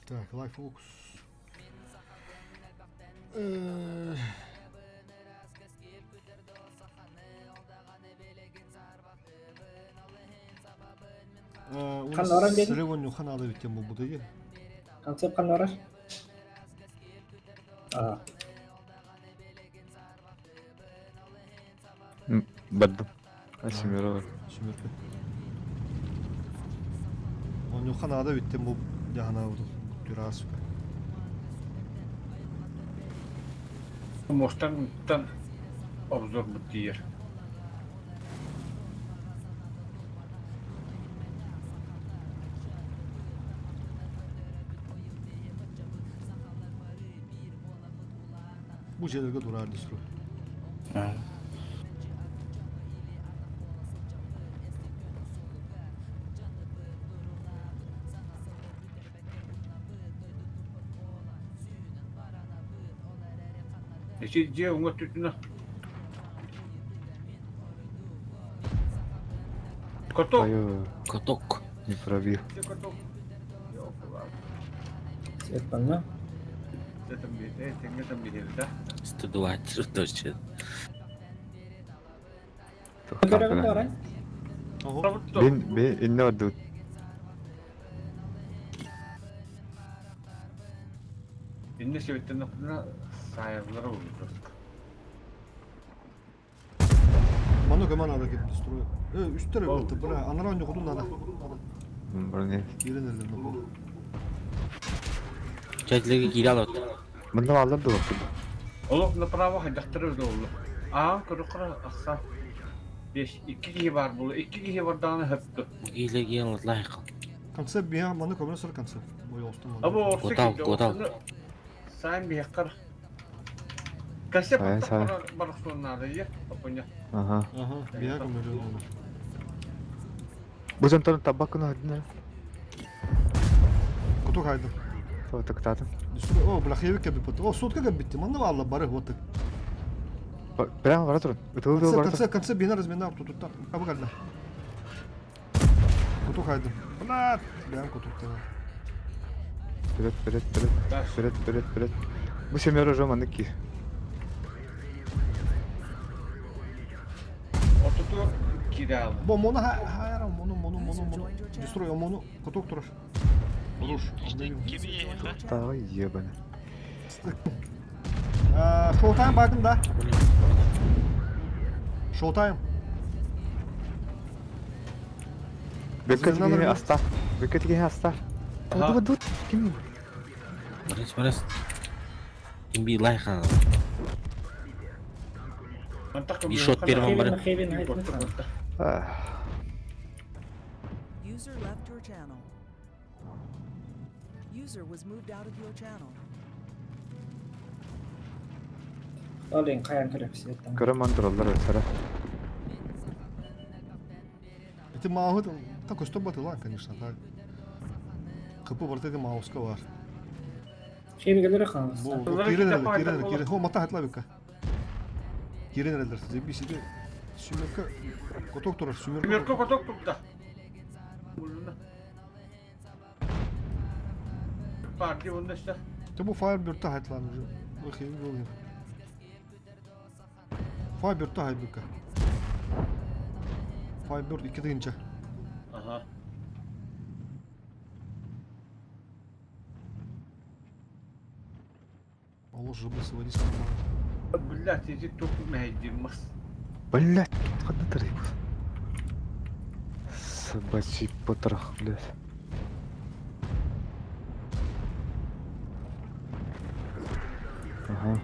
S4: Так, лайфокус.
S6: Kanlara gelin.
S4: Телефон ханада биткен бұл бұдайы.
S6: Концепт қандай бар?
S9: Баддым. Семеро.
S4: Семерке. Оны ханада биткен бұл яғана бұды. Дүрас.
S3: Моштан обзор бітейер.
S4: Bu şeylerge durar distro.
S3: Eşitçe ona tütüne. Коток.
S9: Коток. Не пробил.
S3: Коток.
S6: Свет панна.
S3: Это бери, да?
S11: 120 точно.
S6: Görevin var ha?
S9: Ben ne oldu?
S3: İnne şevitten okuduna sayarlara oldu.
S4: Mano keman ada git distro. Üstlere bıraktı. Bıra. Anara önce kudun nada.
S9: Bana ne?
S4: Yere nereden bu?
S11: Çetlegi geri al.
S9: Bunda varlar da oldu.
S3: Oğlum направо hayattırır da oldu. Kırıkıra aksa. 2 kişi var burada. 2 kişi var daha ne hepti.
S11: İlegi anlatlayık.
S4: Konsept bir ya. Mano keman sıra konsept. Bu olsun.
S3: Ama orta
S11: Godal.
S3: Sen bir yakar. Konsept
S9: Sayın.
S3: balık sonlarda ya. Apanya.
S9: Aha.
S4: Aha. Bir ya keman öyle olur.
S9: Bu zantanın tabakını hadi ne?
S4: Kutu kaydı.
S9: Tamam tıktadım.
S4: Distro. O bırakıyor bir kapı. O sotka gibi bitti. Mano vallahi barı hotık.
S9: Прямо var durun. Ötüğü var.
S4: Konsept bina razmena tuttu. Kapı kaldı. Kutu kaydı. Bırak. Ben kutu kaydı.
S9: Вперед. Bu semero romanlık ki.
S3: Oturdu kiralı.
S4: Bu mono hayır mono. Destroy o mono. Kutu durur. Olur.
S8: İşte gibi.
S9: Daha iyi bana.
S4: Showtime bakın da. Showtime.
S9: Beklettiğini hasta. Beklettiğini hasta. Dur. Kim?
S11: Beres. İmbi like ha. Bir shot vermem bari.
S1: User left your channel. User was moved out of your channel.
S6: Alayım kayan kırıp siyetten.
S9: Karamandıralar öyle.
S4: Это Mahmut такой что батл, конечно, так. Kapı var dedi mouse'ka var.
S6: Şey mi gelir kan?
S4: Bu geri. Ho mata hatla bika. Geri nereler size bir şey de sümürke kotok durar sümürke.
S3: Sümürke kotok tuttu. Parti onda işte.
S4: Te bu Firebird hatlanır. Bakayım ne oluyor. Firebird hayduka. Firebird 2 deyince.
S3: Aha.
S4: Allah жабысы водись нормально.
S3: Блядь, иди только найди мас.
S9: Блядь, откуда ты рыбу? Собачий потрох, блядь. Ага.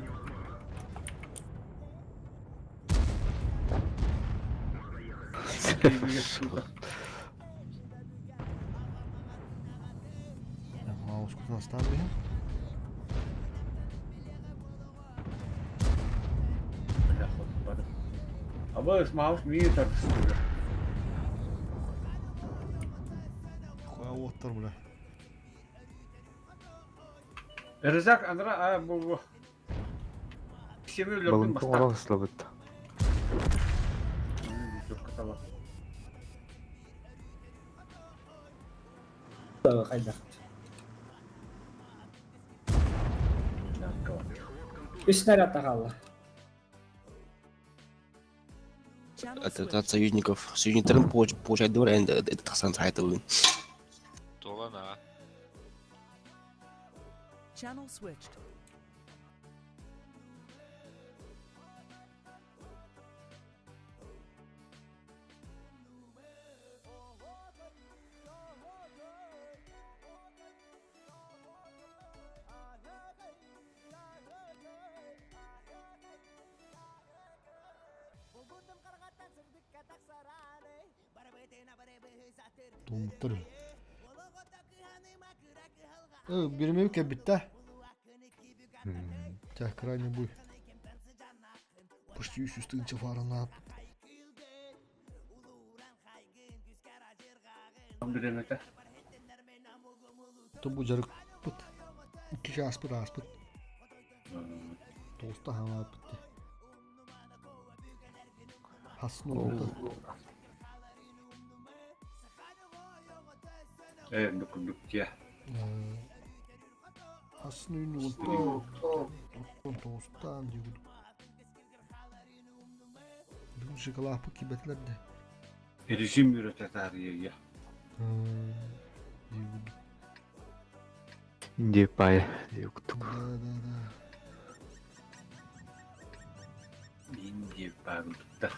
S4: Маус куда оставлю?
S3: Абы смаус мие тарсылды.
S4: Хуя оттар бля.
S3: Рызак андра bu семейлерден
S9: Балын
S3: бастап.
S9: тоғырау ысылабыт.
S6: Қайда. Үш снаряд тағалы.
S1: Channel
S11: От
S1: switched.
S11: союзников. Союзниктарын получать дور, это тахсан сайтылын.
S8: Толана.
S1: Channel switched.
S4: Тоңуттар. Бермеу кәбітті. Так, крайне буй. Почти үстігінші фарына ап.
S3: Bilemete.
S4: Тобу жарық бұт. 2 жас бұт аспыт. Тоғыста хана апытты. Хасын олды.
S3: Бүкілдікке.
S4: Хасын үйіні олды. Тоғыстан дегуді. Бүгін шықалапы кебетлерді.
S3: Rejim üretet tarihiye.
S4: Дегуді.
S9: Инде пай. Юктук.
S4: Да.
S3: İnce bağlıkta.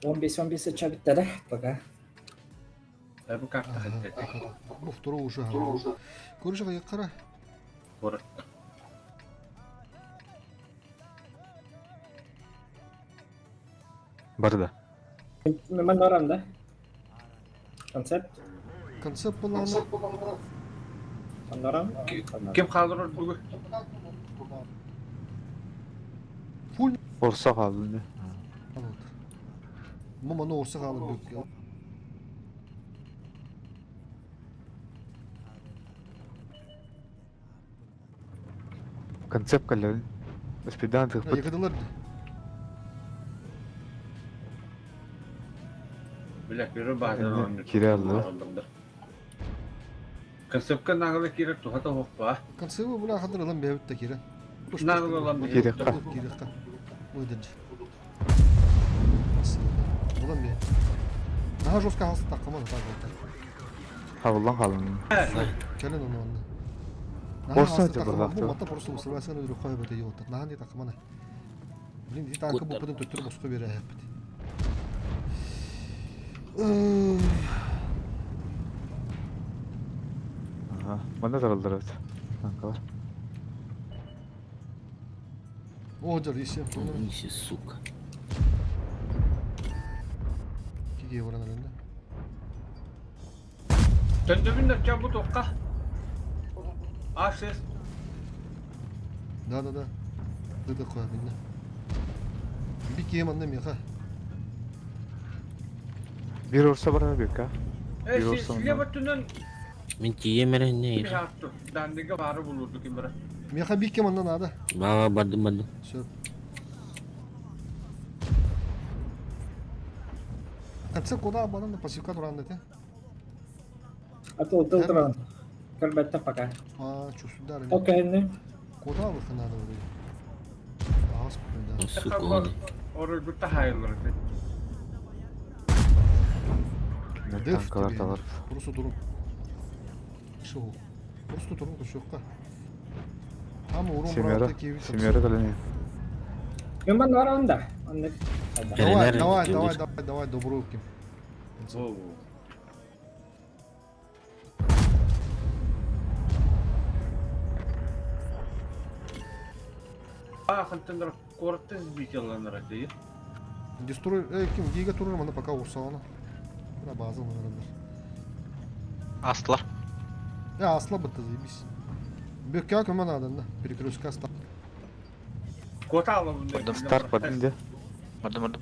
S6: 15-15 çabitler de пока.
S3: Bu kartta halledik.
S4: Bu второй уже. Көрші қайық қара.
S3: Orada.
S9: Барда.
S6: Ben oramda. Konsept.
S4: Концепт бұланы.
S6: Ben oram.
S3: Kim kaldırır bugün?
S4: Фул.
S9: Орса қалды не?
S4: Маманы орса қалып бөкке.
S9: Концепт калды. Спидан тықпыт.
S4: Якадылар.
S3: Bilek yürü bazen
S9: Kire aldı.
S3: Kısıpkı nağılı kire tuhata hoppa.
S4: Концепт бұла қадырылан бәуітті кері.
S3: Nağılı olan bir
S9: Керек қа.
S4: Керекқа. Ойдырды. Одан бе. Наға жосқа қалсы таққамады тағы.
S9: Хавылан қалын.
S4: Кәлін оны оны.
S9: Орса өте бір
S4: Бұл мата просто мұсырбайсыған өдірі қойып өте еуаттар. Наған де таққаманы. Блин, де таңқы бұл бұдың төттірі босқа бері әппіді.
S9: Мана таралдыр өт. Анкалар.
S4: О, жар, есі.
S11: Ниси, сука.
S4: Кеге баран әлінде.
S3: Döndümünler çabuk okka. Ses.
S4: Да. Дыды қоя бінде. Bir кием анда меха.
S9: Bir orsa bana bir ka.
S3: Silya batının
S11: Мен тиемерен не?
S3: bir hafta. Dandiga varı bulurduk imre.
S4: Меха bir кием анда нада.
S11: Баба бардым.
S4: Söp. Концепт кода банан пассивка туран те.
S6: Atıl тұран. Кірбетті пока.
S4: Чувствудар.
S6: Окей, не?
S4: Кода бақы нада ұры. Ağız kuyunda.
S11: Сука.
S3: Oraya gutta hayırlar.
S9: Анкалар талар.
S4: Просто durun. Шоу. Просто durun kuş yok ka. Tam urun
S9: Семера.
S4: bıraktı ki.
S9: Семера калыне.
S6: Ben oramda. Anlık.
S4: Давай, добрую ким.
S3: Хантендер корттыз бикеланыр değil.
S4: Дестрой, kim giga turur mana пока урсағаны. Бuna bazı mılarındır.
S10: Астылар.
S4: Ya asla bıttı zaybis. Бөкке көмөн адында. Перекрестка ста.
S3: Kota alın bunu.
S10: Мырдым. Старт бардым де. Мырдым.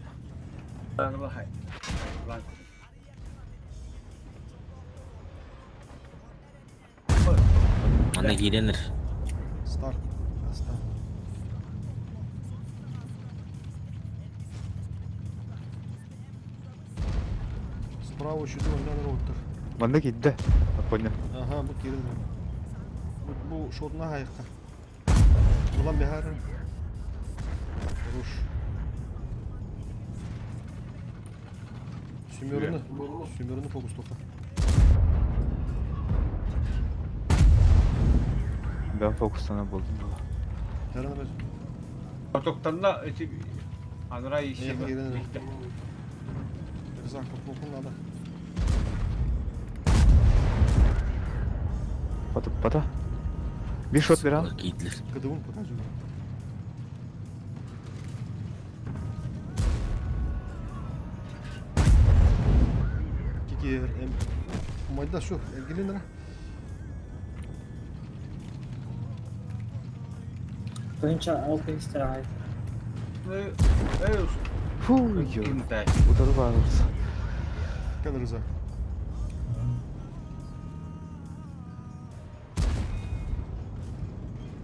S11: Ана киренер.
S4: Старт. Аста. Справа еще дөрөндөн роттер.
S9: Манда кидде. Понял.
S4: Ага, bu kirin. Bu şoduna hayıkka. Ulan behar. Vuruş. Sümürünü fokus topa.
S9: Ben fokusuna buldum.
S4: Herhalde ben.
S3: Otoktanla eti Anray işi.
S4: Yakın yerine de. Rıza kapı da.
S9: Pata. Bir shot bir an.
S11: Gitler.
S4: Kıdımın pokazıyor. Kikir. Mayda şu. Elgilin lira.
S6: Boyunca 6 istirahat.
S9: Fuuu. Udarı bağırırız.
S4: Gel Rıza.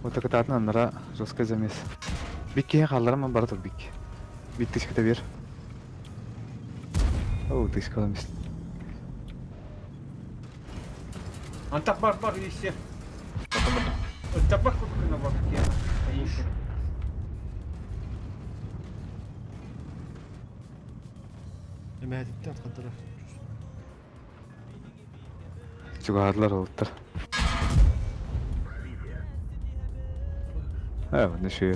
S9: Отакататын аннара жосқа емес. Бикке қаларым мен бара тұр бик. Бик тышкыта бер. Оу, тышкы аламыз.
S3: Антак бар işi. Ötebak kutukuna bak ya.
S4: Emehdikten kadar.
S9: Чугаарлар олуттар. Ne şey.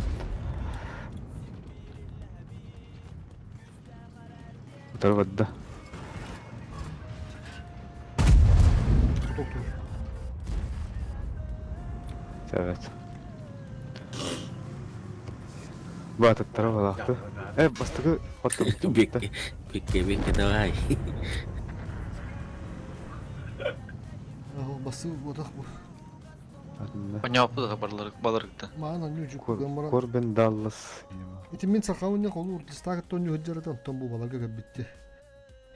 S9: Utar vadda.
S4: Doktor.
S9: Evet. Батат тарава лахты. Бастығы отты.
S11: Bekle давай.
S4: Bası odak bu.
S10: Понятно, балырыкты.
S4: Мана нюжик.
S9: Корбен Даллас.
S4: Итимин сақауын не қолу ұртыстағы тонны өджерден тон бұл баларға кәбітті.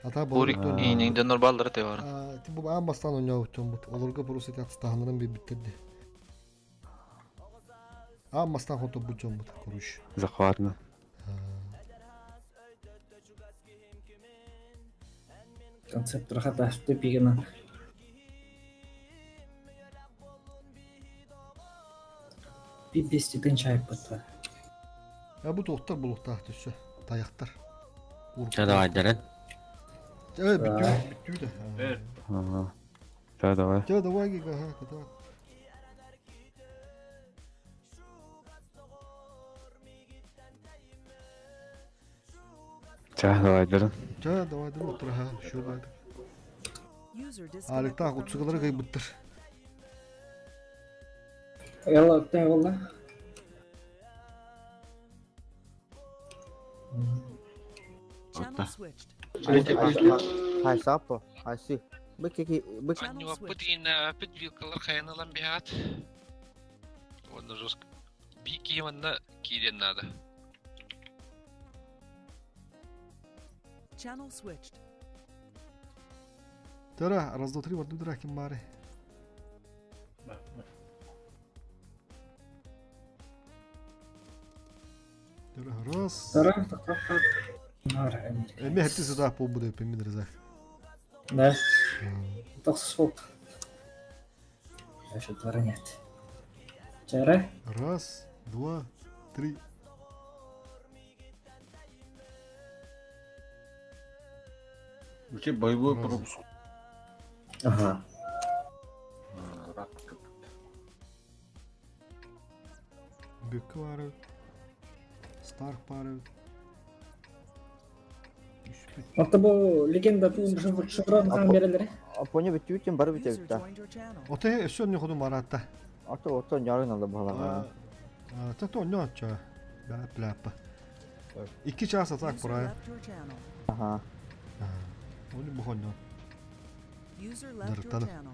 S4: Ата
S10: Бурик
S4: балырық
S10: инеңден нор балдыры тевар.
S4: Типу ан бастан ойнау өттен бұд. Оларға бұрыс еті атыстағанырын бей біттерді. Ан бастан қоты бұд жон бұд. Көріш.
S9: Захватно.
S6: Концепт рахат ашты пигена. Bir besteden çay pıtı.
S4: Ya bu tohtar bulukta düşse. Dayaktar.
S11: Давай, Дерен.
S4: Evet bitti de.
S3: Evet.
S9: Ага. Давай.
S4: Ya давай giga ha kadar.
S9: Давай, Дерен.
S4: Ya давай dur otur ha. Şuradaydı.
S1: User disconnected
S4: Aletler
S1: from your
S4: kutsukaları
S1: channel.
S4: kaybıttır.
S6: Yalla öptü valla.
S1: Channel switched.
S2: Hay sapo. Hay si. Beki
S1: Channel switched.
S8: Путин подвилкалар хайналан бихат. Он жестко. Бики манна кирен надо.
S1: Channel switched.
S4: Tara, раз, два, три, варду драки мари. Tara, раз.
S6: Tara tak. Emir.
S4: Emi heti sudah po bude pemin Rıza.
S6: Да. Так спок. Я что нет. Чара?
S4: Раз, два, три.
S3: Вообще боевой пропуск.
S6: Ага.
S4: Bökü var. Stark var.
S6: Hatta bu legenda bu şifran kan vereleri.
S2: Aponya bitti için barı bitti
S1: User
S2: bitti.
S1: joined your channel.
S4: Otaya eşyon ne kodum var hatta.
S2: Ata yarın aldı bu hala.
S4: Tato ne atça? Bla bla. 2 çağ satak
S1: User
S4: buraya.
S1: left your channel.
S2: Aha.
S4: Onu bu oyunu.
S1: User left your
S4: Dırıtalım.
S1: channel.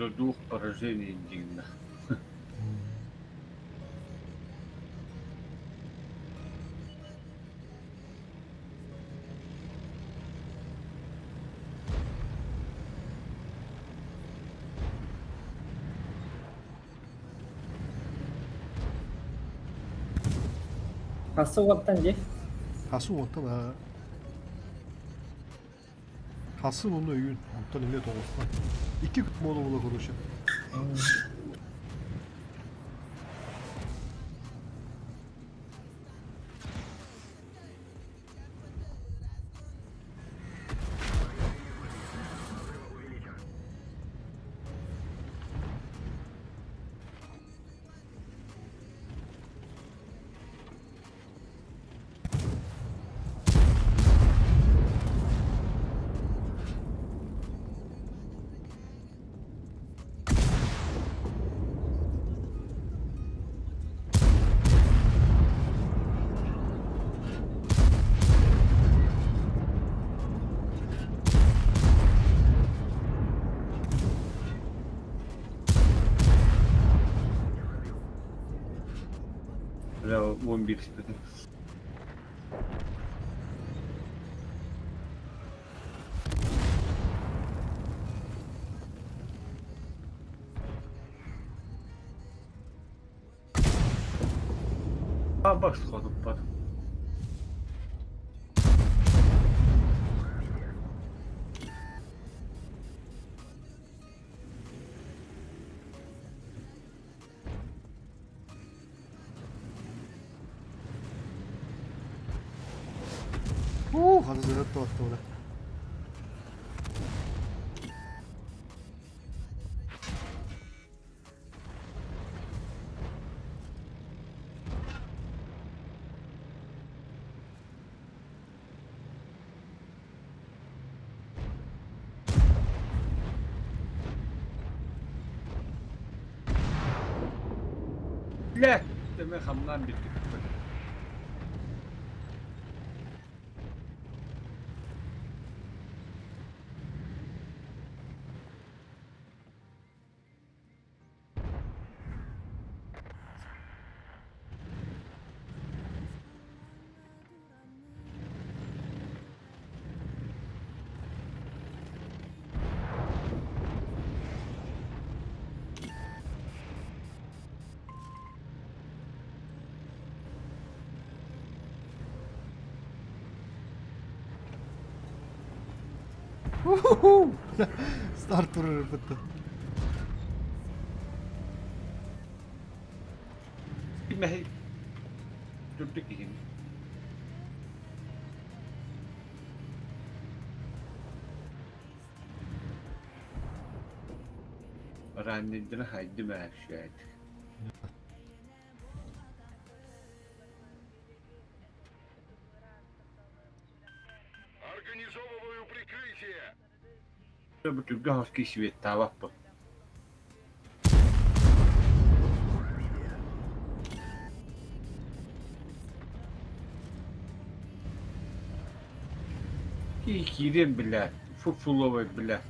S3: До 2 поражений дигна.
S6: Hası vattan je.
S4: Hası orta da. Hası bunu öğün. Orta ne olsun. 2 kıt modu bula konuşuyor.
S3: Bravo 11 istedim. Bak sordum bana.
S4: Hadi zırhlı da attı orada.
S3: La demek hamdan bittik.
S4: Start vurur fıttı.
S3: Bilmeyi durduk yiyin. Randindine haydi meşşet.
S14: Организовываю прикрытие.
S3: Bu türlü haskı şivet tavak bu. Kirin bile, fufulova bile.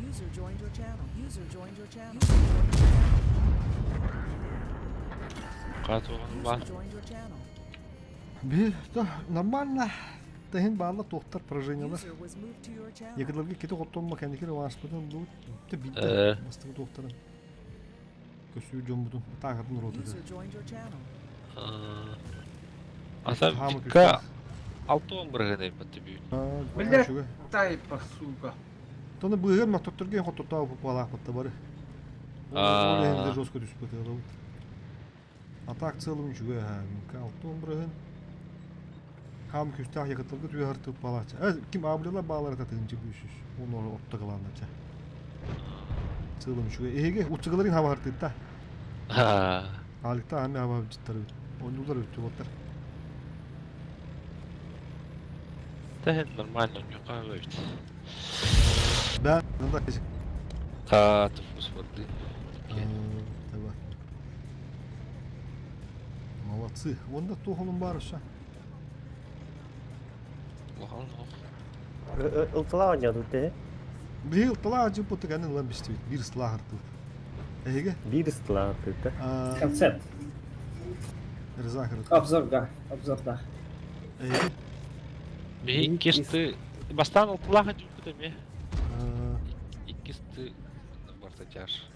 S1: User joined your channel. User joined your channel.
S8: Katılım
S1: User joined your channel.
S4: Bir de нормально. Тахин bağlı tohtar projeler.
S1: User was moved to your channel.
S4: Yakıdırgı kiti otlanma kendiki revanspadan bu de bitti.
S8: Ee.
S4: Bastığı tohtarın. Kösüyü jombudun. Takadın rotada.
S1: User joined your channel.
S8: Asa
S4: Hamı
S8: vika 6-11 гэнэ бат би.
S3: Бля, тай пасуга.
S4: Тоны быгыр мактоттурген хотторта балак бутта бары. Оле жестко түспөт алып. Атак целым жүгө калтон брыгын. Хам күстах якытылды түе хартып балача. Ким абылла балар татынчы бүшүш. Оны отта кыланача. Целым жүгө эге утчыгыларын хава хартыта. Алыкта ами хава жыттары. Ондулар өттү боттар.
S8: Тәһен нормально, юка бит.
S4: Да, надо кесик.
S8: Туфус воды.
S4: Давай. Молодцы. Онда тухулум бар уша.
S12: Ылтыла ойнады те.
S4: Бил тала жыпы тыганын лан бистебит. Бир сла хартып. Эге?
S12: Бир ыстыла хартып.
S6: Концерт.
S4: Рзахар.
S6: Обзорда.
S4: Эге?
S8: Иккисты бастан ылтылаха жүппү деме. Иккисты барта жаш.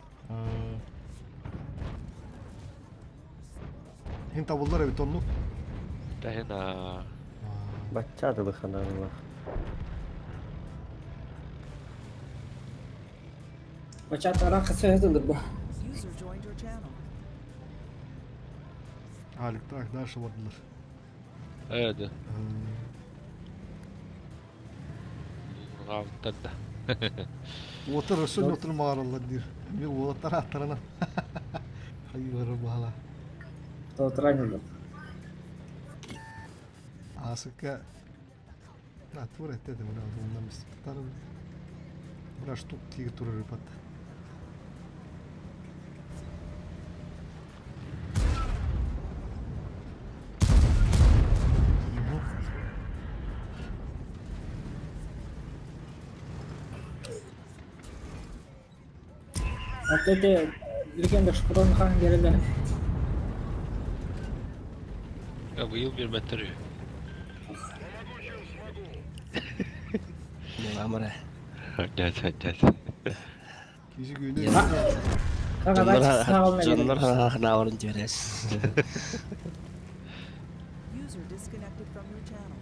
S4: Хин табылдар эбит онну.
S8: Тәһен
S12: Баччады быхананы бар.
S6: Бачата ракасы язылды бу.
S1: User joined your channel.
S4: Алик, так, дальше вардылар.
S8: Öyle. Ravtad da.
S4: Otur, şunu otur mağaralar diyor. Bir otur atlarına. Hayır bala.
S6: Oturanıyor.
S4: Asıka. Natura dedim ben ondan bir tutarım. Biraz tut diye durur pat.
S6: Atete lегенда Шкурон хан geldi.
S8: Ya bu yıl bir metre.
S11: Ne amre.
S8: Gel.
S4: Kişi günde.
S11: Canlar navarın ceres.
S1: User disconnected from your channel.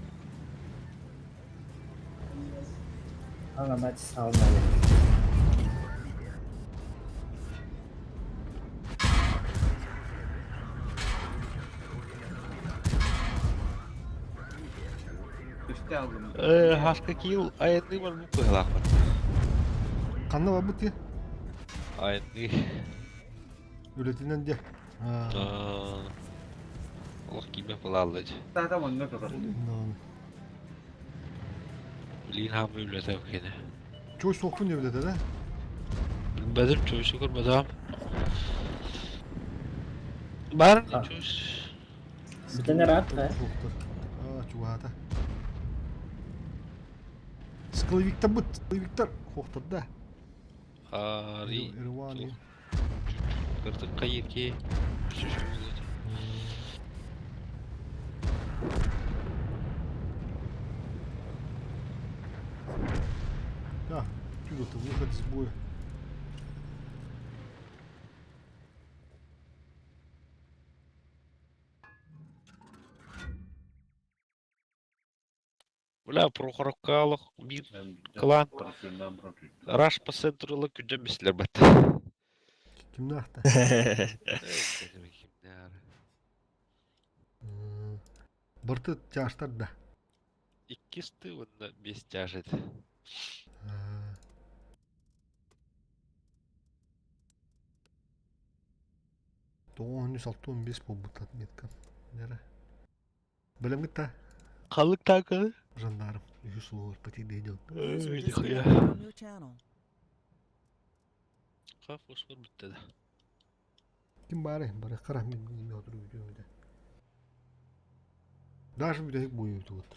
S6: Anlamak sağ olmalı.
S8: Haska yıl ayetli var bu kadar.
S4: Kanlı var bu diye.
S8: Ayetli.
S4: Üretilen diye.
S8: Allah kime falallıcı.
S3: Zaten onu ne kadar?
S8: Bilin ha böyle de okeydi.
S4: Çok soktun diye dedi de.
S8: Benim çok şükür madem. Var mı çok?
S6: Bir tane rahat be.
S4: Çok hata. Скаловик-то будет, Скаловик-то хохтар, да?
S8: Ари.
S4: Ирвани.
S8: Кыртык кайырки.
S4: Да, чудо-то выход с боя.
S8: Бля, прохорокалых bir клан. Раш по центру күдемеслер бат.
S4: Kimnahta? Бырты жаштар да.
S8: İkkisi onda 5 yaş edi.
S4: Doğru 6-15 bu butat metkan. Nere? Bilem gitti.
S8: Kalık takılı.
S4: Жандарм. Еще слово пойти дойдет.
S1: User disconnected from your channel.
S8: Kafos var bitti de.
S4: Kim bari? Bari karahmin gibi oturuyor videoda. Даже видео будет вот.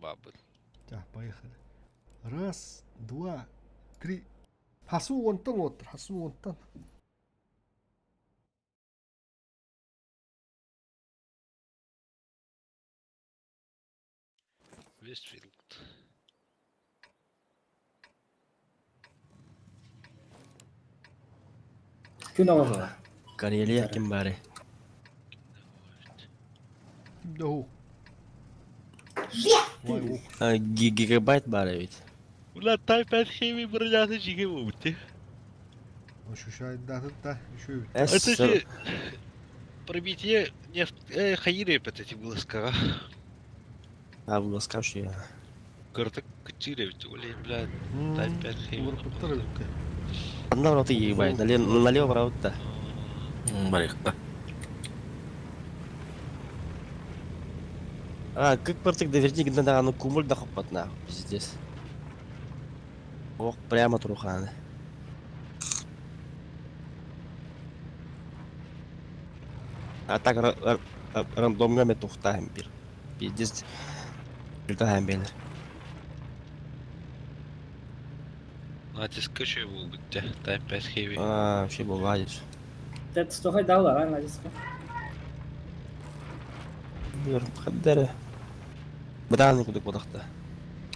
S8: Бабы.
S4: Так, поехали. Раз, два, три. Хасу онтан отыр, хасу онтан.
S8: Westfield.
S6: Gün oldu.
S11: Kariyeli kim bari?
S4: Да.
S11: Gigabyte bari bit.
S8: Ulan Tayper Heavy бронята жиге бути.
S4: Ощущает да. Еще
S11: Эс.
S8: Это же пробитие хайри эти бласкара.
S11: А, вы скажете.
S8: Карта качире, оле, блядь, Тайпер Heavy.
S11: Одна ворота ебать, налево ворота.
S5: Барихта.
S11: А, как портик доверник надо, ну кумуль да хопат нахуй, пиздец. Ох, прямо труханы. А так рандомга ме тухтаем бир. Пиздец. Тухтаем бир.
S8: Натиск качу бути, Тайпер Heavy.
S11: А, вообще бывает.
S6: Тет стогай дала, а, надиска.
S11: Бир, хаддере. Браный куда куда-то.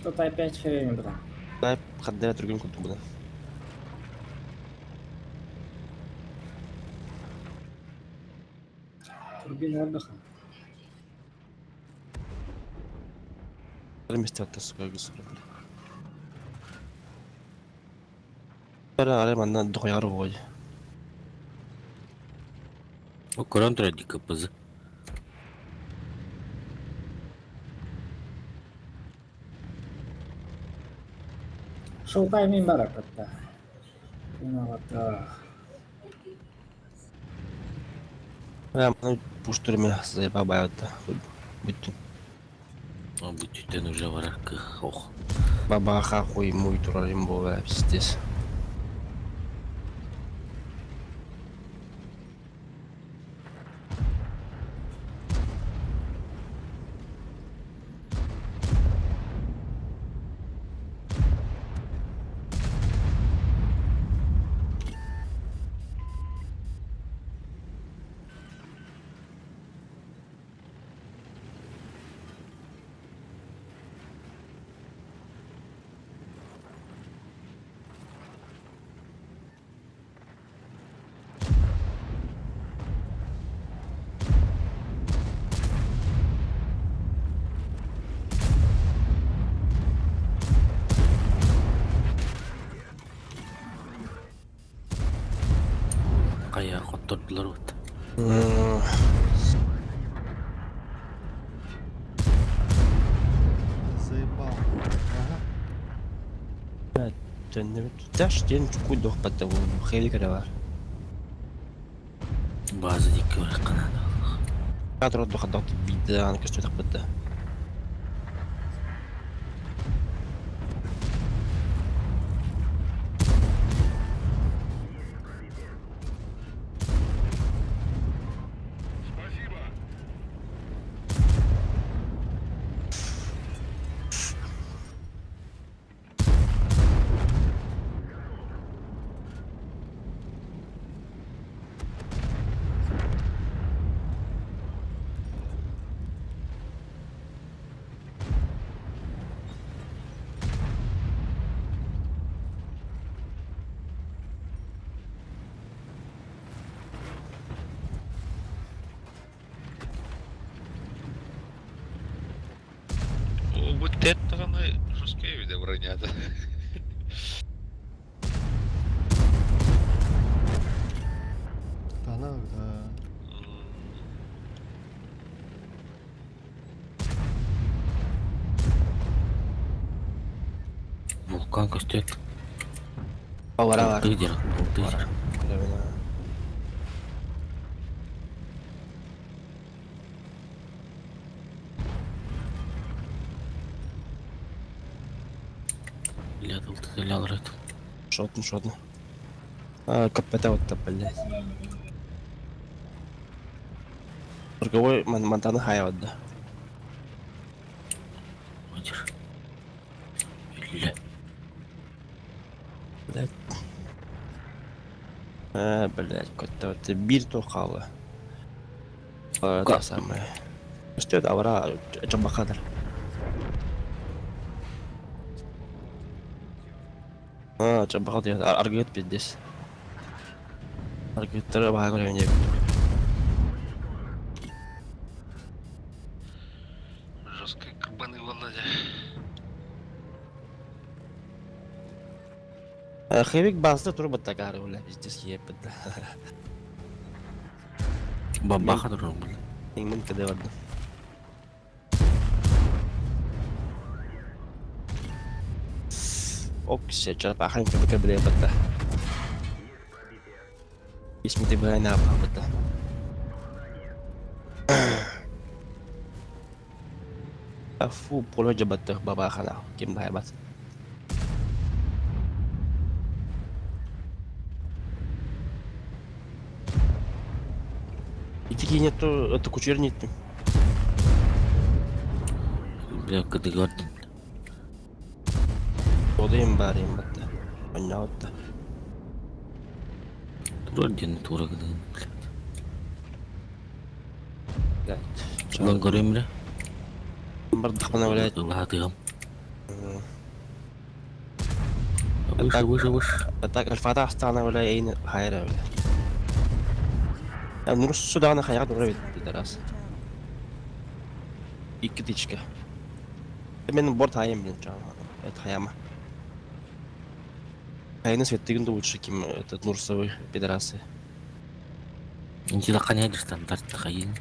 S6: Тут опять херень, брат.
S11: Да, хаддере другим куда-то.
S6: Турбина отдыха.
S11: Месте сука гисура. Аре манна дохояру бой.
S5: Окорон тради капыз.
S6: Шоукай мен баракатта. Виновата.
S11: Прям пуштурме заебабают-то. Будь
S5: А будь ты уже варак. Ох.
S11: бабаха хуй мой туралим бога пиздец.
S5: Kaya kotor larut.
S4: Заебал. Ага.
S11: Даш день чукуй дох потому хели кадавар.
S5: База дикий канада.
S11: Кадрот дох дот бида ан касту так бата.
S8: Вот это она жесткие виды бронята.
S4: Тана, да.
S5: Вулкан костет.
S11: Повара.
S5: Тыдер. Лядал ты лялрет.
S11: Шотно. А, капета вот то, блядь. Торговой Монтана Хайват, да.
S5: Видишь? Ля.
S11: Блядь. Блядь, какой-то вот бир тухала. Та самая. Что это, авра, Джамбахадр. А, Джамбахадр, аргет пиздец. Аргет, треба говорю, не.
S8: Жесткие карбаны Володя.
S11: Хэвик басты турбат тагары уля здесь еппет.
S12: Бабаха турбат.
S11: Ингмен кеде вады. Оксе чарапахан кебе биле бата. Исмите байна бата. Афу поло жабата бабахана кем байбат. И такие нету, это кучернит. Бля, когда гордон. Одаем барим бата. Понятно. Турдин тура когда. Да. Чего говорим, бля? Бардахмана валяет. Ладно. Выше. Так, Альфата остана валяет, эйн хайра валяет. Нурс сюда на хаят уровень пидорас. И китичка. Мен борт хаям блин чам. Это хаяма. Хайна светтигин лучше, чем этот нурсовый пидорасы. Интеллектуальный стандарт хаяин.